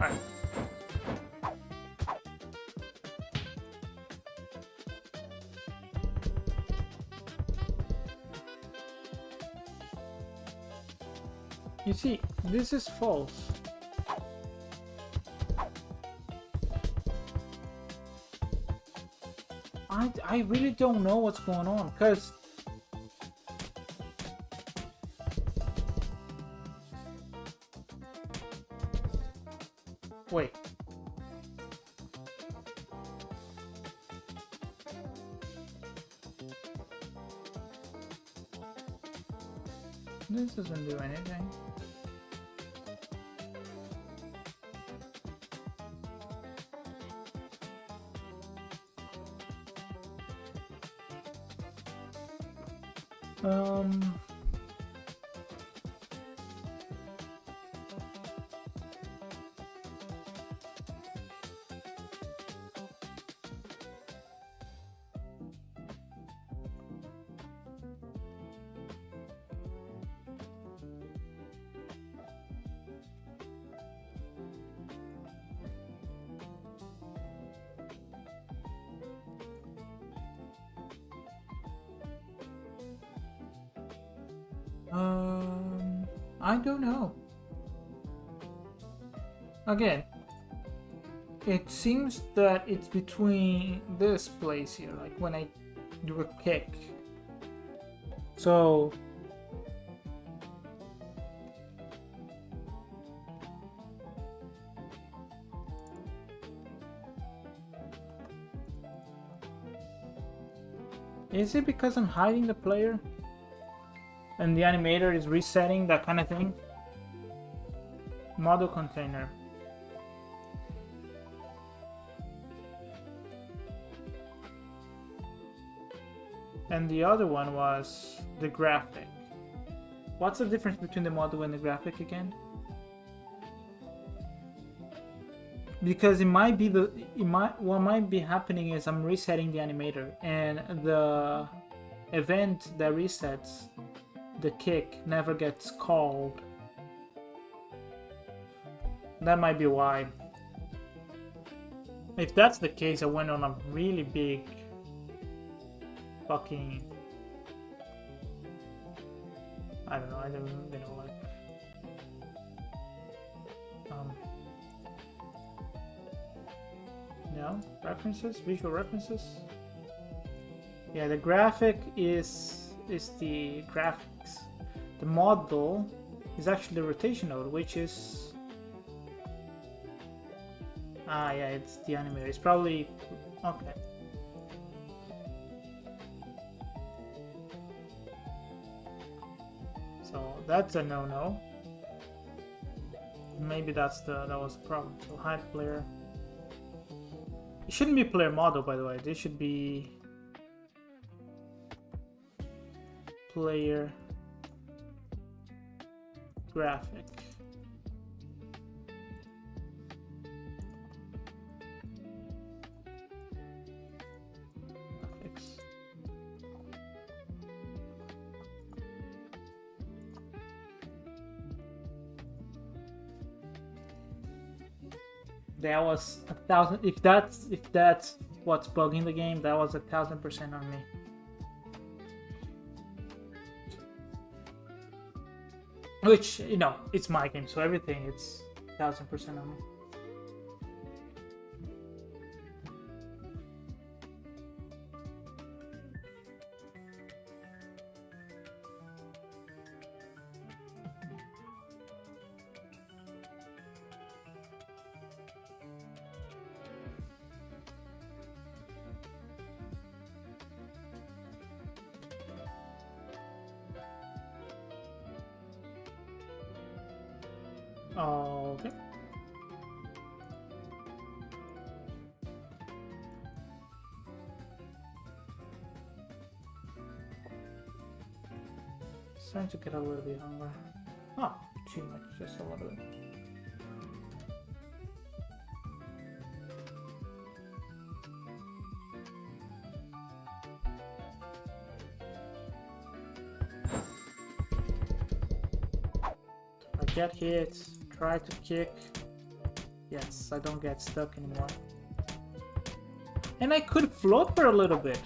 Alright. You see, this is false. I really don't know what's going on, because wait. This doesn't do anything. I don't know. Again, it seems that it's between this place here, like when I do a kick. So is it because I'm hiding the player? And the animator is resetting, that kind of thing? Model container. And the other one was the graphic. What's the difference between the model and the graphic again? Because it might be what might be happening is I'm resetting the animator, and the event that resets the kick never gets called. That might be why. If that's the case, I went on a really big fucking, I don't know, I don't, you know, like no references, visual references. Yeah, the graphic is the graphics. The model is actually the rotation node, which is yeah, it's the animator. It's probably okay. So that's a no-no. maybe that was the problem. So hide player. It shouldn't be player model, by the way. This should be player graphic. That was 1,000. If that's what's bugging the game, that was 1,000% on me. Which, you know, it's my game, so everything it's 1,000% on me. Okay. Starting to get a little bit hungry. Oh, too much, just a little bit. I get hit. Try to kick. Yes, I don't get stuck anymore. And I could float for a little bit.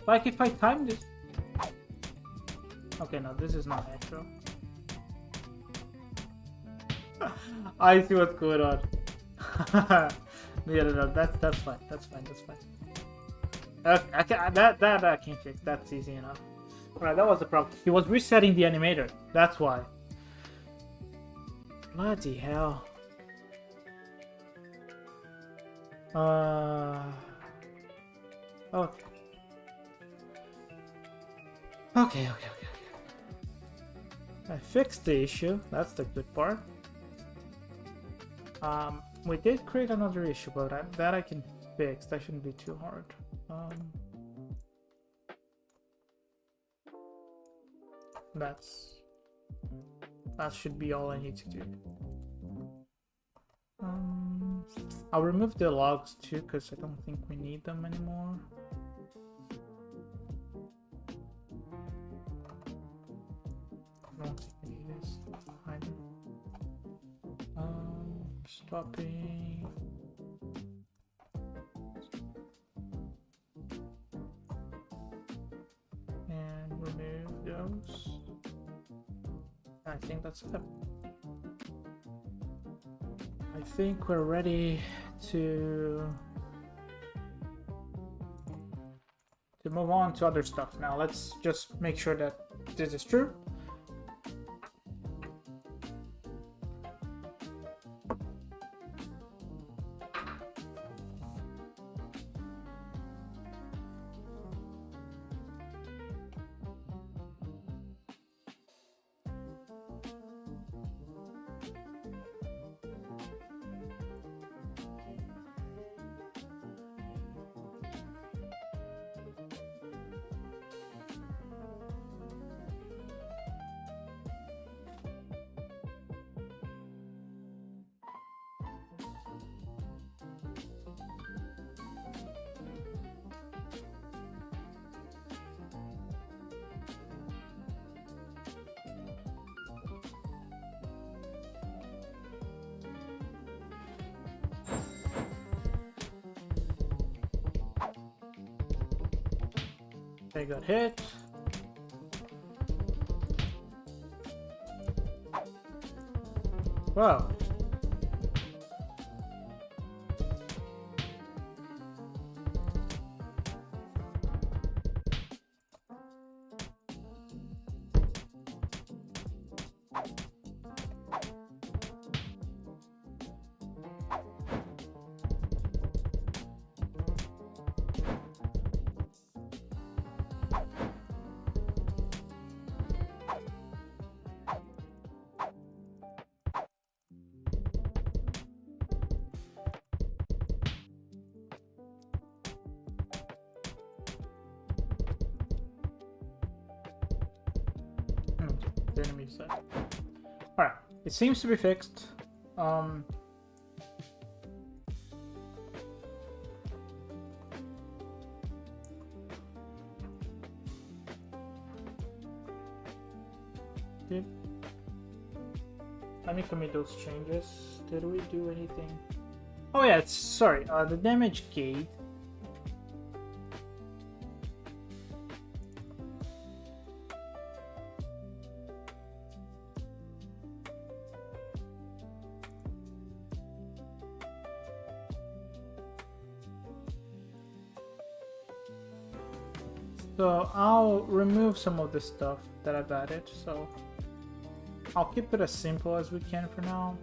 Like if I timed it. Okay, no, this is not actual. I see what's going on. No, that's fine. That's fine. Okay, that I can fix. That's easy enough. Alright, that was the problem. He was resetting the animator. That's why. Bloody hell. Okay. Okay. I fixed the issue. That's the good part. We did create another issue, but that I can fix. That shouldn't be too hard. That should be all I need to do. I'll remove the logs too, because I don't think we need them anymore. I don't think we need this. Hide them. Stopping. And remove those. I think that's it. I think we're ready to move on to other stuff now. Let's just make sure that this is true. They got hit. Wow. enemy set. Alright, it seems to be fixed. Let me commit those changes. Did we do anything? Oh yeah, sorry, the damage gate. So I'll remove some of the stuff that I've added, so I'll keep it as simple as we can for now.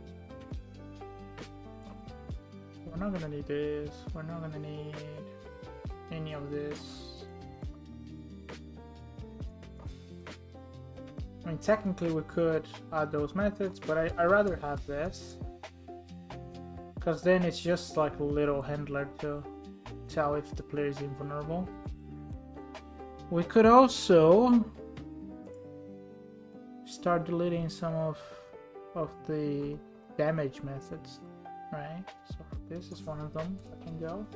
We're not gonna need this, we're not gonna need any of this. I mean, technically we could add those methods, but I rather have this, because then it's just like a little handler to tell if the player is invulnerable. We could also start deleting some of the damage methods, right? So this is one of them that can go.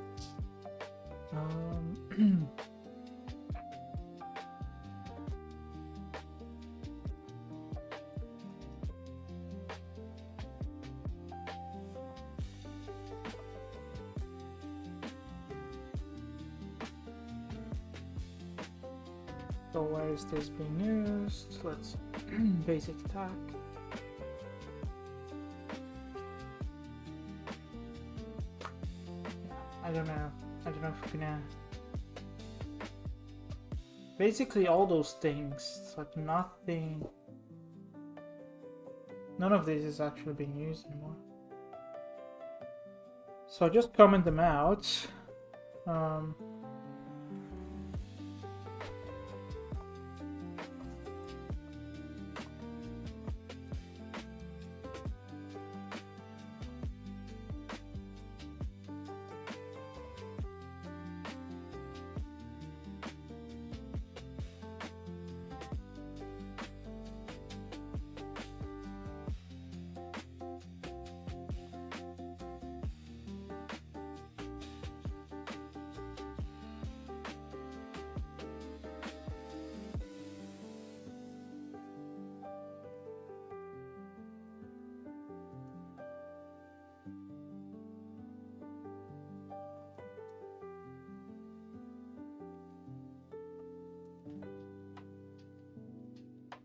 So where is this being used? Let's basic attack. I don't know if we're gonna. Basically all those things, it's like nothing. None of this is actually being used anymore. So just comment them out.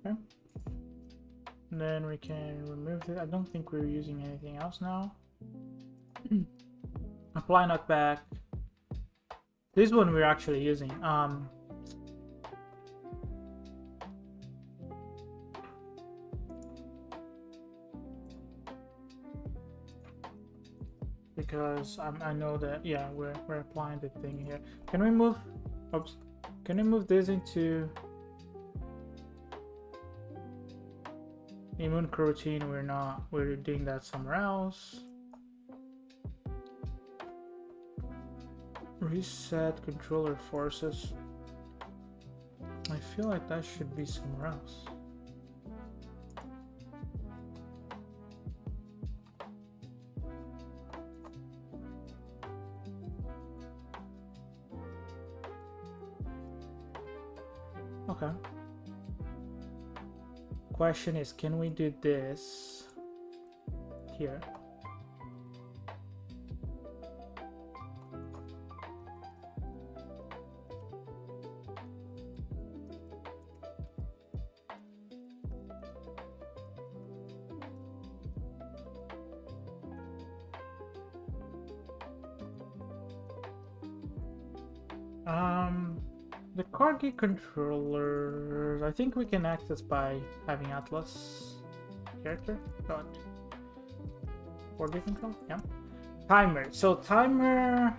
Okay. And then we can remove it. I don't think we're using anything else now. Apply knockback. This one we're actually using. Because I know that, yeah, we're applying the thing here. Can we move? Oops. Can we move this into immune routine? We're doing that somewhere else. Reset controller forces. I feel like that should be somewhere else. Okay. Question is, can we do this here? The corgi controllers, I think we can access by having Atlas character, but corgi control, yeah. Timer, so timer,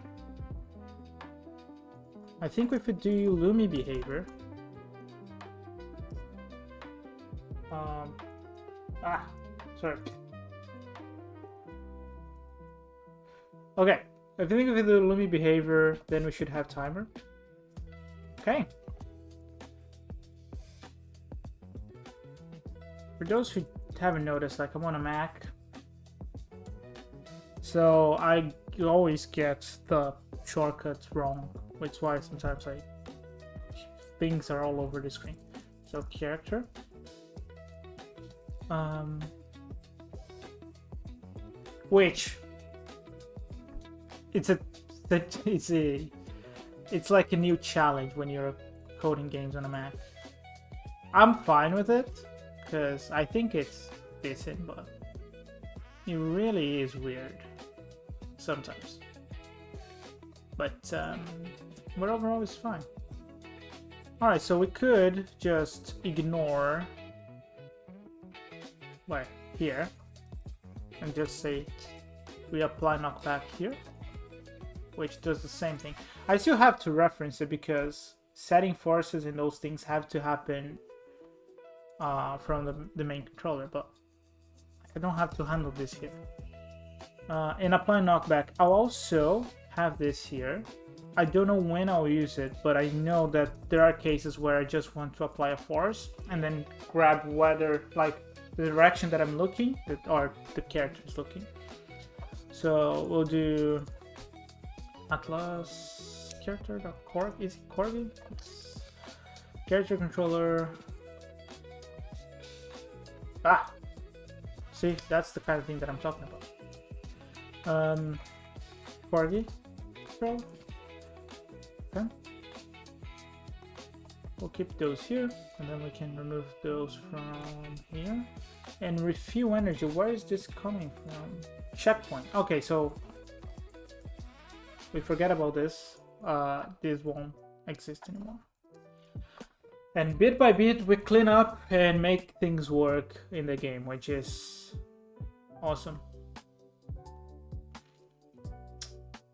I think if we do LUMI behavior, sorry. Okay, I think if we do LUMI behavior, then we should have timer. Okay. For those who haven't noticed, like I'm on a Mac, so I always get the shortcuts wrong, which is why sometimes things are all over the screen. So character, which it's like a new challenge when you're coding games on a Mac. I'm fine with it because I think it's decent, but it really is weird sometimes. But overall it's fine. Alright, so we could just ignore here and just say we apply knockback here, which does the same thing. I still have to reference it because setting forces and those things have to happen from the main controller, but I don't have to handle this here. And apply knockback, I'll also have this here. I don't know when I'll use it, but I know that there are cases where I just want to apply a force and then grab whether like the direction that I'm looking or the character is looking. So we'll do Atlas character, the Corgi, is it Corgi? Character controller. Ah! See, that's the kind of thing that I'm talking about. Corgi control. Okay. We'll keep those here, and then we can remove those from here. And refuel energy, where is this coming from? Checkpoint. Okay, so we forget about this. This won't exist anymore. And bit by bit, we clean up and make things work in the game, which is awesome.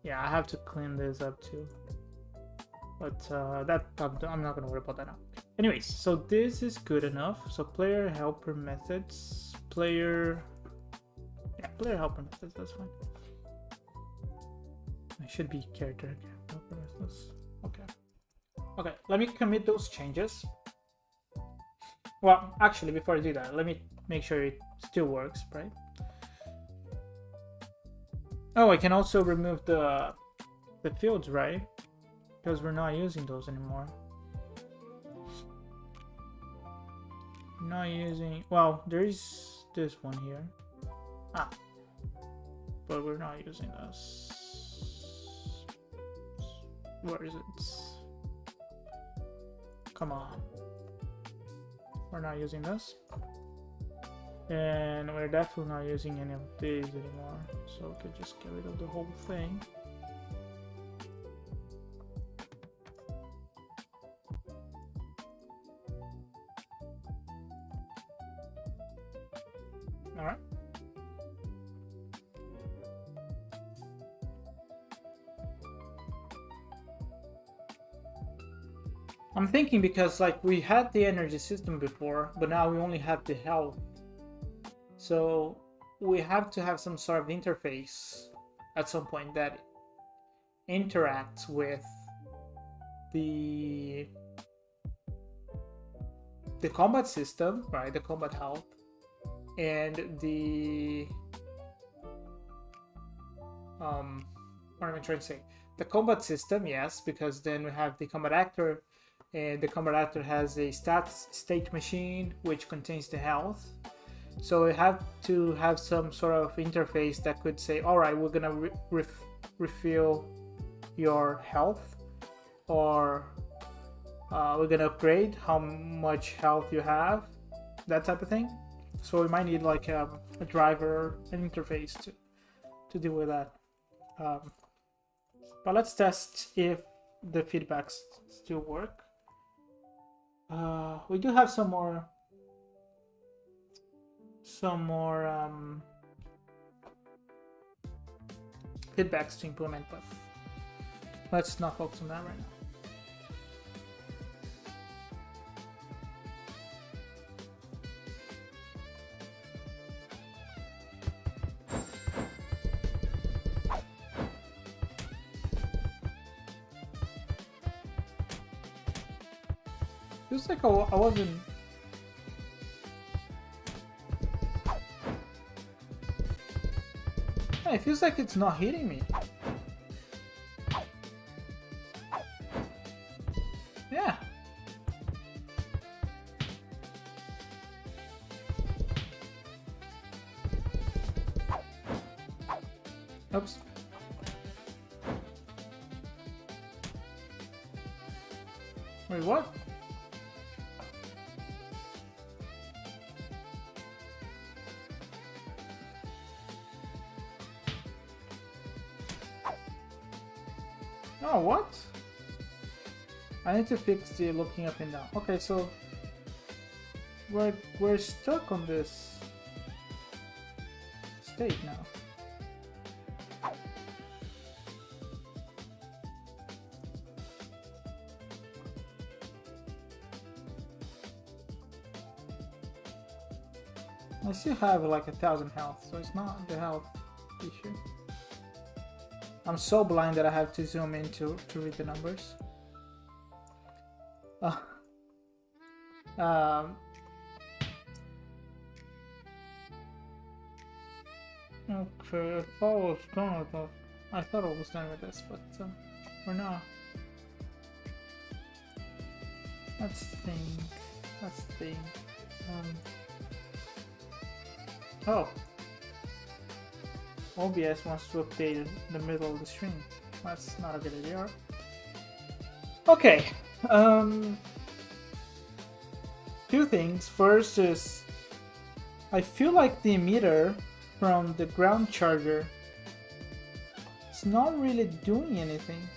Yeah, I have to clean this up too. But that I'm not gonna worry about that now. Anyways, so this is good enough. So player helper methods, player helper methods, that's fine. It should be character helper methods. Okay, let me commit those changes. Well, actually, before I do that, let me make sure it still works, right? Oh, I can also remove the fields, right? Because we're not using those anymore. Not using, well, there is this one here. But we're not using this. Where is it? Come on. We're not using this. And we're definitely not using any of these anymore. So we could just get rid of the whole thing. Alright. I'm thinking because like we had the energy system before, but now we only have the health. So we have to have some sort of interface at some point that interacts with the combat system, right? The combat health and the what am I trying to say? The combat system, yes, because then we have the combat actor, and the combat actor has a state machine which contains the health. So we have to have some sort of interface that could say, all right, we're gonna refill your health, or we're gonna upgrade how much health you have, that type of thing. So we might need like a driver, an interface to deal with that. But let's test if the feedbacks still work. We do have some more feedbacks to implement, but let's not focus on that right now. Feels like I wasn't Yeah, it feels like it's not hitting me. Yeah. Oops. Wait, what? Oh, what? I need to fix the looking up and down. Okay, so we're stuck on this state now. I still have like 1,000 health, so it's not the health issue. I'm so blind that I have to zoom in to read the numbers. Okay, I thought I was done with that. I thought I was done with this, but we're not. Let's think. Let's think. Oh. OBS wants to update the middle of the stream. That's not a good idea. Okay. Two things. First is I feel like the emitter from the ground charger is not really doing anything.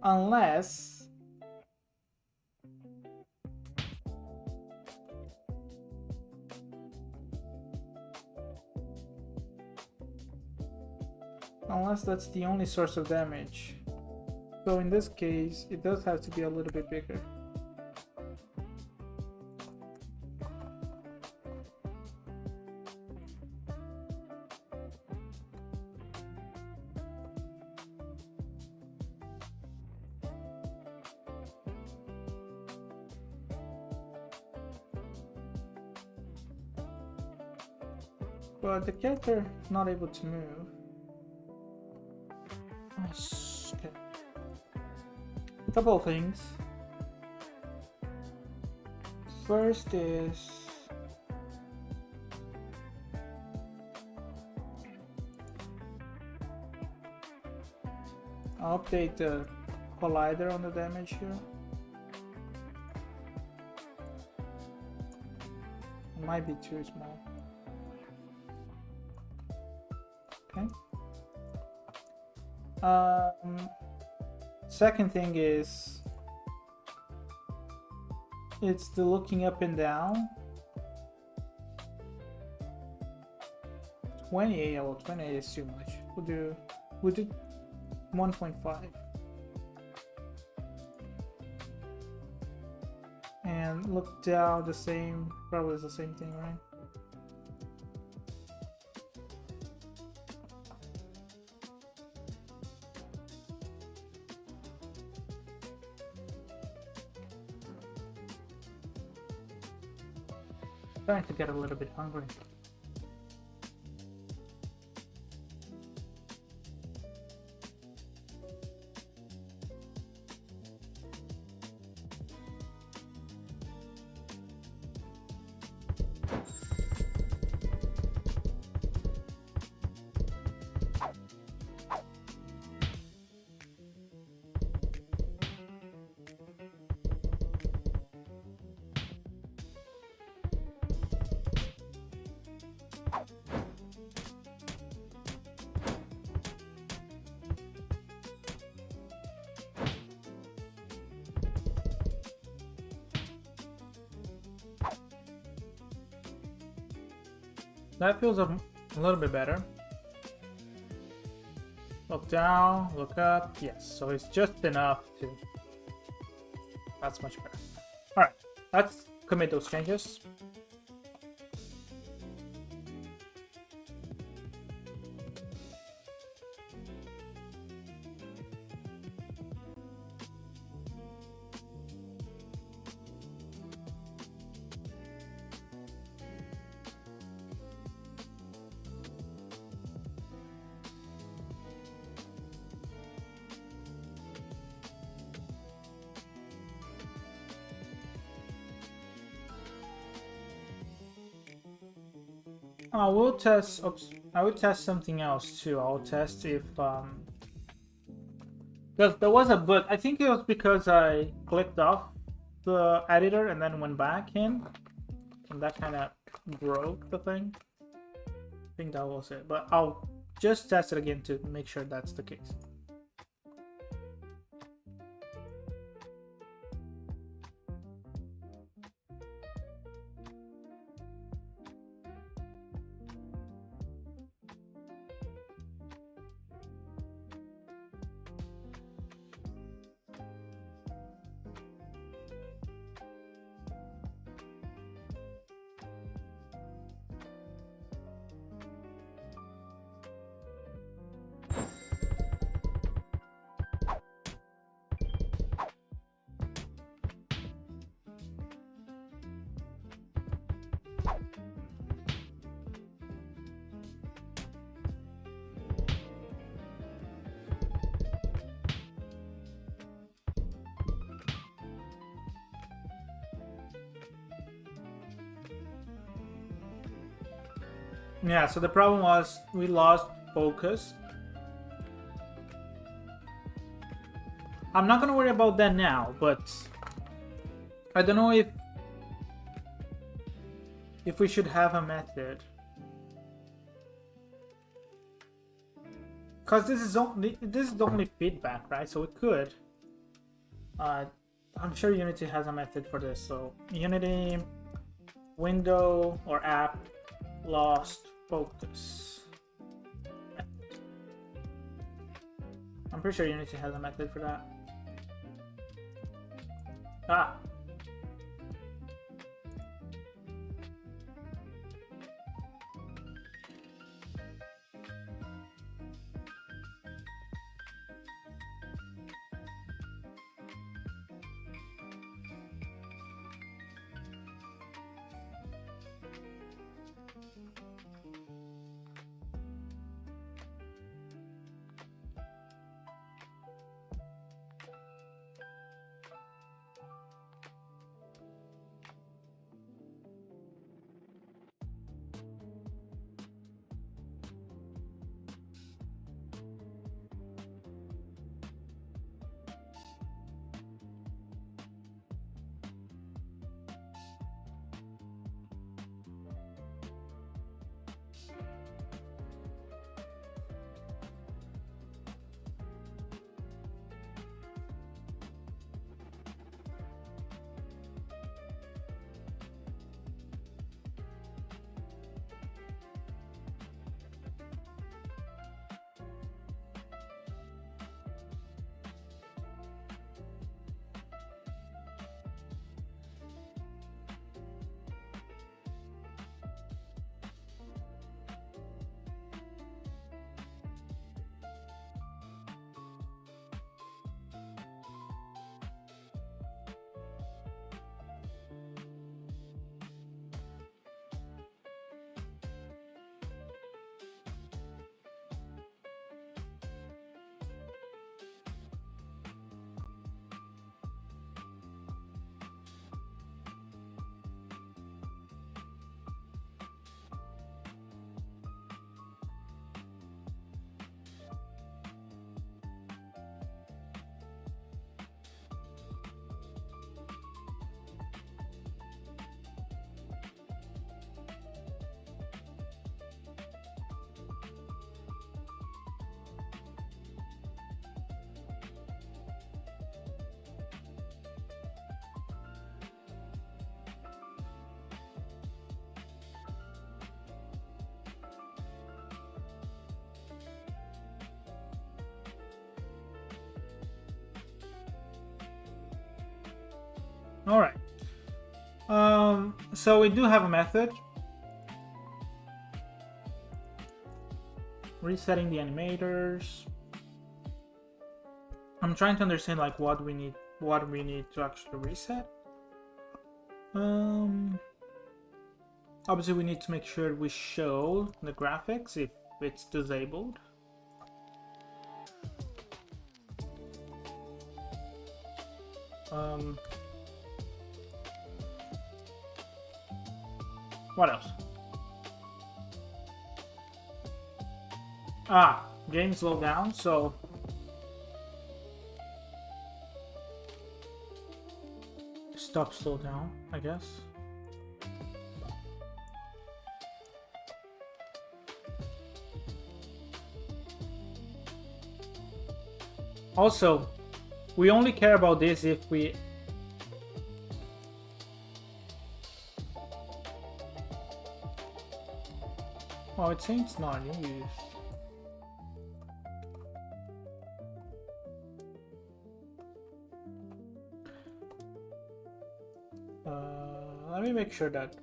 Unless that's the only source of damage. So in this case, it does have to be a little bit bigger. But the character is not able to move. Okay. A couple of things. First is I'll update the collider on the damage here. It might be too small. Okay. Second thing is it's the looking up and down. 28, well 28 is too much. We'll do 1.5. And look down the same, probably is the same thing, right? Starting to get a little bit hungry. That feels a little bit better. Look down, look up. Yes, so it's just enough to... That's much better. Alright, let's commit those changes. I will test. Oops, I will test something else too. I'll test if because there was a bug. I think it was because I clicked off the editor and then went back in, and that kind of broke the thing. I think that was it. But I'll just test it again to make sure that's the case. Yeah, so the problem was we lost focus. I'm not gonna worry about that now, but I don't know if we should have a method. Cause this is only feedback, right? So we could. I'm sure Unity has a method for this. So Unity window or app lost focus. I'm pretty sure Unity has a method for that. Ah. All right. So we do have a method. Resetting the animators. I'm trying to understand like what we need to actually reset. Obviously we need to make sure we show the graphics if it's disabled. What else? Ah, game slowed down, so stop slow down, I guess. Also, we only care about this if we... Oh, it seems not used. Let me make sure that...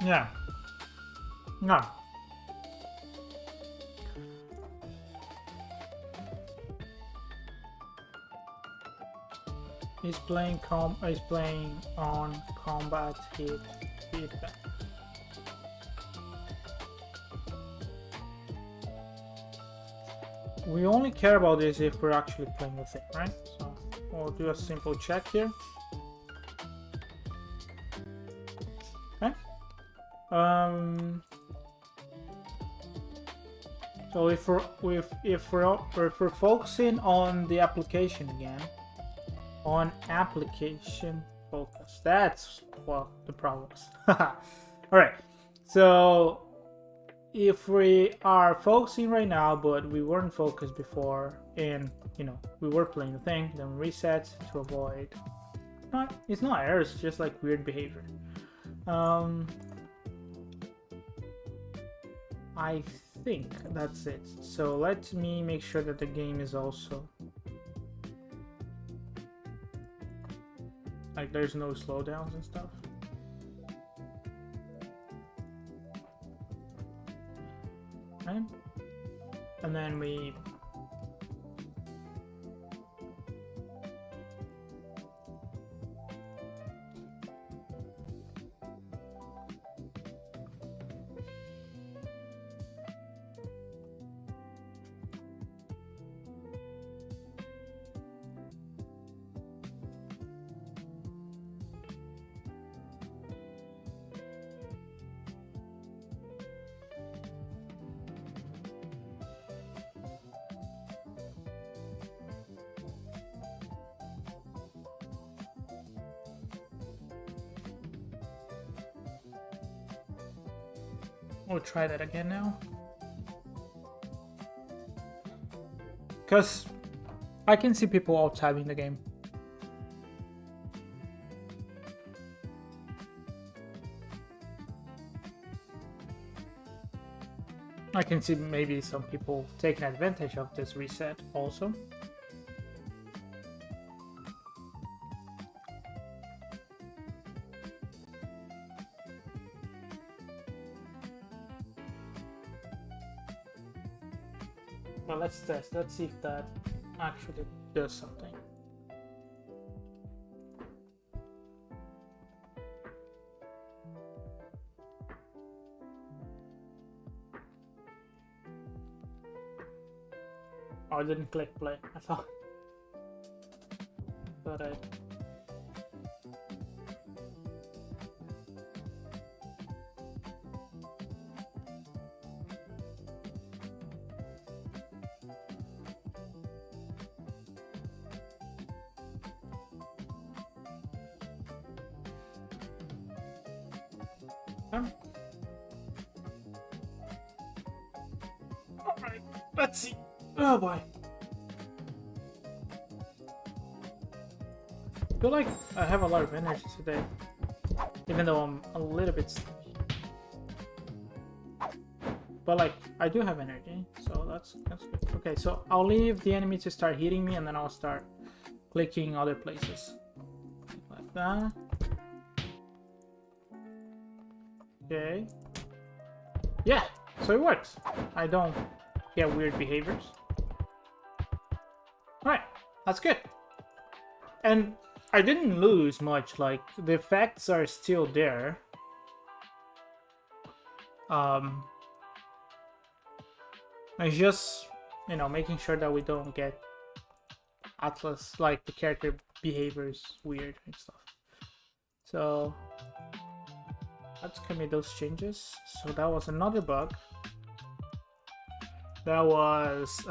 Yeah. No. He's playing on combat hit feedback. We only care about this if we're actually playing with it, right? So we'll do a simple check here. Okay. So if we're focusing on the application again, on application focus, that's what the problem is. All right. So if we are focusing right now, but we weren't focused before, and you know we were playing the thing, then reset to avoid. It's not errors, it's just like weird behavior. I think that's it. So let me make sure that the game is also like there's no slowdowns and stuff. Right? And then we we'll try that again now. Because I can see people alt-tabbing the game. I can see maybe some people taking advantage of this reset also. Well, let's test. Let's see if that actually does something. Oh, I didn't click play. I thought I... Alright, let's see. Oh boy. I feel like I have a lot of energy today, even though I'm a little bit sleepy. But like, I do have energy, so that's good. Okay, so I'll leave the enemy to start hitting me, and then I'll start clicking other places. Like that. Okay. Yeah, so it works. I don't get weird behaviors. Alright, that's good. and I didn't lose much. Like the effects are still there. It's just, you know, making sure that we don't get Atlas, like the character behaviors weird and stuff. So let's commit those changes. So that was another bug. That was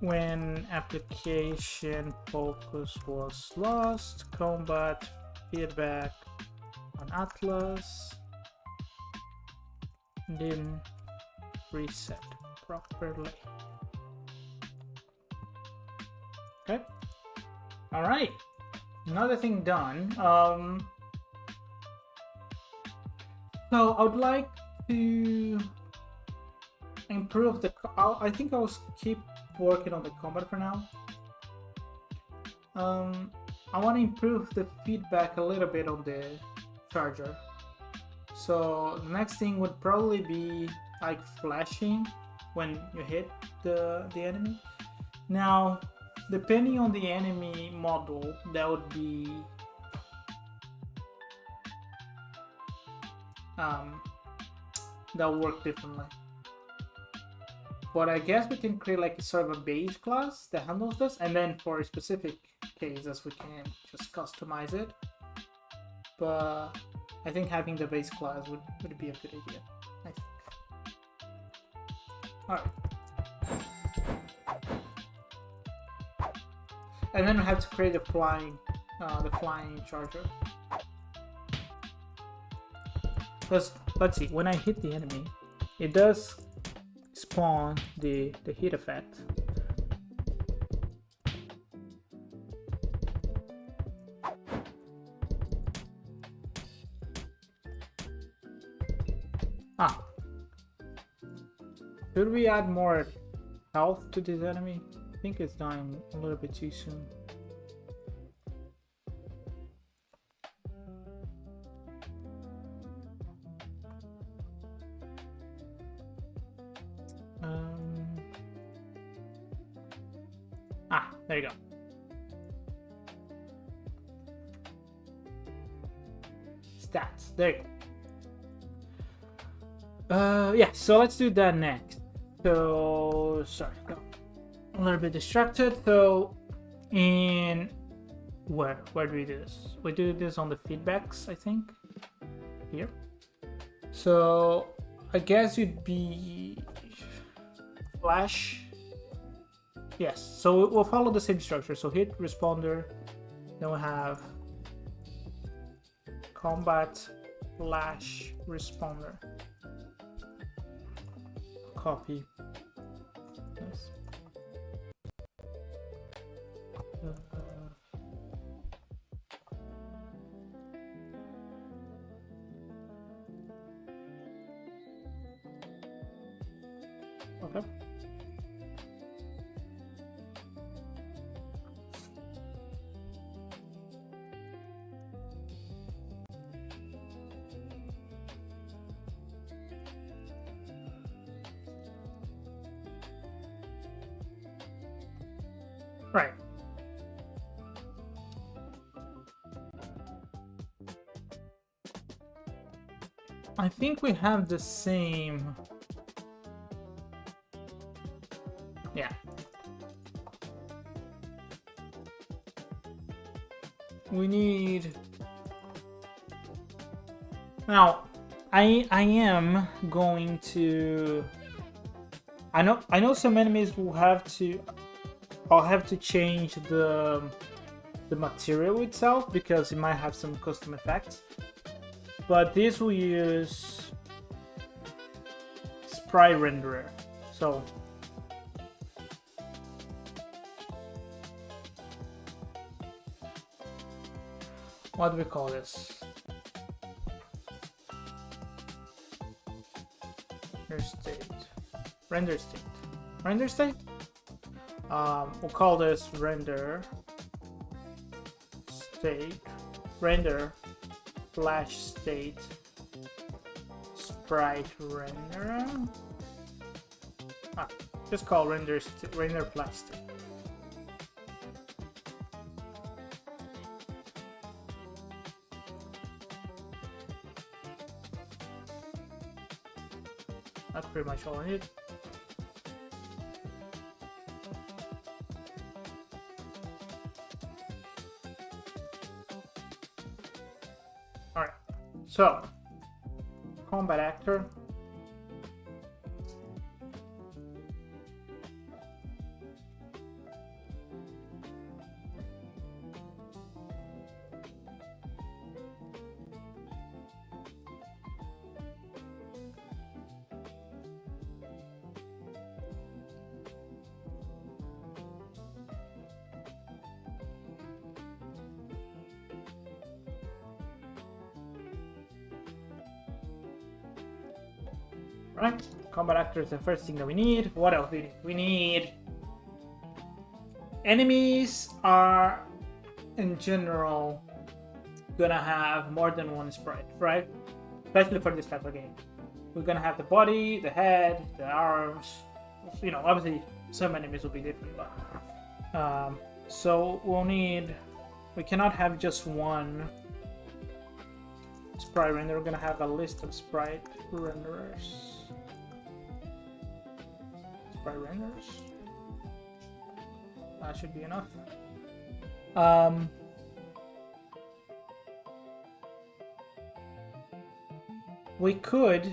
when application focus was lost, combat feedback on Atlas didn't reset properly. Okay. All right. Another thing done. So I would like to improve the. I think I'll keep working on the combat for now. I want to improve the feedback a little bit on the charger. So the next thing would probably be like flashing when you hit the enemy. Now, depending on the enemy model, that would be that would work differently. But I guess we can create like a sort of a base class that handles this, and then for specific cases we can just customize it. But I think having the base class would be a good idea, I think. Alright. And then we have to create the flying charger. Because let's see, when I hit the enemy, it does spawn the hit effect. Should we add more health to this enemy? I think it's dying a little bit too soon. There you go. Stats. There you go. Yeah, so let's do that next. So, sorry, go. A little bit distracted. So, in where do we do this? We do this on the feedbacks, I think. Here. So, I guess it'd be flash. Yes, so we'll follow the same structure. So hit responder, then we'll have combat flash responder. Copy. Yes. Okay. Right. I think we have the same. Yeah. We need. Now, I am going to. I know some enemies will have to. I'll have to change the material itself because it might have some custom effects. But this will use sprite renderer. So what do we call this? Render state. We'll call this render state, render flash state, sprite renderer. Just call render flash state. pretty much all I need. Alright, so combat actor. Right, combat actor is the first thing that we need. What else do we need? We need... Enemies are, in general, gonna have more than one sprite, right? Especially for this type of game. We're gonna have the body, the head, the arms. You know, obviously some enemies will be different, but... so we'll need... We cannot have just one sprite render. We're gonna have a list of sprite renderers. Sprite renders. That should be enough. We could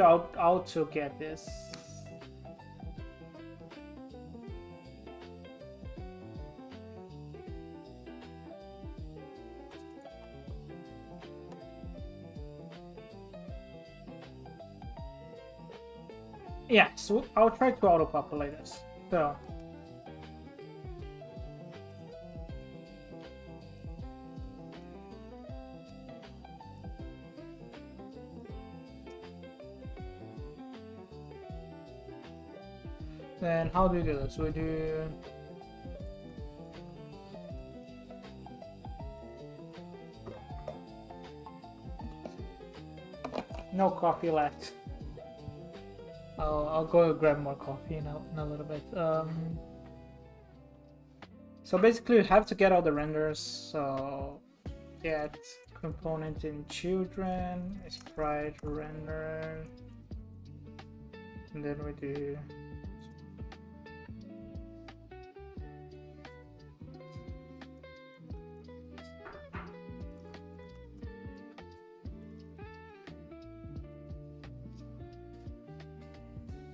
also get this. Yeah, so I'll try to auto-populate this. So then how do we do this? We do no coffee left. I'll go grab more coffee in a little bit. So basically, we have to get all the renders. So get component in children, sprite render, and then we do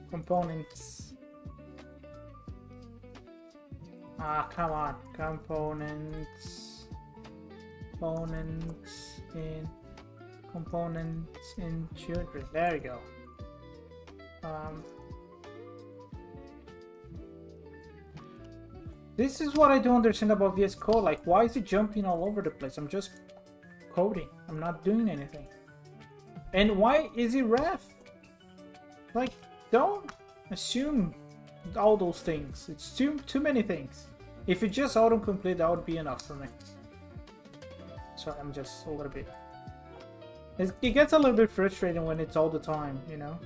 components. Ah, come on. Components in children. There we go. This is what I don't understand about VS Code. Like, why is it jumping all over the place? I'm just coding. I'm not doing anything. And why is it ref? Like, don't assume all those things. It's too many things. If it just autocomplete, that would be enough for me. Sorry, I'm just a little bit... It gets a little bit frustrating when it's all the time, you know?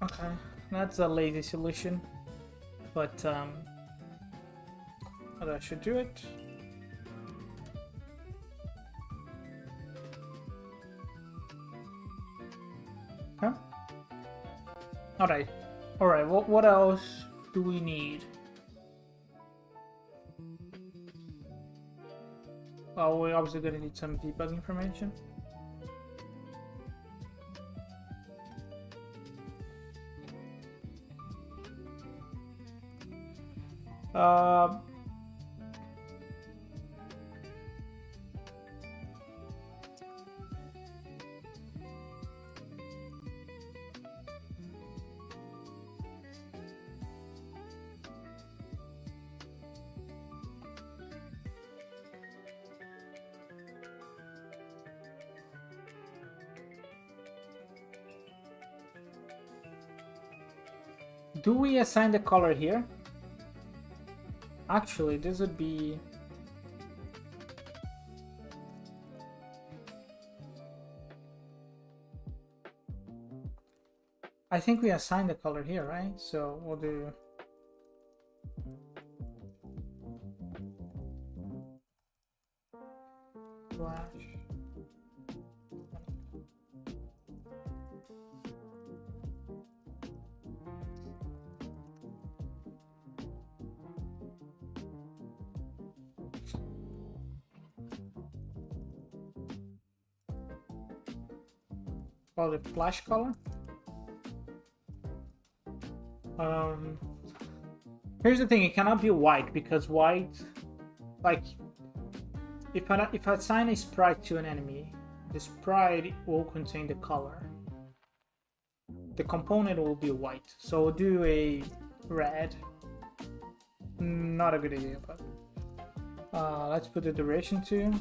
Okay, that's a lazy solution. But, that should do it. Huh? Alright. Alright, what else do we need? Oh, we're obviously gonna need some debug information. Do we assign the color here? Actually, this would be... I think we assign the color here, right? So we'll do Flash. Call it flash color. Here's the thing: it cannot be white because white, like, if I assign a sprite to an enemy, the sprite will contain the color. The component will be white, so we'll do a red. Not a good idea, but let's put the duration to.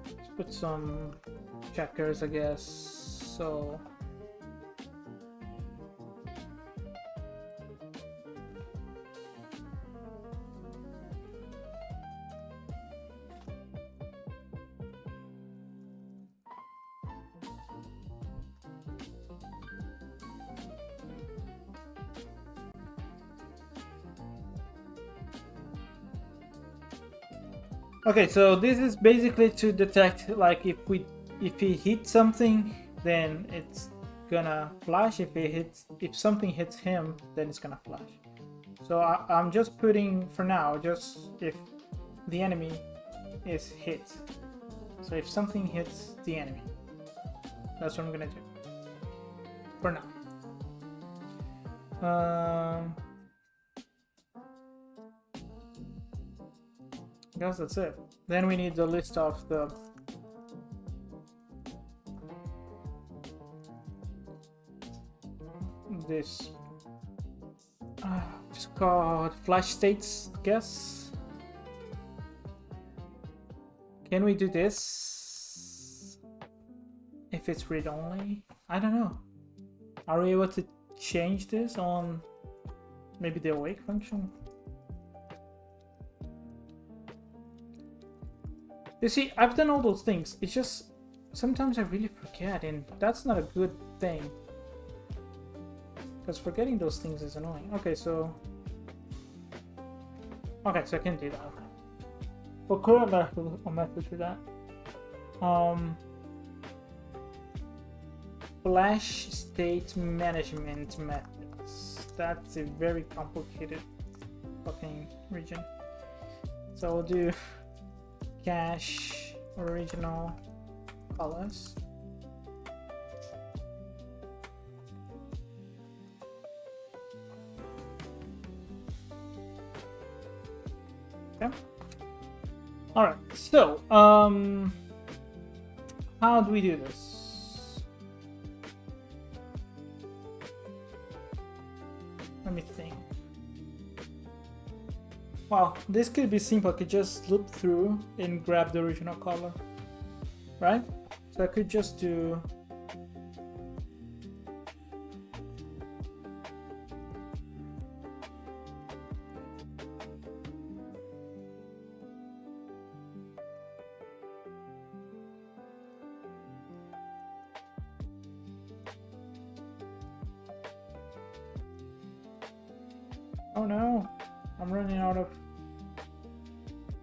Let's put some checkers, I guess. So okay, so this is basically to detect, like, if he hits something, then it's gonna flash. If something hits him, then it's gonna flash. So I'm just putting, for now, just if the enemy is hit. So if something hits the enemy, that's what I'm gonna do for now. I guess that's it. Then we need the list of the this it's called flash states, I guess. Can we do this if it's read only? I don't know. Are we able to change this on maybe the awake function? You see, I've done all those things. It's just sometimes I really forget, and that's not a good thing. Because forgetting those things is annoying. Okay, so I can do that. Okay. For current method to that. Flash state management methods. That's a very complicated fucking region. So we'll do cache original colors. Okay. All right. So, how do we do this? Let me think. Well, this could be simple. I could just loop through and grab the original color, right? So I could just do oh no, I'm running out of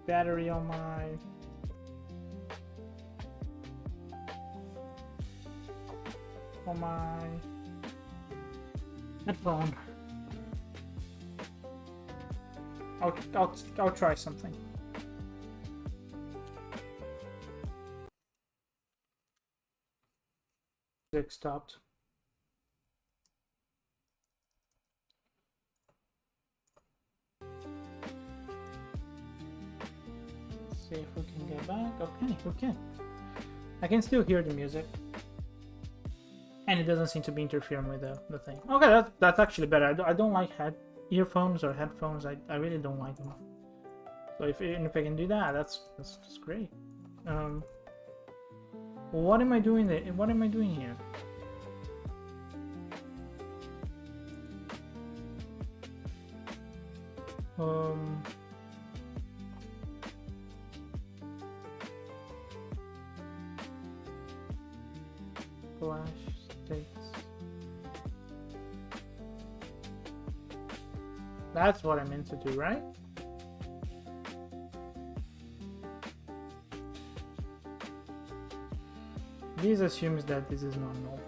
battery on my headphone. I'll try something. Music stopped. See if we can get back. Okay, we can. I can still hear the music. And it doesn't seem to be interfering with the thing. Okay, that's actually better. I don't like earphones or headphones. I really don't like them. So if I can do that, that's great. What am I doing there? What am I doing here? flash states. That's what I meant to do, right? This assumes that this is not null.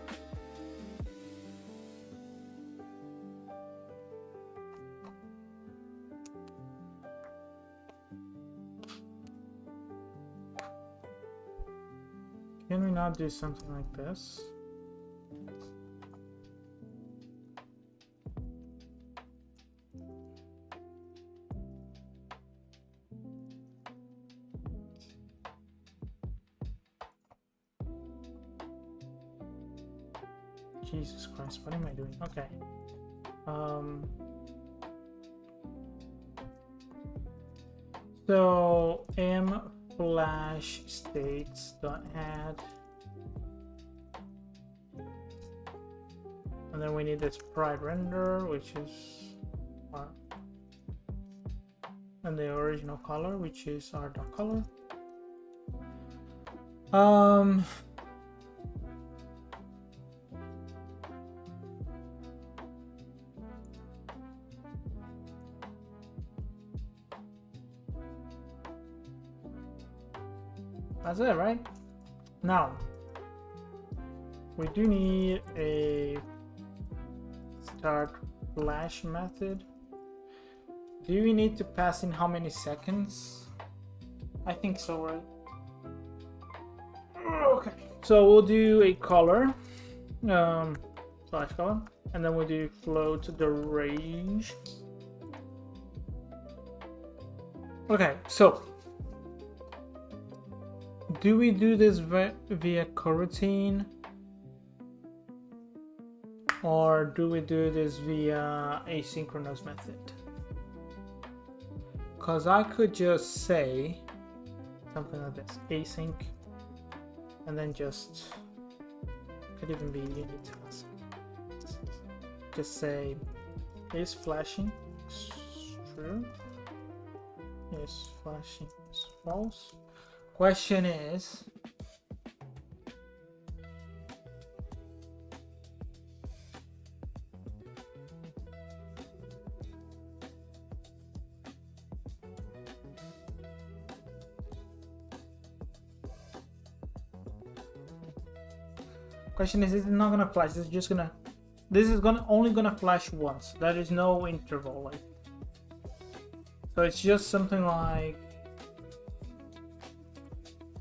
Can we not do something like this? Jesus Christ, what am I doing? Okay. So m flash states dot add, and then we need this sprite render, which is our, and the original color, which is our dot color. That's it, right? Now, we do need a start flash method. Do we need to pass in how many seconds? I think so, right? Okay. So we'll do a color, flash color, and then we'll do float the range. Okay, so do we do this via coroutine, or do we do this via asynchronous method? Because I could just say something like this, async, and then just, could even be unit task. Just say, is flashing true? Is flashing is false? Question is, it's not gonna flash. This is just gonna, only gonna flash once. There is no interval, like, so it's just something like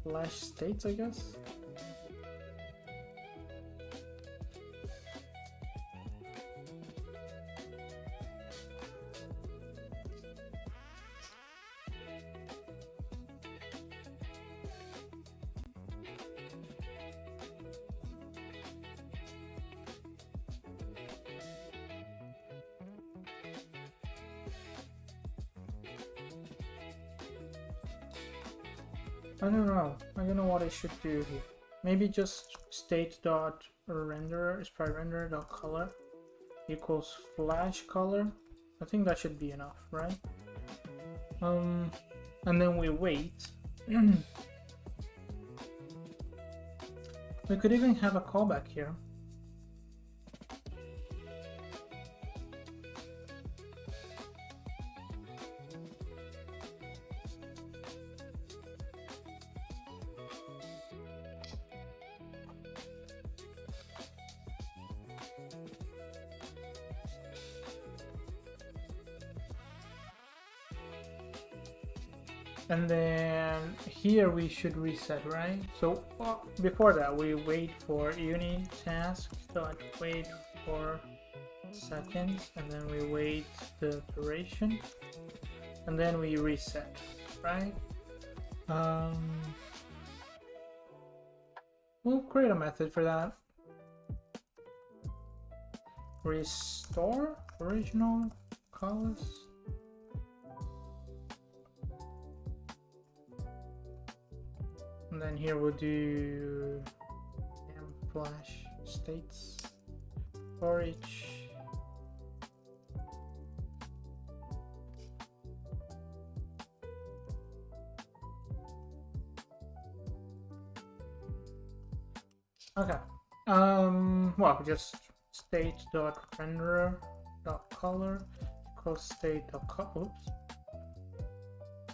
flash states, I guess. I don't know what I should do here. Maybe just state dot render, sprite render dot color equals flash color. I think that should be enough, right? And then we wait. We could even have a callback here. And then here we should reset, right? So before that, we wait for unit task, so wait for seconds, and then we wait the duration, and then we reset, right? We'll create a method for that. Restore original colors. And then here we'll do flash states for each. Okay, Well, just state.render.color equals state.color.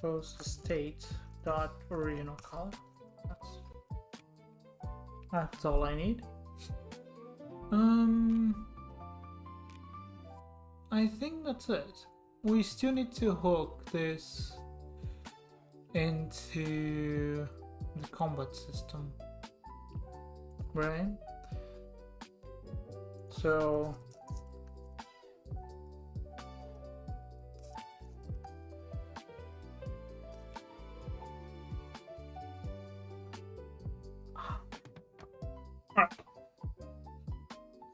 Goes to state.original color. That's all I need. I think that's it. We still need to hook this into the combat system, right? So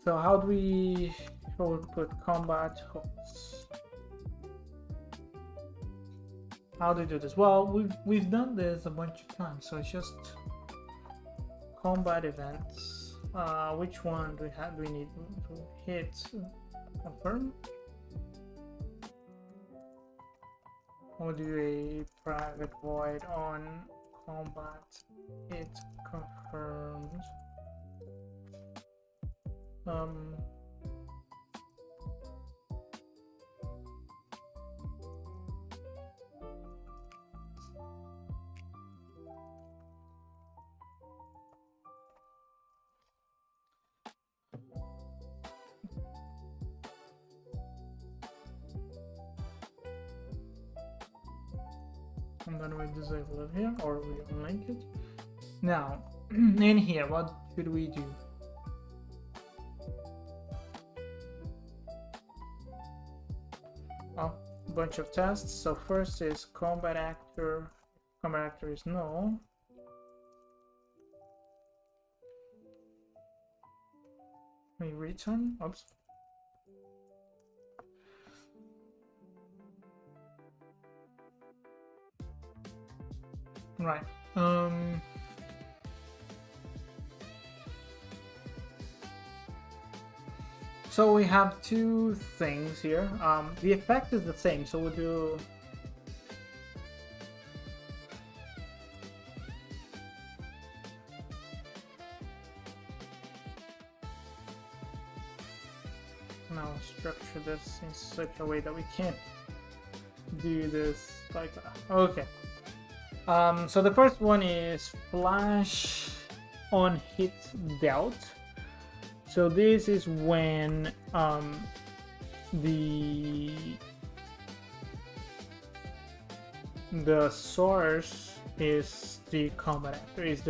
how do we put combat hooks? How do we do this? Well, we've done this a bunch of times, so it's just combat events. Which one do we have? Do we need to hit confirm? Or do a private void on combat hit confirmed? And then we disable it here, or we unlink it. Now, in here, what should we do? Oh, a bunch of tests. So first is combat actor. Combat actor is null. We return. Oops. Right. So we have two things here. The effect is the same, so we'll do now structure this in such a way that we can't do this like that. Okay. So the first one is flash on hit dealt. So this is when the source is the combat actor, is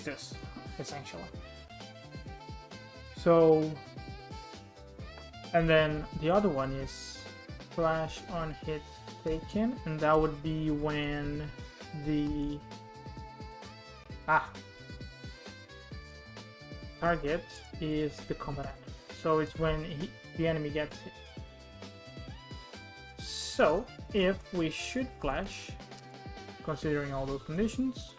this essentially. So, and then the other one is flash on hit taken, and that would be when the target is the combat actor. So it's when the enemy gets hit. So if we should flash, considering all those conditions,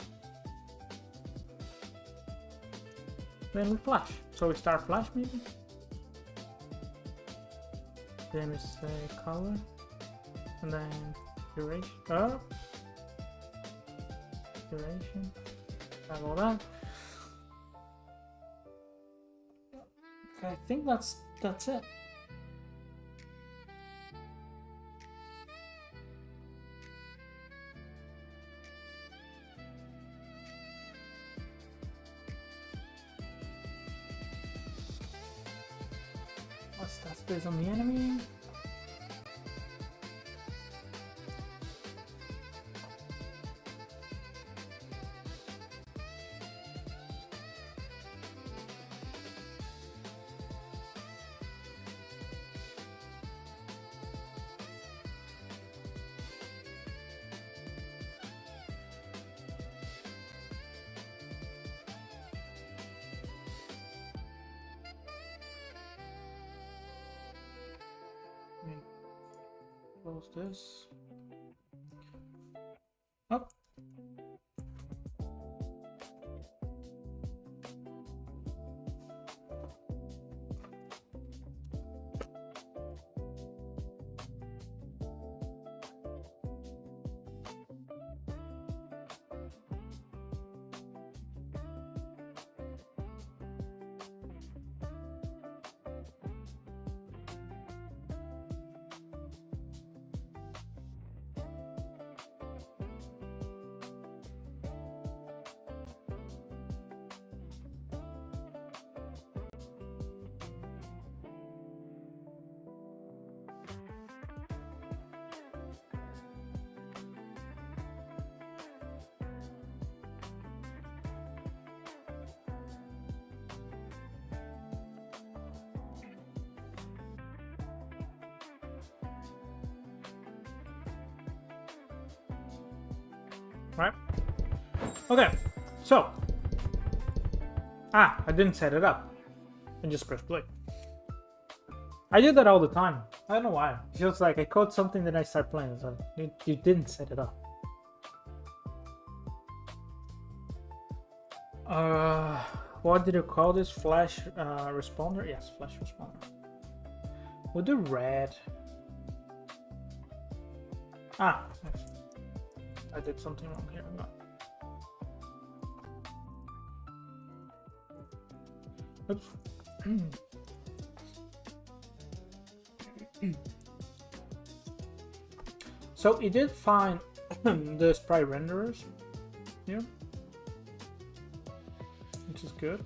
then we flash. So we start flash maybe. Then we say color. And then duration, duration, and all that. Okay, I think that's it. Let's test this on the enemy. Close this up. right? Okay, so I didn't set it up. I just press play. I do that all the time. I don't know why. It's just like I code something that I start playing. So you didn't set it up. What did you call this? Flash responder? Yes, flash responder. We'll do red. I did something wrong here. No. Oops. So it did find the sprite renderers here, which is good.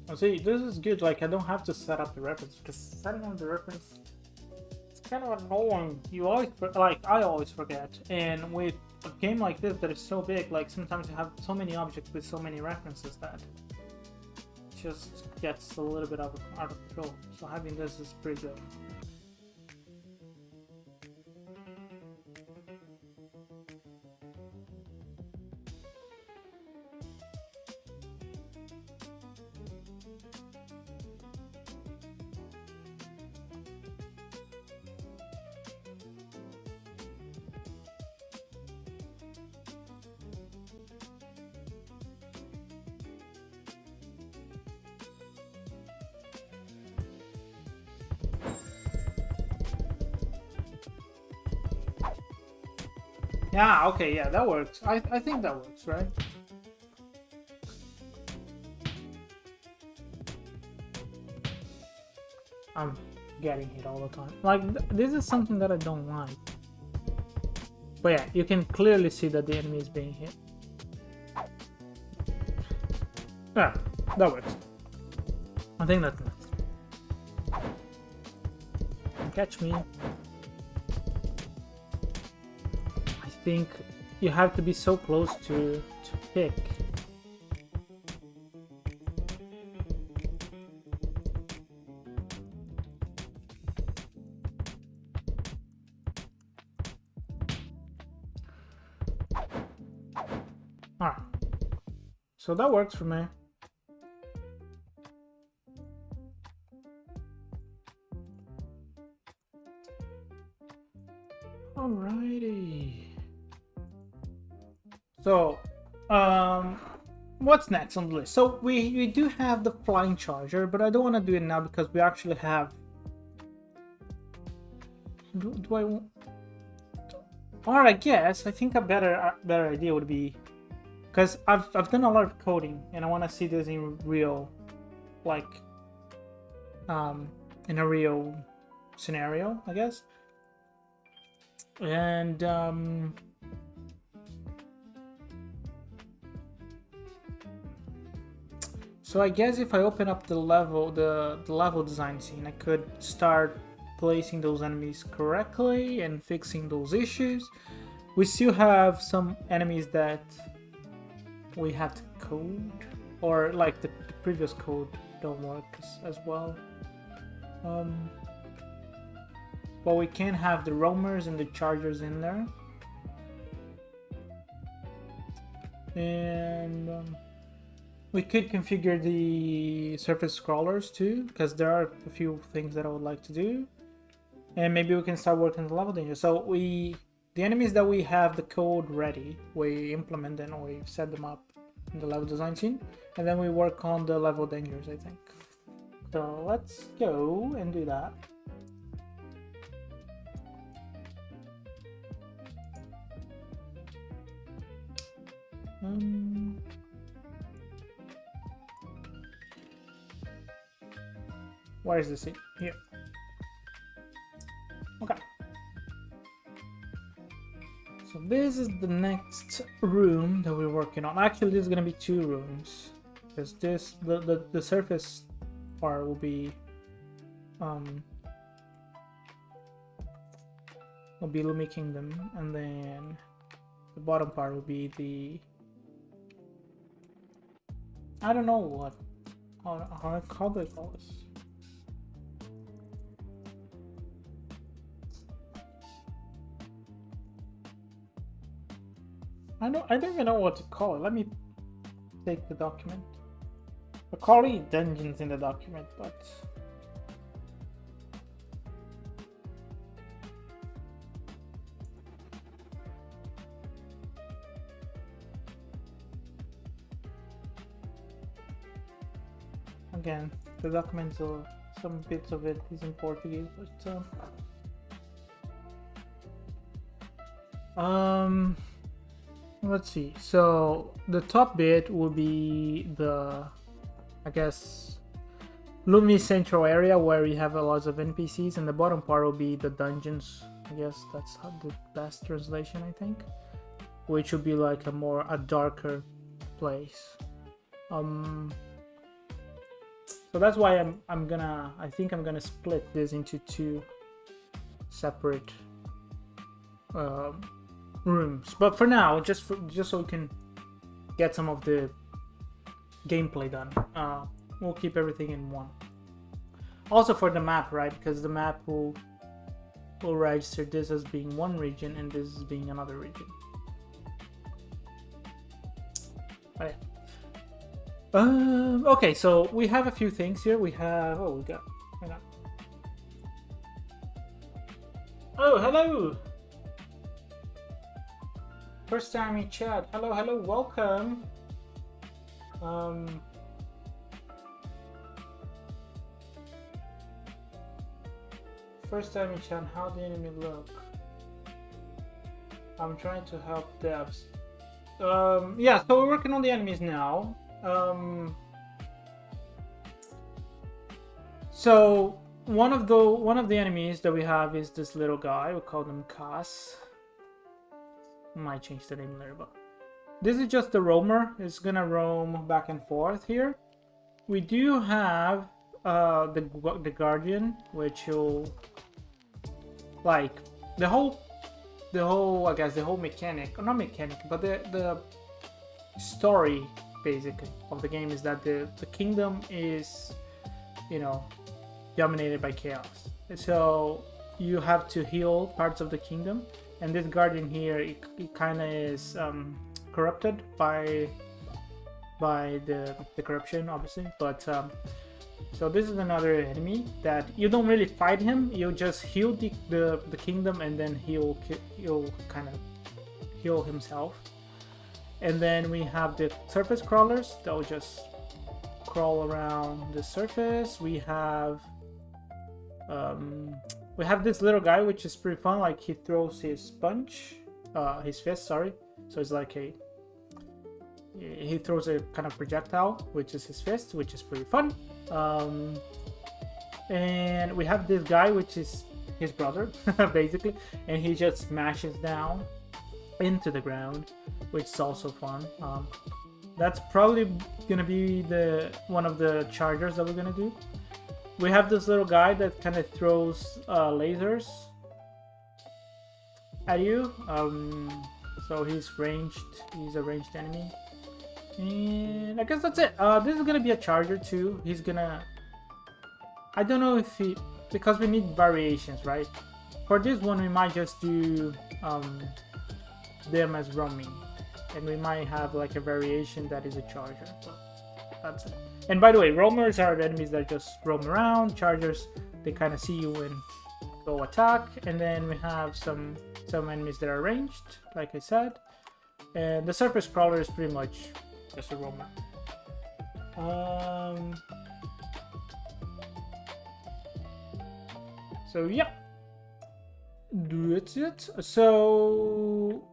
Oh, see, this is good. Like I don't have to set up the reference because setting up the reference it's kind of annoying. You always like I always forget, and with a game like this that is so big, like sometimes you have so many objects with so many references that it just gets a little bit out of control. So having this is pretty good. Yeah, okay, yeah, that works. I think that works, right? I'm getting hit all the time. Like, this is something that I don't like. But yeah, you can clearly see that the enemy is being hit. Yeah, that works. I think that's nice. Catch me. I think you have to be so close to pick. Alright, so that works for me. Alrighty. So, what's next on the list? So we do have the flying charger, but I don't want to do it now because we actually have. Do I want? Or I guess I think a better idea would be, because I've done a lot of coding and I want to see this in real, like, in a real scenario, I guess. And so I guess if I open up the level design scene, I could start placing those enemies correctly and fixing those issues. We still have some enemies that we have to code, or like the previous code don't work as well. But we can have the roamers and the chargers in there. And we could configure the surface scrollers too, because there are a few things that I would like to do. And maybe we can start working the level danger. So the enemies that we have the code ready, we implement them or we set them up in the level design scene, and then we work on the level dangers, I think. So let's go and do that. Where is the seat? Here. Okay. So this is the next room that we're working on. Actually, this is gonna be 2 rooms, because this the surface part will be LUMI Kingdom, and then the bottom part will be the, I don't know what how do I call this? I don't even know what to call it. Let me take the document. I call it dungeons in the document, but again, the document, some bits of it is in Portuguese, but let's see. So the top bit will be the, I guess, LUMI central area where we have a lot of NPCs, and the bottom part will be the dungeons. I guess that's the best translation, I think, which will be like a darker place. So that's why I think I'm gonna split this into two separate rooms. But for now, just so we can get some of the gameplay done, we'll keep everything in one. Also for the map, right? Because the map will register this as being one region and this as being another region. Oh, yeah. Okay, so we have a few things here. We have hang on. Oh, hello. First time in chat. Hello, welcome. First time in chat. How the enemy look? I'm trying to help devs. Yeah, so we're working on the enemies now. So one of the enemies that we have is this little guy. We call him Kas. Might change the name later, but this is just the roamer. It's gonna roam back and forth here. We do have the guardian, which will, like, the whole I guess the whole mechanic, or not mechanic, but the story basically of the game is that the kingdom is, you know, dominated by chaos. So you have to heal parts of the kingdom, and this guardian here, it kind of is corrupted by the corruption, obviously. But so this is another enemy that you don't really fight him. You just heal the kingdom, and then he'll kind of heal himself. And then we have the surface crawlers that will just crawl around the surface. We have this little guy, which is pretty fun. Like, he throws his his fist, sorry. So it's like he throws a kind of projectile, which is his fist, which is pretty fun. And we have this guy, which is his brother, basically, and he just smashes down into the ground, which is also fun. That's probably gonna be one of the chargers that we're gonna do. We have this little guy that kind of throws lasers at you. So he's ranged. He's a ranged enemy. And I guess that's it. This is gonna be a charger too. He's gonna, I don't know if because we need variations, right? For this one, we might just do them as roaming, and we might have like a variation that is a charger. But that's it. And by the way, roamers are the enemies that just roam around. Chargers, they kind of see you and go attack. And then we have some enemies that are ranged, like I said. And the surface crawler is pretty much just a roamer. So yeah, that's it. So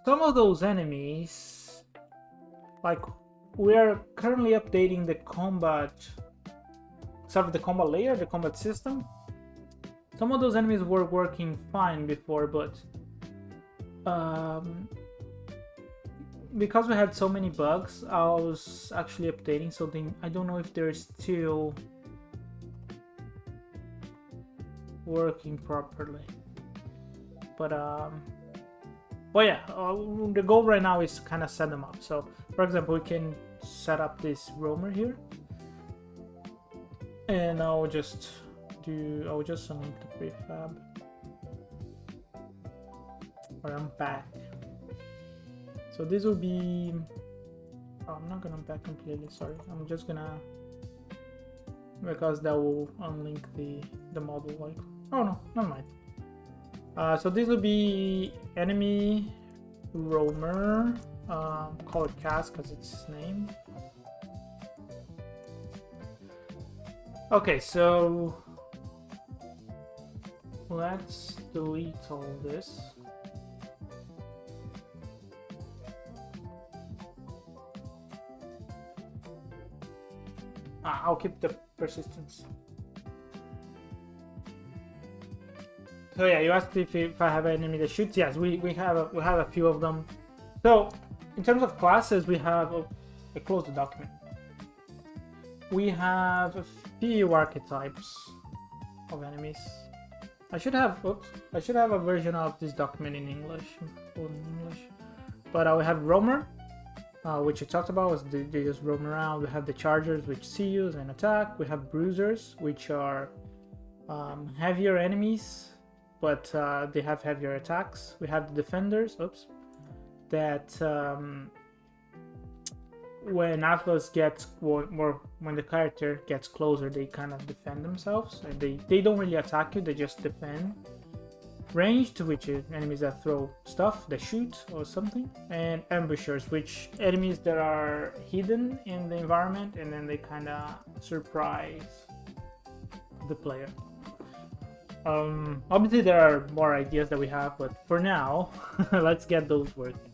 some of those enemies, like, we're currently updating the combat, sort of the combat layer, the combat system. Some of those enemies were working fine before, but because we had so many bugs, I was actually updating something. I don't know if they're still working properly, but yeah, the goal right now is to kind of set them up. So for example, we can set up this roamer here, and I'll just unlink the prefab or unpack. So this will be... Oh, I'm not gonna back completely, sorry. I'm just gonna... Because that will unlink the model, like... Oh no, never mind. So this will be enemy roamer. Call it Cass because it's his name. Okay, so let's delete all this. I'll keep the persistence. So yeah, you asked if I have an enemy that shoots. Yes, we have a few of them. So in terms of classes, we have I closed the document. We have a few archetypes of enemies. I should have a version of this document in English, but I will have roamer, which you talked about, was they just roam around. We have the chargers, which see you and attack. We have bruisers, which are heavier enemies, but they have heavier attacks. We have the defenders, that when Atlas gets more, when the character gets closer, they kind of defend themselves, and they don't really attack you, they just defend. Ranged, which is enemies that throw stuff, that shoot or something, and ambushers, which enemies that are hidden in the environment and then they kind of surprise the player. Obviously there are more ideas that we have, but for now let's get those working.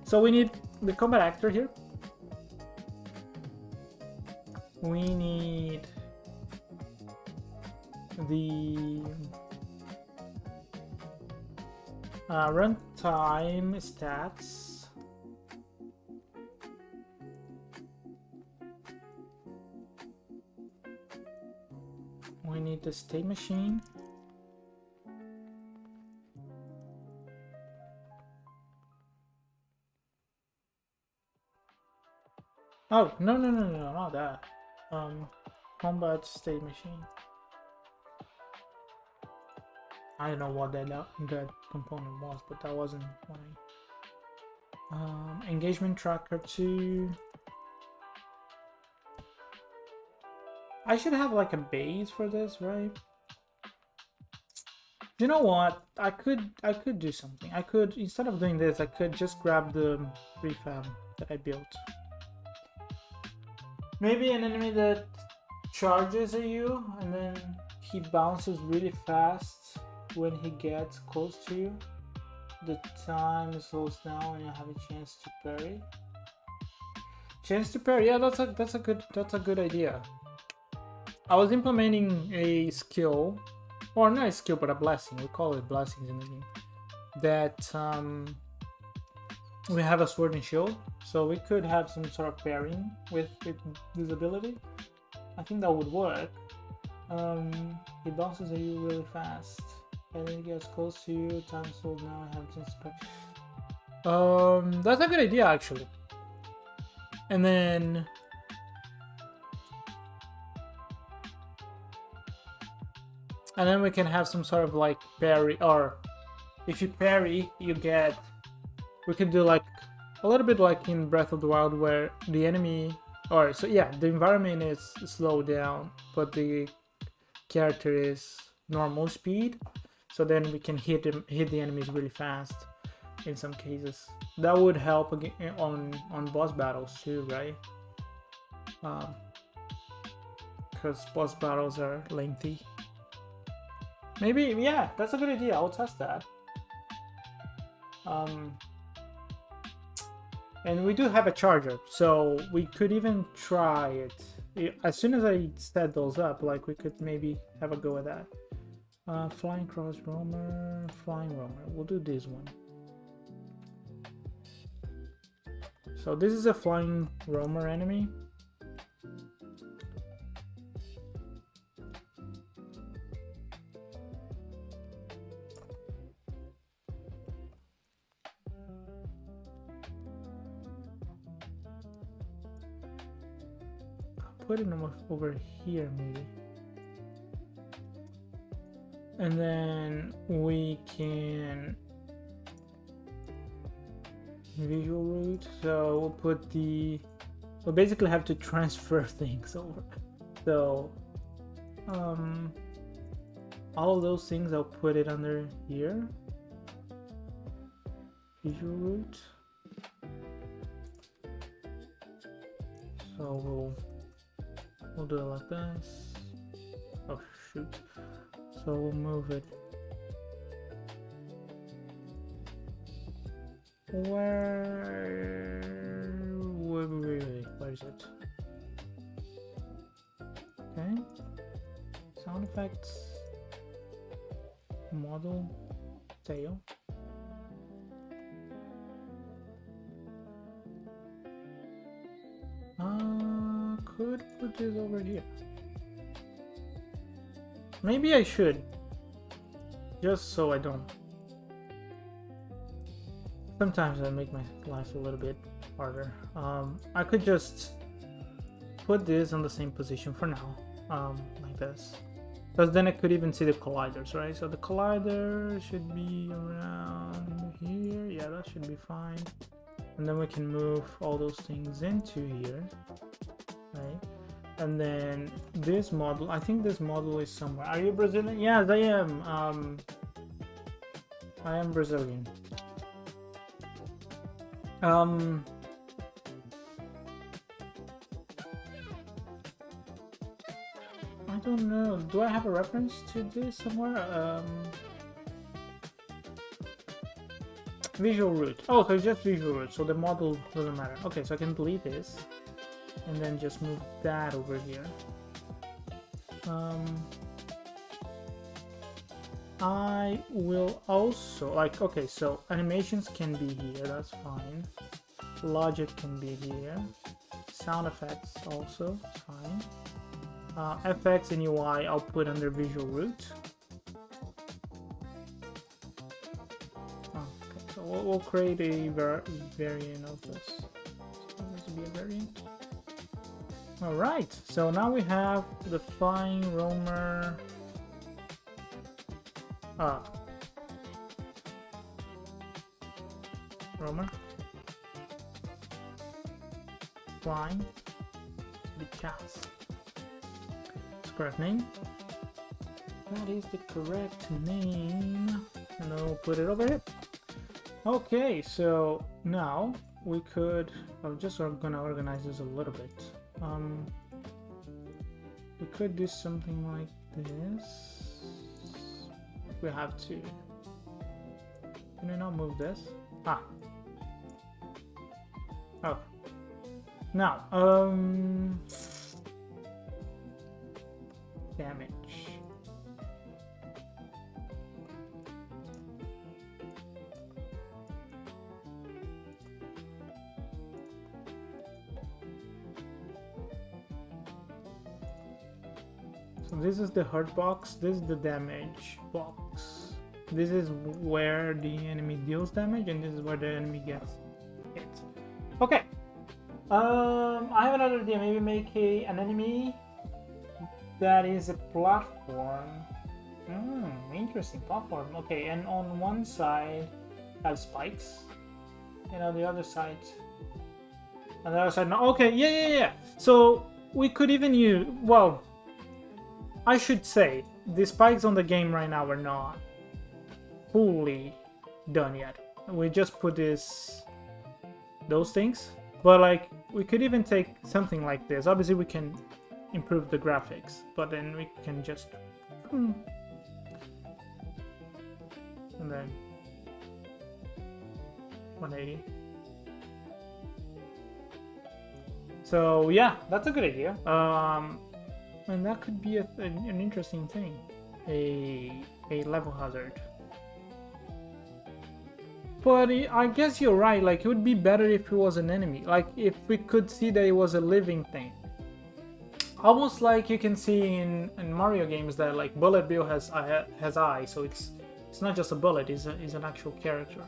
So we need the combat actor here. We need the runtime stats. We need the state machine. Oh, no, not that. Combat state machine. I don't know what that component was, but that wasn't funny. Engagement tracker 2. I should have like a base for this, right? You know what? I could do something. I could, instead of doing this, I could just grab the prefab that I built. Maybe an enemy that charges at you and then he bounces really fast when he gets close to you. The time slows down and you have a chance to parry. Chance to parry, yeah, that's a good idea. I was implementing a skill, or not a skill, but a blessing. We call it blessings in the game. That we have a sword and shield, so we could have some sort of pairing with this ability. I think that would work. He bounces at you really fast, and then he gets close to you. Time slows down. I have a chance to parry. That's a good idea actually. And then we can have some sort of like parry, or if you parry, you get. We could do like a little bit like in Breath of the Wild, where the enemy, or so yeah, the environment is slowed down, but the character is normal speed. So then we can hit the enemies really fast. In some cases, that would help again on boss battles too, right? Because boss battles are lengthy. Maybe, yeah, that's a good idea. I'll test that. And we do have a charger, so we could even try it. As soon as I set those up, like we could maybe have a go at that. Flying cross roamer, flying roamer. We'll do this one. So this is a flying roamer enemy. Put it over here maybe, and then we can visual root. So we'll put the, we'll basically have to transfer things over. So all of those things I'll put it under here. Visual root. So we'll do it like this. Oh shoot. So we'll move it. Where is it? Okay. Sound effects. Model. Tail. Could put this over here. Maybe I should. Just so I don't. Sometimes I make my life a little bit harder. I could just put this on the same position for now, like this. Because then I could even see the colliders, right? So the collider should be around here. Yeah, that should be fine. And then we can move all those things into here, right? And then this model, I think this model is somewhere. Are you Brazilian? Yes, I am. I am Brazilian. I don't know. Do I have a reference to this somewhere? Visual root. Oh, so it's just visual root, so the model doesn't matter. Okay, so I can delete this and then just move that over here. I will also like, okay, so animations can be here, that's fine. Logic can be here. Sound effects also fine. FX and UI I'll put under visual root. Okay, so we'll create a variant of this. So this will be a variant. Alright, so now we have the flying roamer. Roamer. Flying. The cast. Correct name. That is the correct name. And then we'll put it over here. Okay, so now we could. I'm just gonna organize this a little bit. We could do something like this. We have to. Can we not move this? Ah. Oh. Now, damage. So this is the hurt box, this is the damage box. This is where the enemy deals damage, and this is where the enemy gets hit. Okay. I have another idea. Maybe make an enemy that is a platform. Interesting platform. Okay, and on one side has spikes, and on the other side, no. Okay, yeah. So we could even use. Well, I should say the spikes on the game right now are not fully done yet. We just put those things, but like we could even take something like this. Obviously, we can improve the graphics, but then we can just and then 180. So yeah, that's a good idea. And that could be an interesting thing, a level hazard. But I guess you're right. Like it would be better if it was an enemy. Like if we could see that it was a living thing. Almost like you can see in Mario games that like Bullet Bill has eyes, so it's not just a bullet, it's an actual character.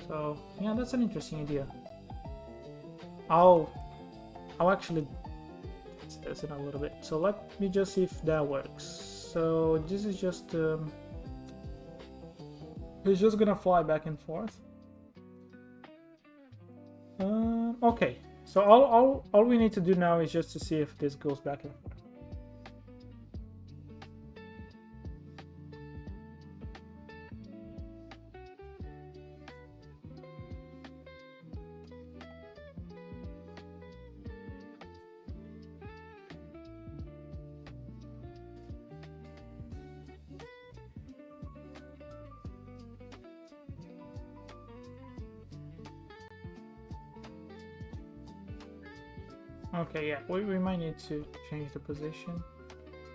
So yeah, that's an interesting idea. I'll actually test it a little bit. So let me just see if that works. So this is just it's just gonna fly back and forth. Okay, so all we need to do now is just to see if this goes back and forth. Okay, yeah, we might need to change the position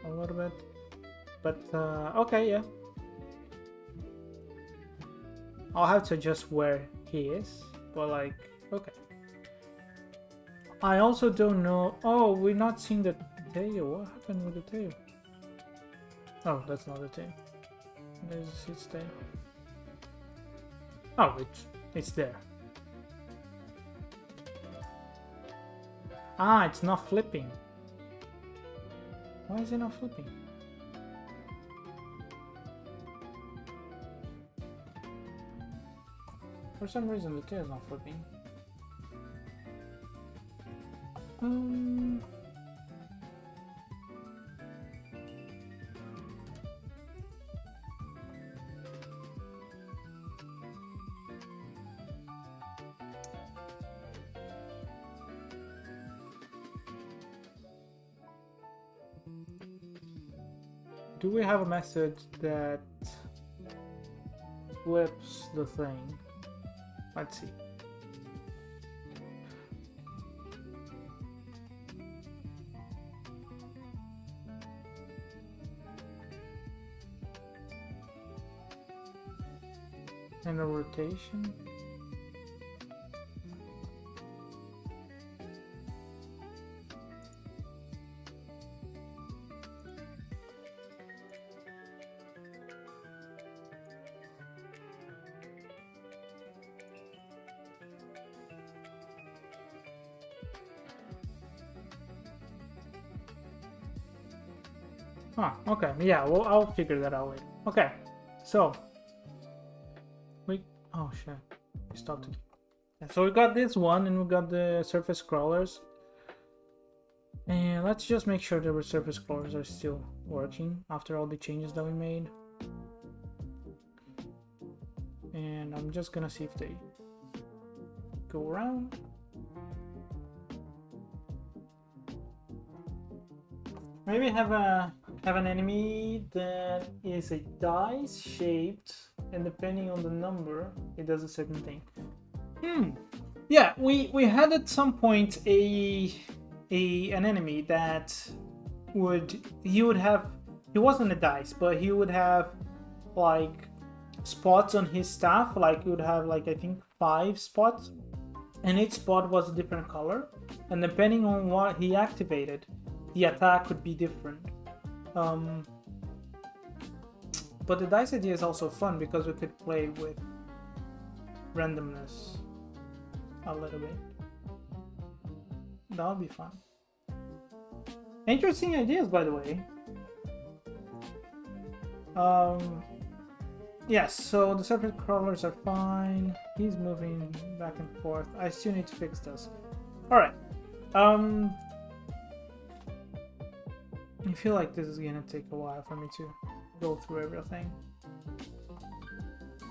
a little bit, but okay, yeah. I'll have to adjust where he is, but like, okay. I also don't know. Oh, we're not seeing the tail. What happened with the tail? Oh, that's not the tail. There's its tail. Oh, it's there. Ah, it's not flipping. Why is it not flipping? For some reason the tail is not flipping. Do we have a message that flips the thing? Let's see. And a rotation. Ah, okay, yeah, well, I'll figure that out later. Okay, so oh shit, we stopped it. Yeah, so we got this one, and we got the surface crawlers, and let's just make sure the surface crawlers are still working after all the changes that we made. And I'm just gonna see if they go around. Maybe have an enemy that is a dice shaped, and depending on the number, it does a certain thing. Yeah, we had at some point an enemy that he wasn't a dice, but he would have like spots on his staff. Like he would have like, I think, 5 spots, and each spot was a different color, and depending on what he activated, the attack could be different. But the dice idea is also fun because we could play with randomness a little bit. That would be fun. Interesting ideas, by the way. Yes, so the surface crawlers are fine. He's moving back and forth. I still need to fix this. Alright. I feel like this is gonna take a while for me to go through everything.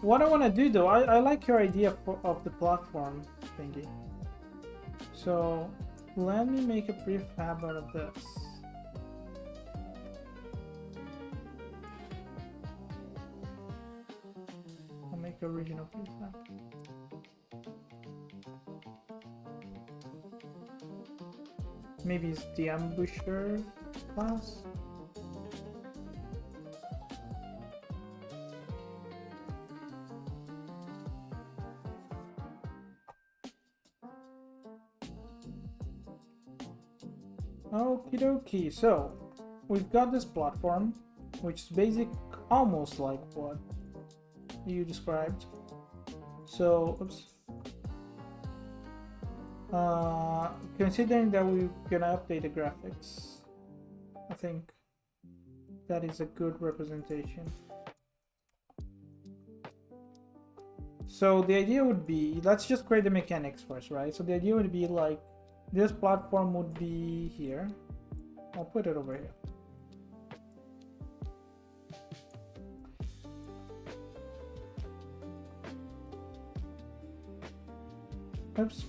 What I want to do though, I like your idea of the platform thingy. So let me make a prefab out of this. I'll make a original prefab. Maybe it's the ambusher class. Okie dokie, so we've got this platform, which is almost like what you described. So, oops. Considering that we're gonna update the graphics, I think that is a good representation. So the idea would be, let's just create the mechanics first, right? So the idea would be like, this platform would be here. I'll put it over here. Oops.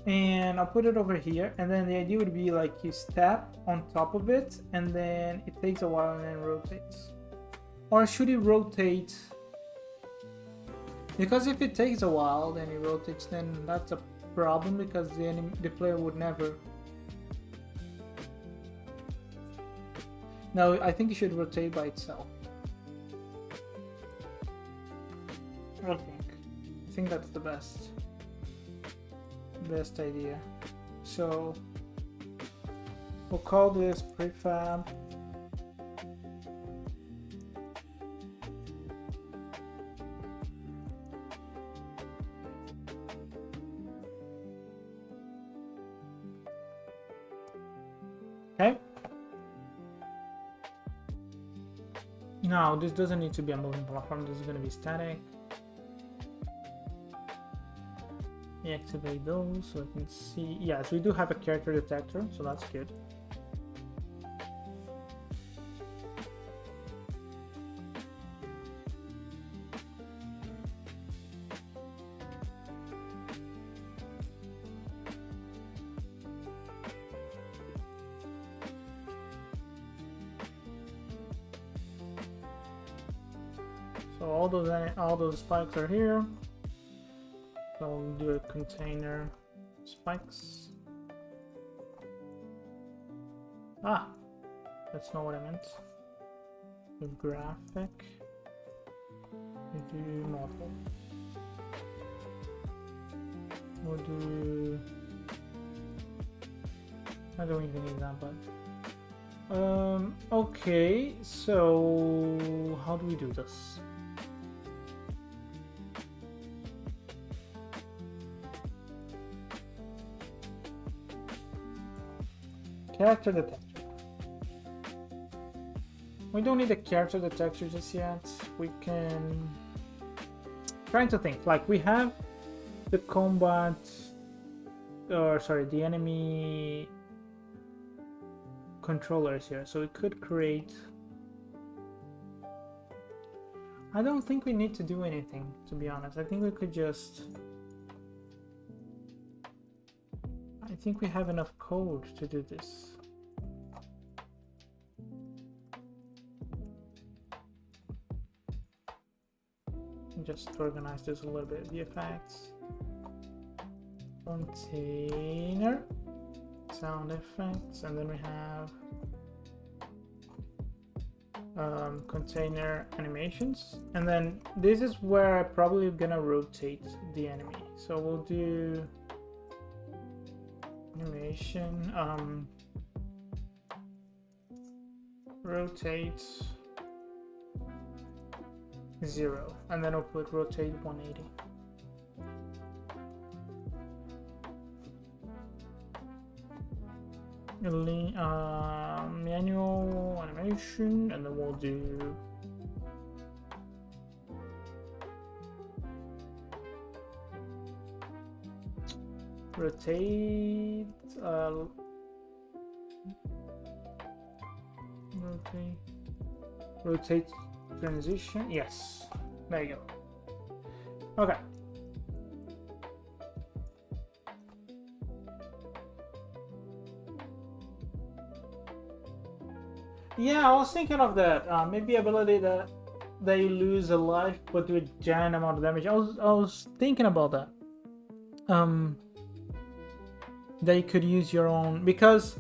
And I'll put it over here, and then the idea would be like you step on top of it and then it takes a while and then rotates. Or should it rotate? Because if it takes a while then it rotates, then that's a problem because the player would never. No, I think it should rotate by itself. I think that's the best idea. So we'll call this prefab. Okay. Now this doesn't need to be a moving platform, this is going to be static. Activate those so I can see. Yes, we do have a character detector, so that's good. So all those spikes are here. So we'll do a container spikes. Ah, that's not what I meant. The graphic. We do model. We'll do. I don't even need that, but okay. So how do we do this? Character detector. We don't need a character detector just yet. We can. Trying to think. Like we have the combat, or sorry, the enemy controllers here, so we could create. I don't think we need to do anything, to be honest. I think we could just. I think we have enough code to do this. Just to organize this a little bit. The effects. Container. Sound effects. And then we have container animations. And then this is where I'm probably gonna rotate the enemy. So we'll do animation, rotate 0, and then I'll put rotate 180. Manual animation, and then we'll do rotate rotate transition. Yes, there you go. Okay. Yeah, I was thinking of that. Maybe ability that you lose a life but do a giant amount of damage. I was thinking about that. That you could use your own, because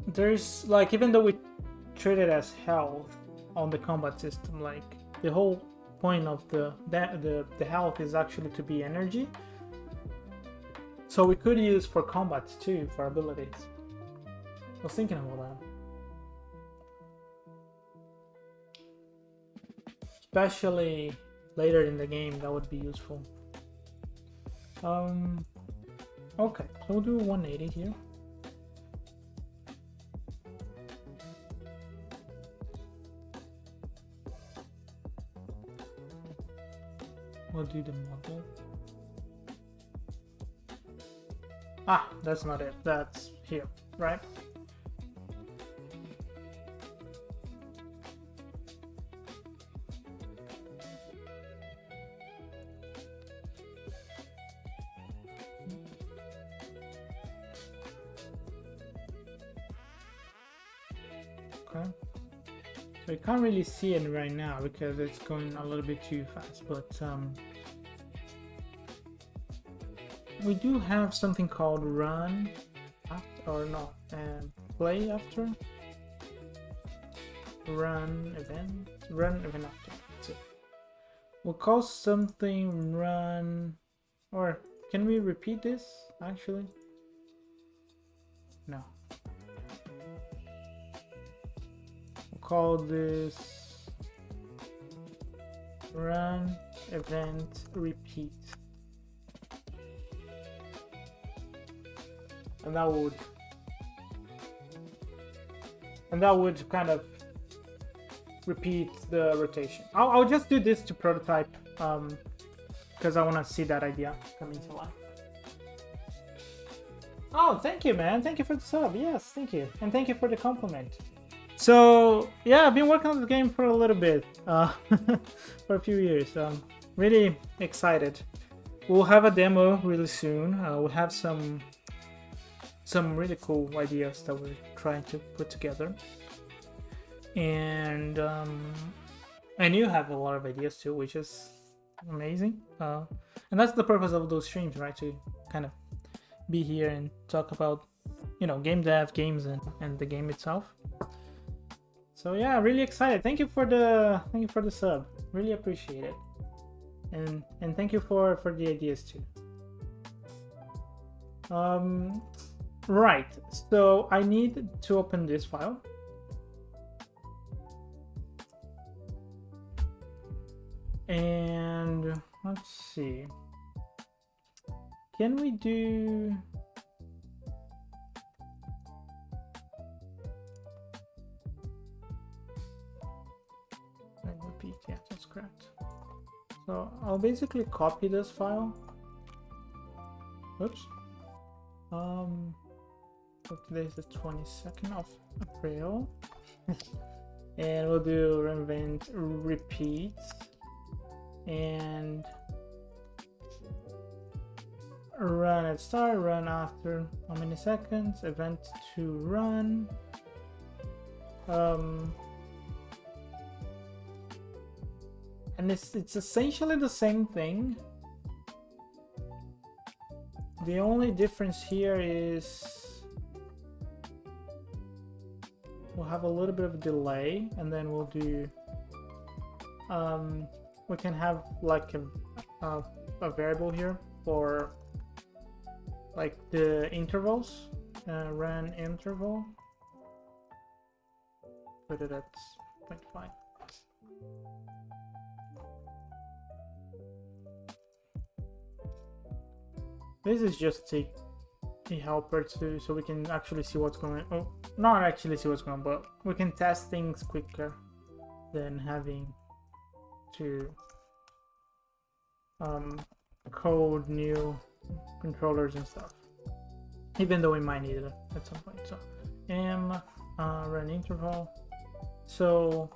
there's like, even though we treat it as health on the combat system, like the whole point of the health is actually to be energy. So we could use for combats too, for abilities. I was thinking about that. especially later in the game, that would be useful. Okay, so we'll do 180 here. We'll do the model. Ah, that's not it. That's here, right? Okay. So you can't really see it right now because it's going a little bit too fast, but we do have something called run after, or no, play after, run event after. That's it. We'll call something run, or can we repeat this actually? No. Call this run event repeat, and that would kind of repeat the rotation. I'll just do this to prototype because I want to see that idea coming to life. Oh, thank you, man. Thank you for the sub. Yes, thank you, and thank you for the compliment. So yeah, I've been working on the game for a little bit, for a few years. Really excited. We'll have a demo really soon. We'll have some really cool ideas that we're trying to put together, and you have a lot of ideas too, which is amazing. And that's the purpose of those streams, right? To kind of be here and talk about, you know, game dev, games, and the game itself. So yeah, really excited. Thank you for the sub. Really appreciate it. And thank you for the ideas too. Right. So I need to open this file. And let's see. Can we do repeat? Yeah, that's correct. So I'll basically copy this file. Oops. So today's the 22nd of April. And we'll do event repeat and run at start, run after how many seconds, event to run. And it's essentially the same thing. The only difference here is we'll have a little bit of a delay, and then we'll do we can have like a variable here for like the intervals, run interval. Put it at 0.5. This is just a helper so we can actually see what's going on. Oh, not actually see what's going on, but we can test things quicker than having to code new controllers and stuff, even though we might need it at some point. So run interval. So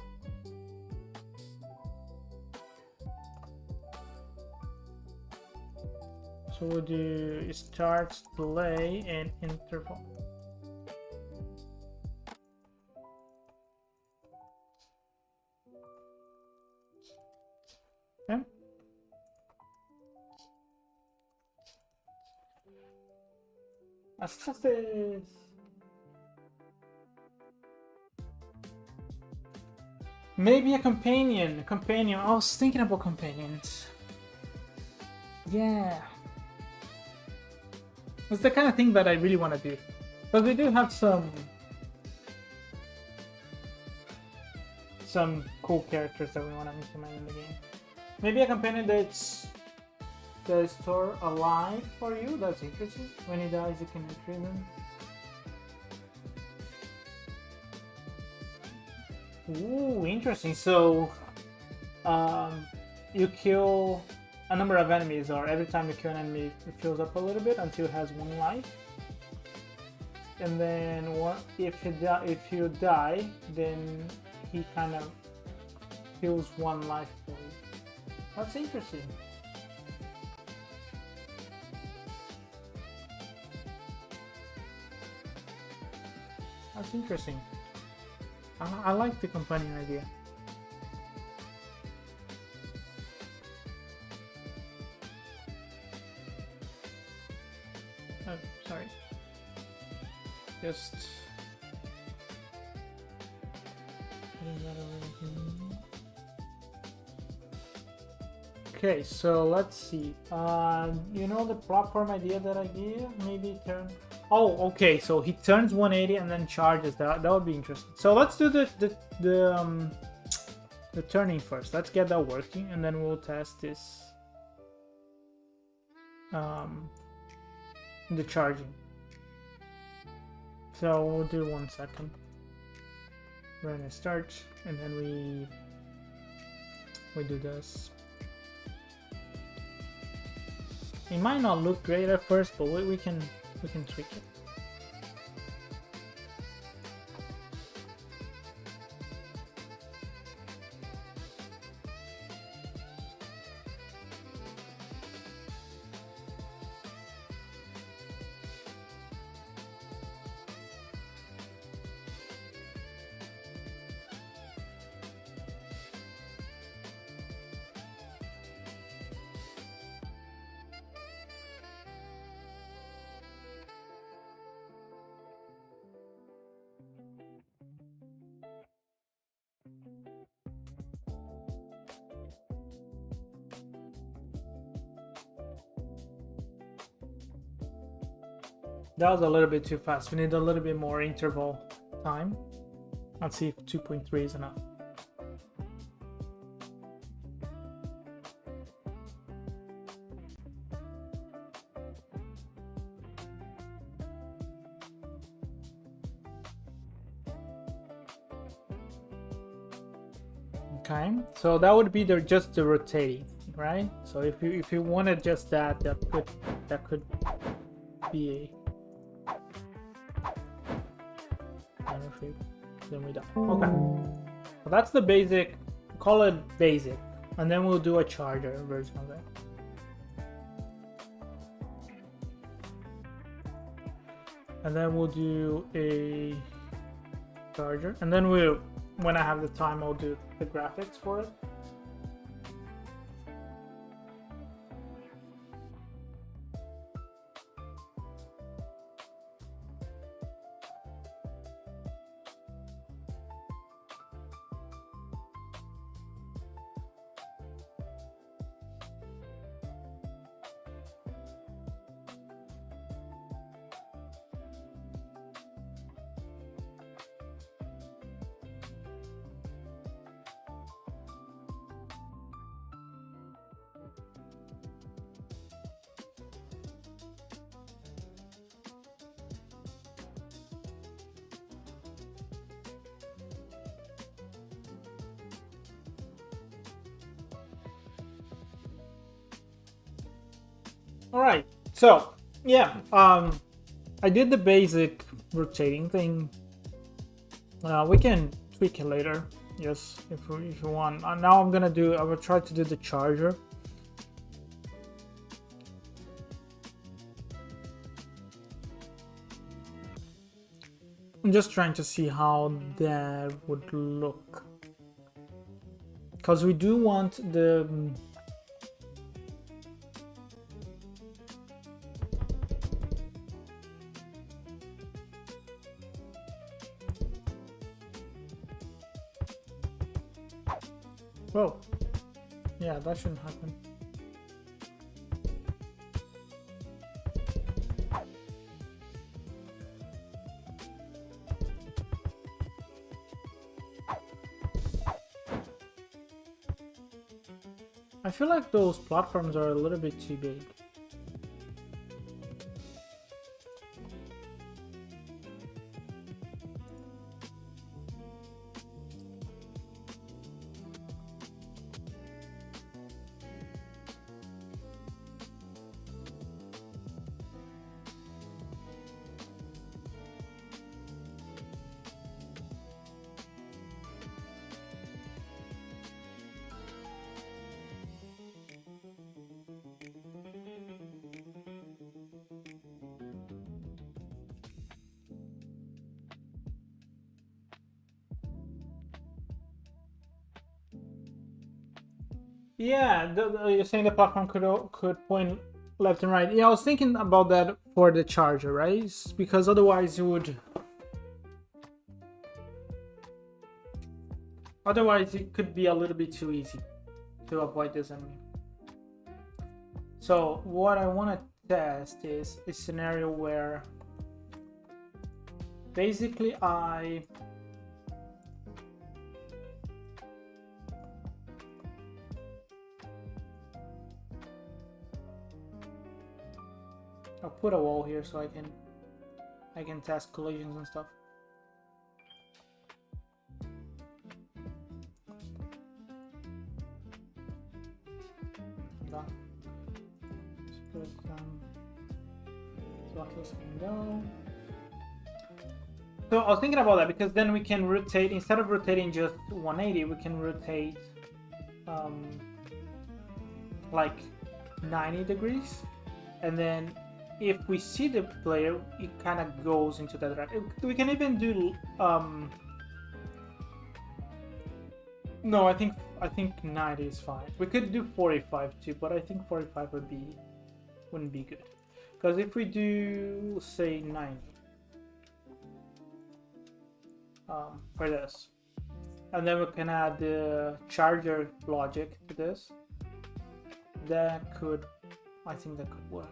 we'll do start, delay, and interval. Okay. Let's test this. Maybe a companion. I was thinking about companions. Yeah. It's the kind of thing that I really want to do. But we do have some some cool characters that we want to implement in the game. Maybe a companion that's store alive for you. That's interesting. When he dies, you can retrieve him. Ooh, interesting. So, you kill a number of enemies, or every time you kill an enemy, it fills up a little bit until it has 1 life. And then if you die, then he kind of heals 1 life for you. That's interesting. That's interesting. I like the companion idea. Oh, sorry. Just putting that over here. Okay, so let's see. You know the platform idea that I gave? Maybe turn. Oh, okay. So he turns 180 and then charges. That would be interesting. So let's do the turning first. Let's get that working, and then we'll test this. The charging. So we'll do 1 second. We're gonna start, and then we do this. It might not look great at first, but we can tweak it. That was a little bit too fast. We need a little bit more interval time. Let's see if 2.3 is enough. Okay, so that would be just the rotating, right? So if you wanted just that could be a. Then we don't. Okay, well, that's the basic. Call it basic, and then we'll do a charger version of it. And then we'll do a charger, and then when I have the time, I'll do the graphics for it. All right, so yeah, I did the basic rotating thing. We can tweak it later, yes, if you want. Now I will try to do the charger. I'm just trying to see how that would look, because we do want the whoa, yeah, that shouldn't happen. feel like those platforms are a little bit too big. Yeah, you're saying the platform could point left and right. Yeah, I was thinking about that for the charger, right? Because otherwise you would... Otherwise it could be a little bit too easy to avoid this enemy. So what I want to test is a scenario where basically I'll put a wall here so I can test collisions and stuff. So I was thinking about that because then we can rotate, instead of rotating just 180, we can rotate like 90 degrees, and then if we see the player, it kind of goes into that direction. We can even do no, I think 90 is fine. We could do 45 too, but I think 45 wouldn't be good. Because if we do say 90 for this, and then we can add the charger logic to this, I think that could work.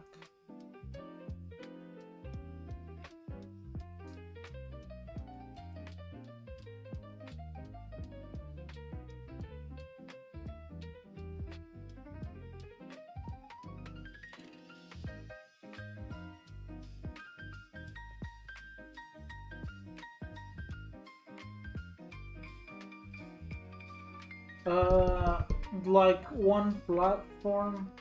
Like one platform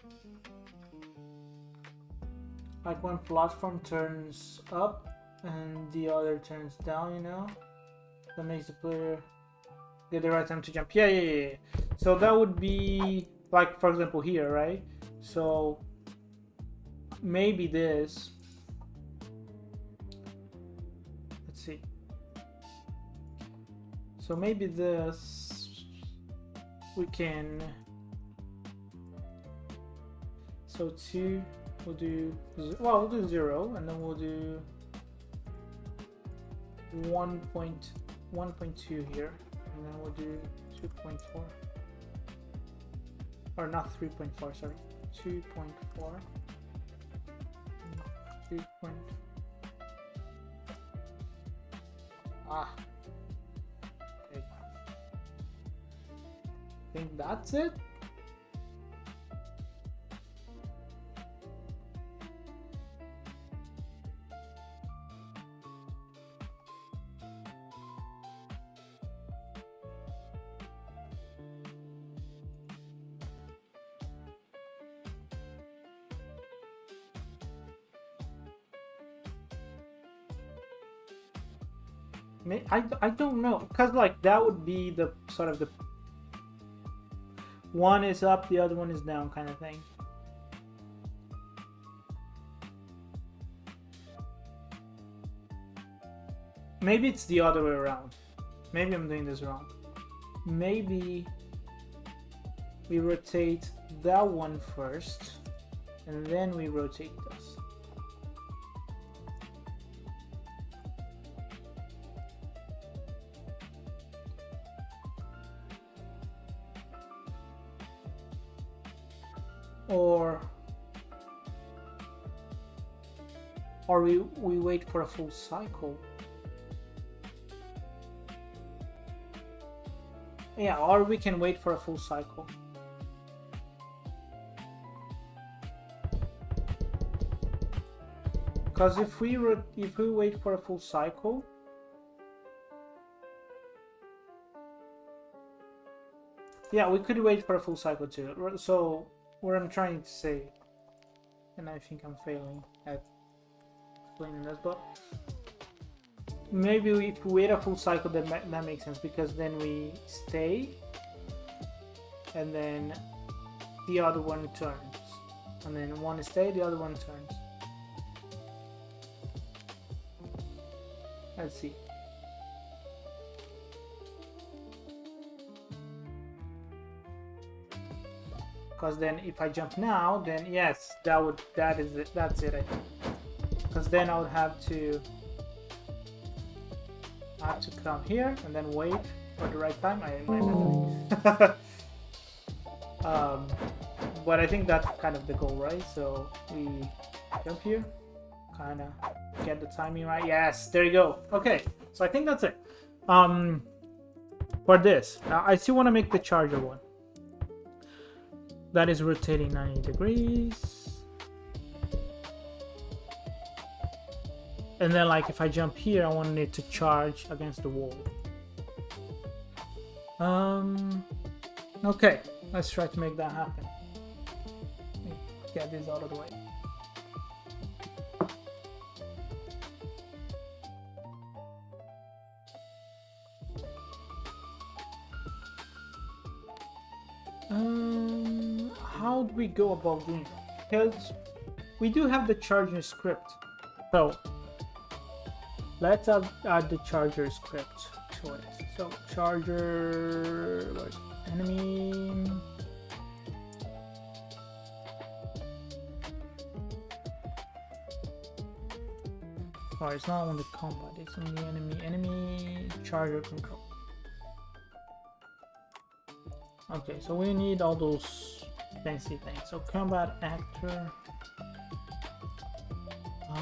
turns up and the other turns down, you know, that makes the player get the right time to jump. Yeah. So that would be like, for example, here, right? So maybe this, let's see, so maybe this we can, so 2, we'll do 0, and then we'll do 1.2 here, and then we'll do 2.4, or not 3.4, sorry, 2.4, 2. Okay. I think that's it. I don't know, because like that would be the sort of the one is up, the other one is down kind of thing. Maybe it's the other way around. Maybe I'm doing this wrong. Maybe we rotate that one first and then we rotate this. Or we wait for a full cycle. Yeah, or we can wait for a full cycle. Because if we wait for a full cycle, yeah, we could wait for a full cycle too. So what I'm trying to say, and I think I'm failing at explaining this, but maybe if we wait a full cycle, that makes sense, because then we stay, and then the other one turns, and then one stay, the other one turns. Let's see. Because then if I jump now, then yes, that's it, I think. Because then I would have to come here and then wait for the right time. But I think that's kind of the goal, right? So we jump here, kind of get the timing right. Yes, there you go. Okay, so I think that's it. For this, I still want to make the charger one. That is rotating 90 degrees. And then, like, if I jump here, I want it to charge against the wall. Okay, let's try to make that happen. Get this out of the way. How do we go about doing that? Because we do have the charger script. So let's add the charger script to it. So charger, where's enemy? Oh, it's not on the combat, it's on the enemy charger control. Okay, so we need all those fancy things. So combat actor.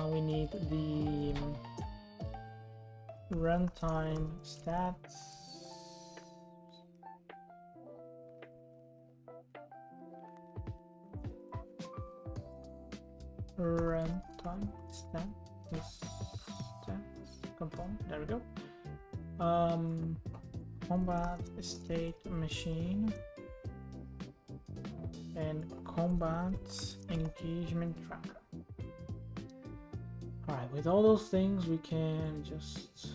We need the runtime stats. Runtime stats component. There we go. Combat state machine and combat engagement tracker. Alright, with all those things we can just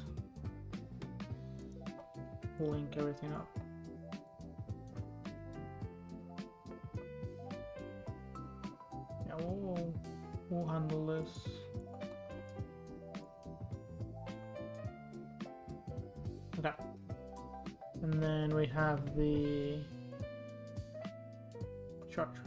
link everything up. Yeah, we'll handle this. Okay. And then we have the charger.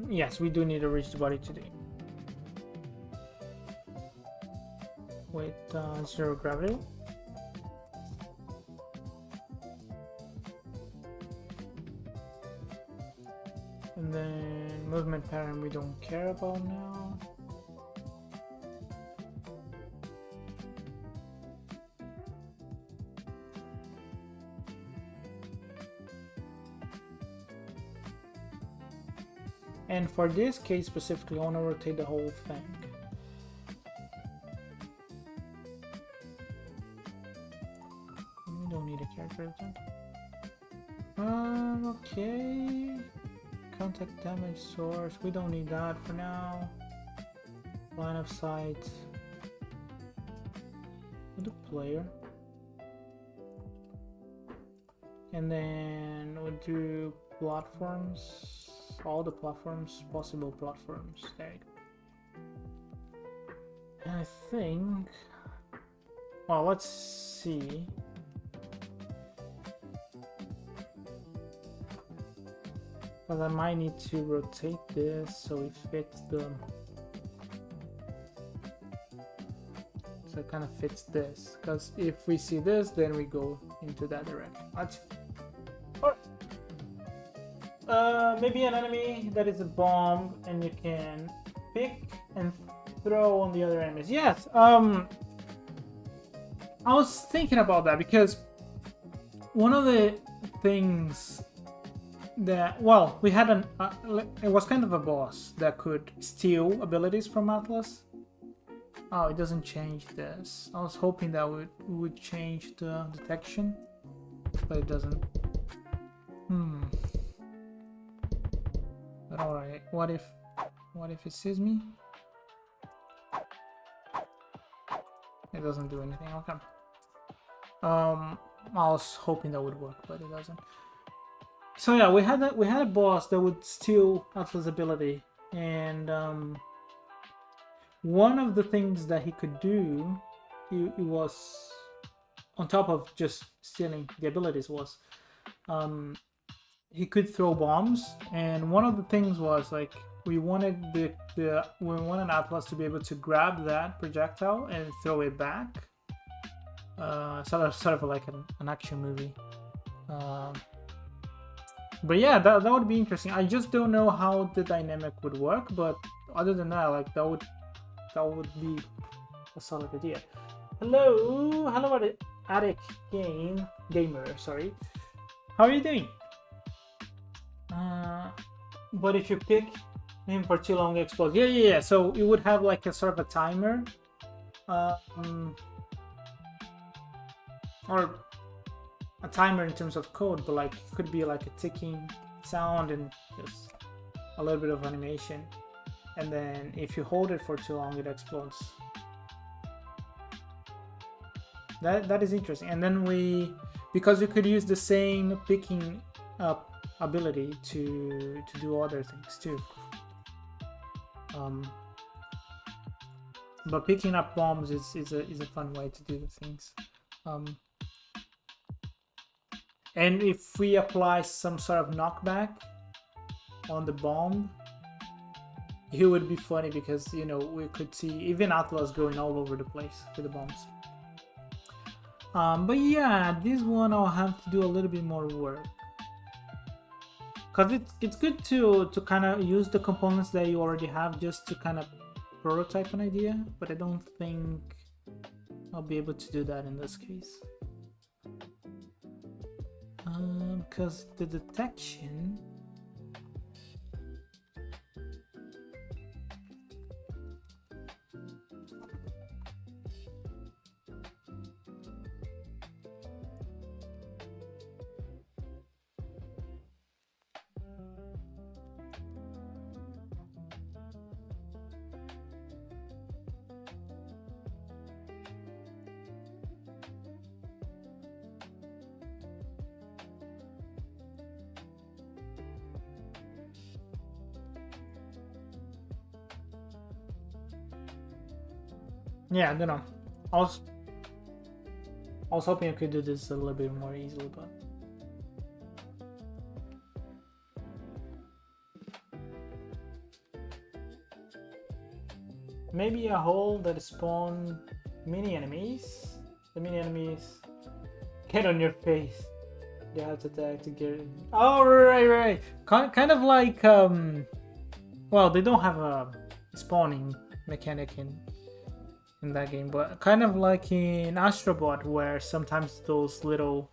Yes, we do need to reach the body today. With 0 gravity. And then movement pattern we don't care about now. And for this case specifically, I want to rotate the whole thing. We don't need a character rotate. Okay. Contact damage source, we don't need that for now. Line of sight. The player. And then we'll do platforms. All the platforms, possible platforms. There you go. And I think, well, let's see. Because I might need to rotate this so it fits the, so it kind of fits this. Because if we see this, then we go into that direction. Let's see. Maybe an enemy that is a bomb and you can pick and throw on the other enemies. Yes. I I was thinking about that because one of the things that, well, we had it was kind of a boss that could steal abilities from Atlas. Oh, it doesn't change this. I was hoping that would change the detection, but it doesn't. But alright, what if it sees me? It doesn't do anything. Okay. I was hoping that would work, but it doesn't. So yeah, we had a boss that would steal Atlas' ability, and one of the things that he could do, it was on top of just stealing the abilities, was he could throw bombs, and one of the things was like we wanted Atlas to be able to grab that projectile and throw it back. Sort of like an action movie. But yeah, that would be interesting. I just don't know how the dynamic would work, but other than that, like that would be a solid idea. Hello, Addict Gamer. Sorry, how are you doing? But if you pick him for too long, it explodes. Yeah. So you would have like a sort of a timer, or a timer in terms of code, but like it could be like a ticking sound and just a little bit of animation, and then if you hold it for too long, it explodes. That is interesting. And then because we could use the same picking up ability to do other things too. But picking up bombs is a fun way to do the things. And if we apply some sort of knockback on the bomb, it would be funny because, you know, we could see even Atlas going all over the place with the bombs. But yeah, this one I'll have to do a little bit more work, because it's good to kind of use the components that you already have just to kind of prototype an idea, but I don't think I'll be able to do that in this case. Because the detection... Yeah, I don't know. I was hoping I could do this a little bit more easily, but... Maybe a hole that spawn mini enemies. The mini enemies get on your face. You have to attack to get it. Oh, right. Kind of like, well, they don't have a spawning mechanic in that game, but kind of like in Astrobot, where sometimes those little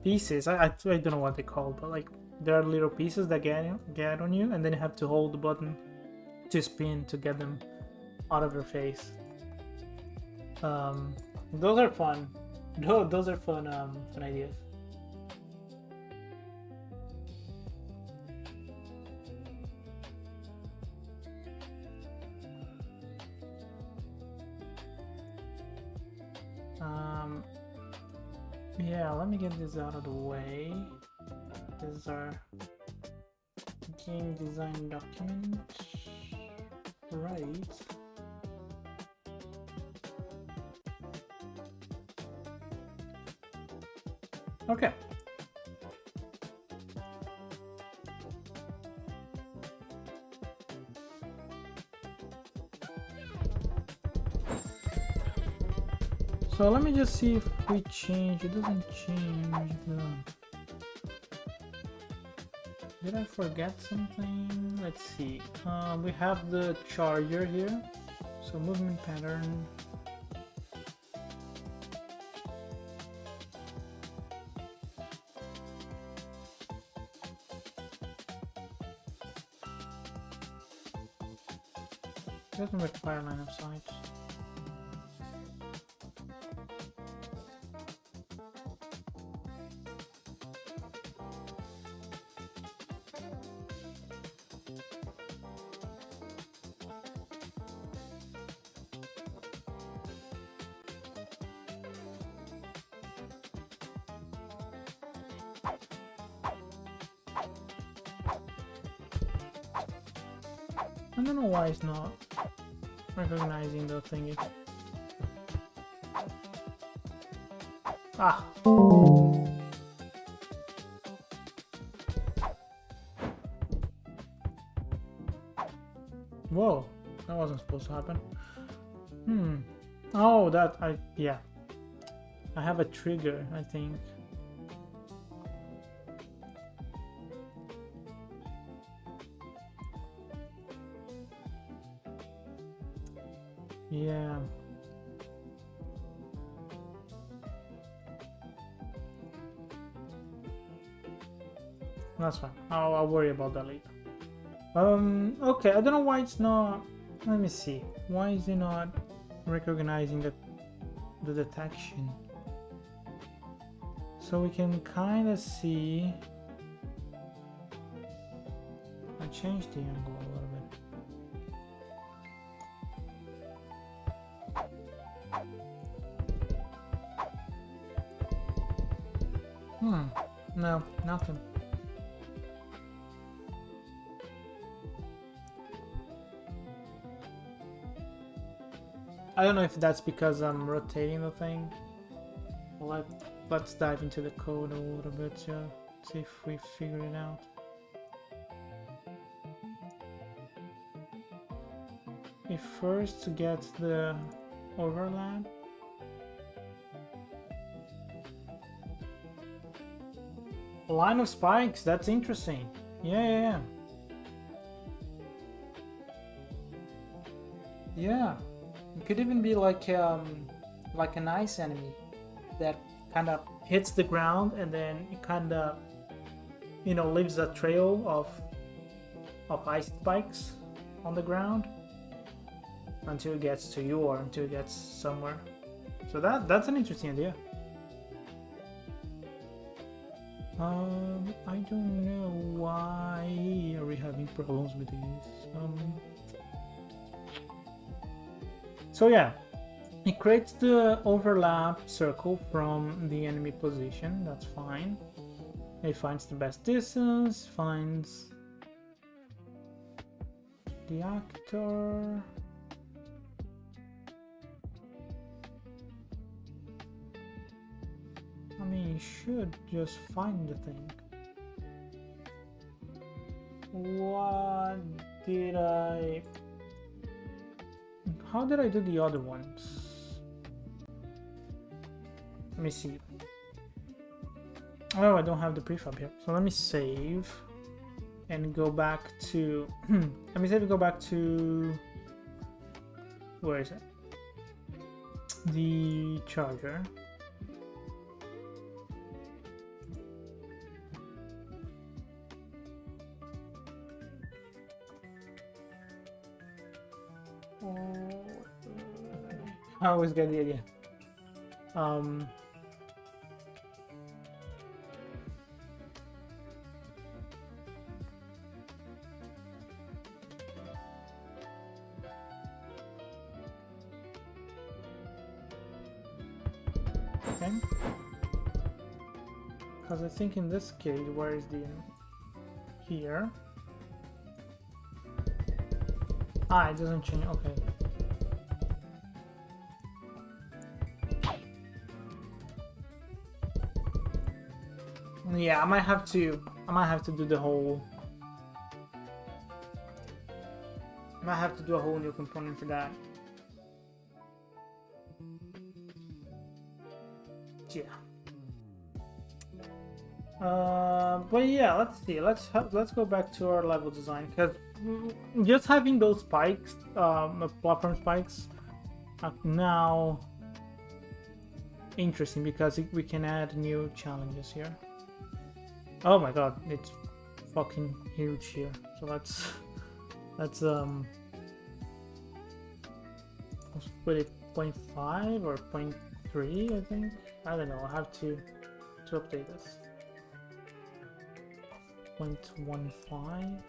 pieces, I don't know what they call, but like there are little pieces that get on you, and then you have to hold the button to spin to get them out of your face. Those are fun. Those are fun ideas. Yeah, let me get this out of the way. This is our game design document. Right. Okay. So let me just see if we change. It doesn't change the... Did I forget something? Let's see. We have the charger here. So movement pattern. Doesn't require line of sight. I don't know why it's not recognizing the thingy. Ah! Whoa, that wasn't supposed to happen. Oh, yeah. I have a trigger, I think. Yeah. That's fine. I'll worry about that later. Okay, I don't know why it's not... Let me see. Why is it not recognizing the detection? So we can kind of see... I changed the angle a little bit. No, nothing. I don't know if that's because I'm rotating the thing. Let's dive into the code a little bit to see if we figure it out. It first gets the overlap. Line of spikes, that's interesting. Yeah. It could even be like an ice enemy that kind of hits the ground and then it kind of, you know, leaves a trail of ice spikes on the ground until it gets to you or until it gets somewhere. So that's an interesting idea. I don't know why are we having problems with these. So yeah, it creates the overlap circle from the enemy position. That's fine. It finds the best distance, finds the actor. I mean, you should just find the thing. What did I... How did I do the other ones? Let me see. Oh, I don't have the prefab here. So let me save and go back to... let me save and go back to... Where is it? The charger. I always get the idea. Okay. Because I think in this case, where is the... Here. Ah, it doesn't change. Okay. Yeah, I might have to do the whole... I might have to do a whole new component for that. Yeah. But yeah, let's see. Let's go back to our level design, because just having those spikes, platform spikes, are now interesting because we can add new challenges here. Oh my god, it's fucking huge here. So let's put it 0.5 or 0.3, I think. I don't know, I have to update this. 0.15.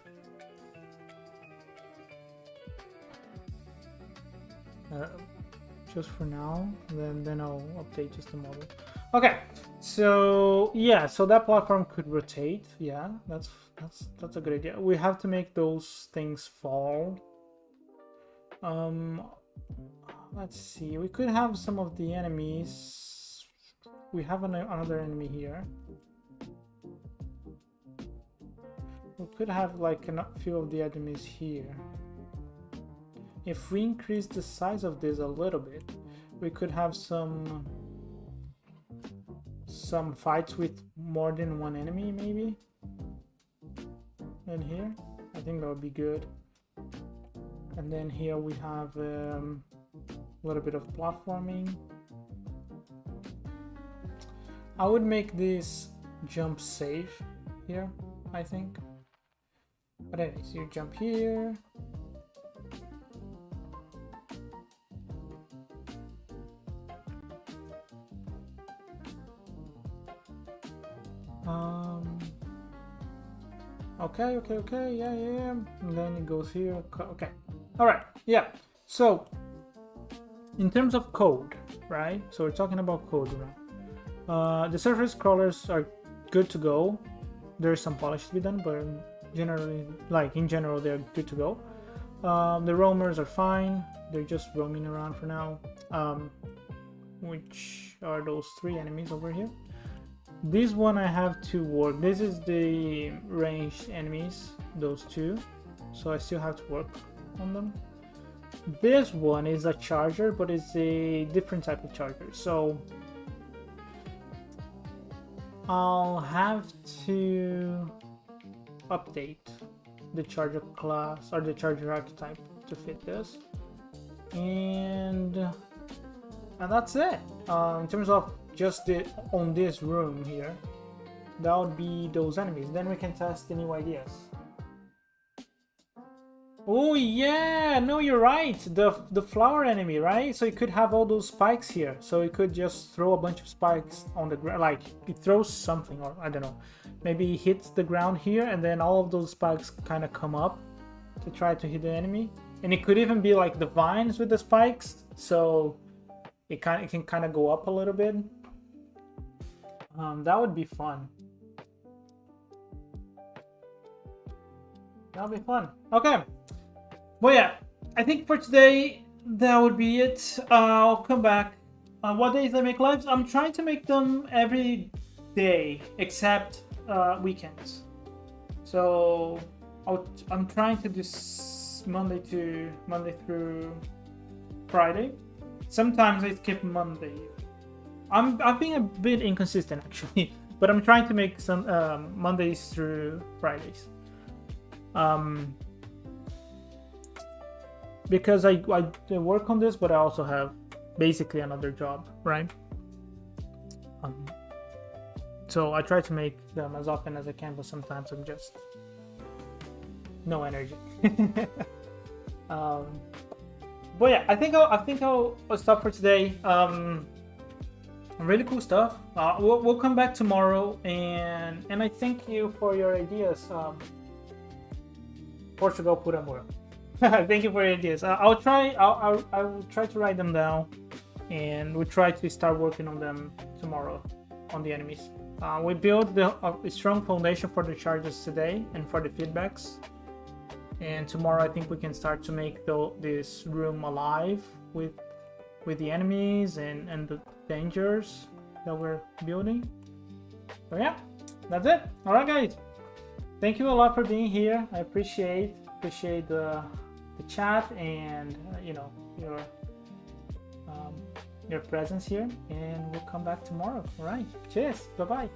Just for now, then I'll update just the model. Okay, so yeah, so that platform could rotate. Yeah, that's a good idea. We have to make those things fall. Let's see. We could have some of the enemies. We have another enemy here. We could have like a few of the enemies here. If we increase the size of this a little bit, we could have some fights with more than one enemy, maybe. And here, I think that would be good. And then here we have a little bit of platforming. I would make this jump safe here, I think. But anyways, you jump here. Okay, yeah. And then it goes here. Okay. All right. Yeah. So, in terms of code, right? So we're talking about code now. The surface crawlers are good to go. There's some polish to be done, but generally, like in general, they're good to go. The roamers are fine. They're just roaming around for now. Which are those 3 enemies over here? This one I have to work. This is the ranged enemies, those 2. So I still have to work on them. This one is a charger, but it's a different type of charger. So I'll have to update the charger class or the charger archetype to fit this. And that's it. In terms of just on this room here, that would be those enemies. Then we can test the new ideas. Oh yeah, no, you're right. The flower enemy, right? So it could have all those spikes here. So it could just throw a bunch of spikes on the ground, like it throws something, or I don't know. Maybe it hits the ground here, and then all of those spikes kind of come up to try to hit the enemy. And it could even be like the vines with the spikes, so it can kind of go up a little bit. That would be fun. That would be fun. Okay. Well, yeah, I think for today, that would be it. I'll come back. What days I make lives? I'm trying to make them every day, except weekends. So I'm trying to do Monday through Friday. Sometimes I skip Monday. I'm being a bit inconsistent actually, but I'm trying to make some Mondays through Fridays. Because I work on this, but I also have basically another job, right? So I try to make them as often as I can, but sometimes I'm just no energy. But yeah, I think I'll stop for today. Really cool stuff. We'll come back tomorrow, and I thank you for your ideas. Portugal Puramura. Thank you for your ideas. I will try to write them down, and we'll try to start working on them tomorrow on the enemies. We built a strong foundation for the charges today and for the feedbacks. And tomorrow I think we can start to make this room alive with the enemies and the dangers that we're building. So yeah, that's it. All right, guys. Thank you a lot for being here. I appreciate the chat and your presence here. And we'll come back tomorrow. All right. Cheers. Bye bye.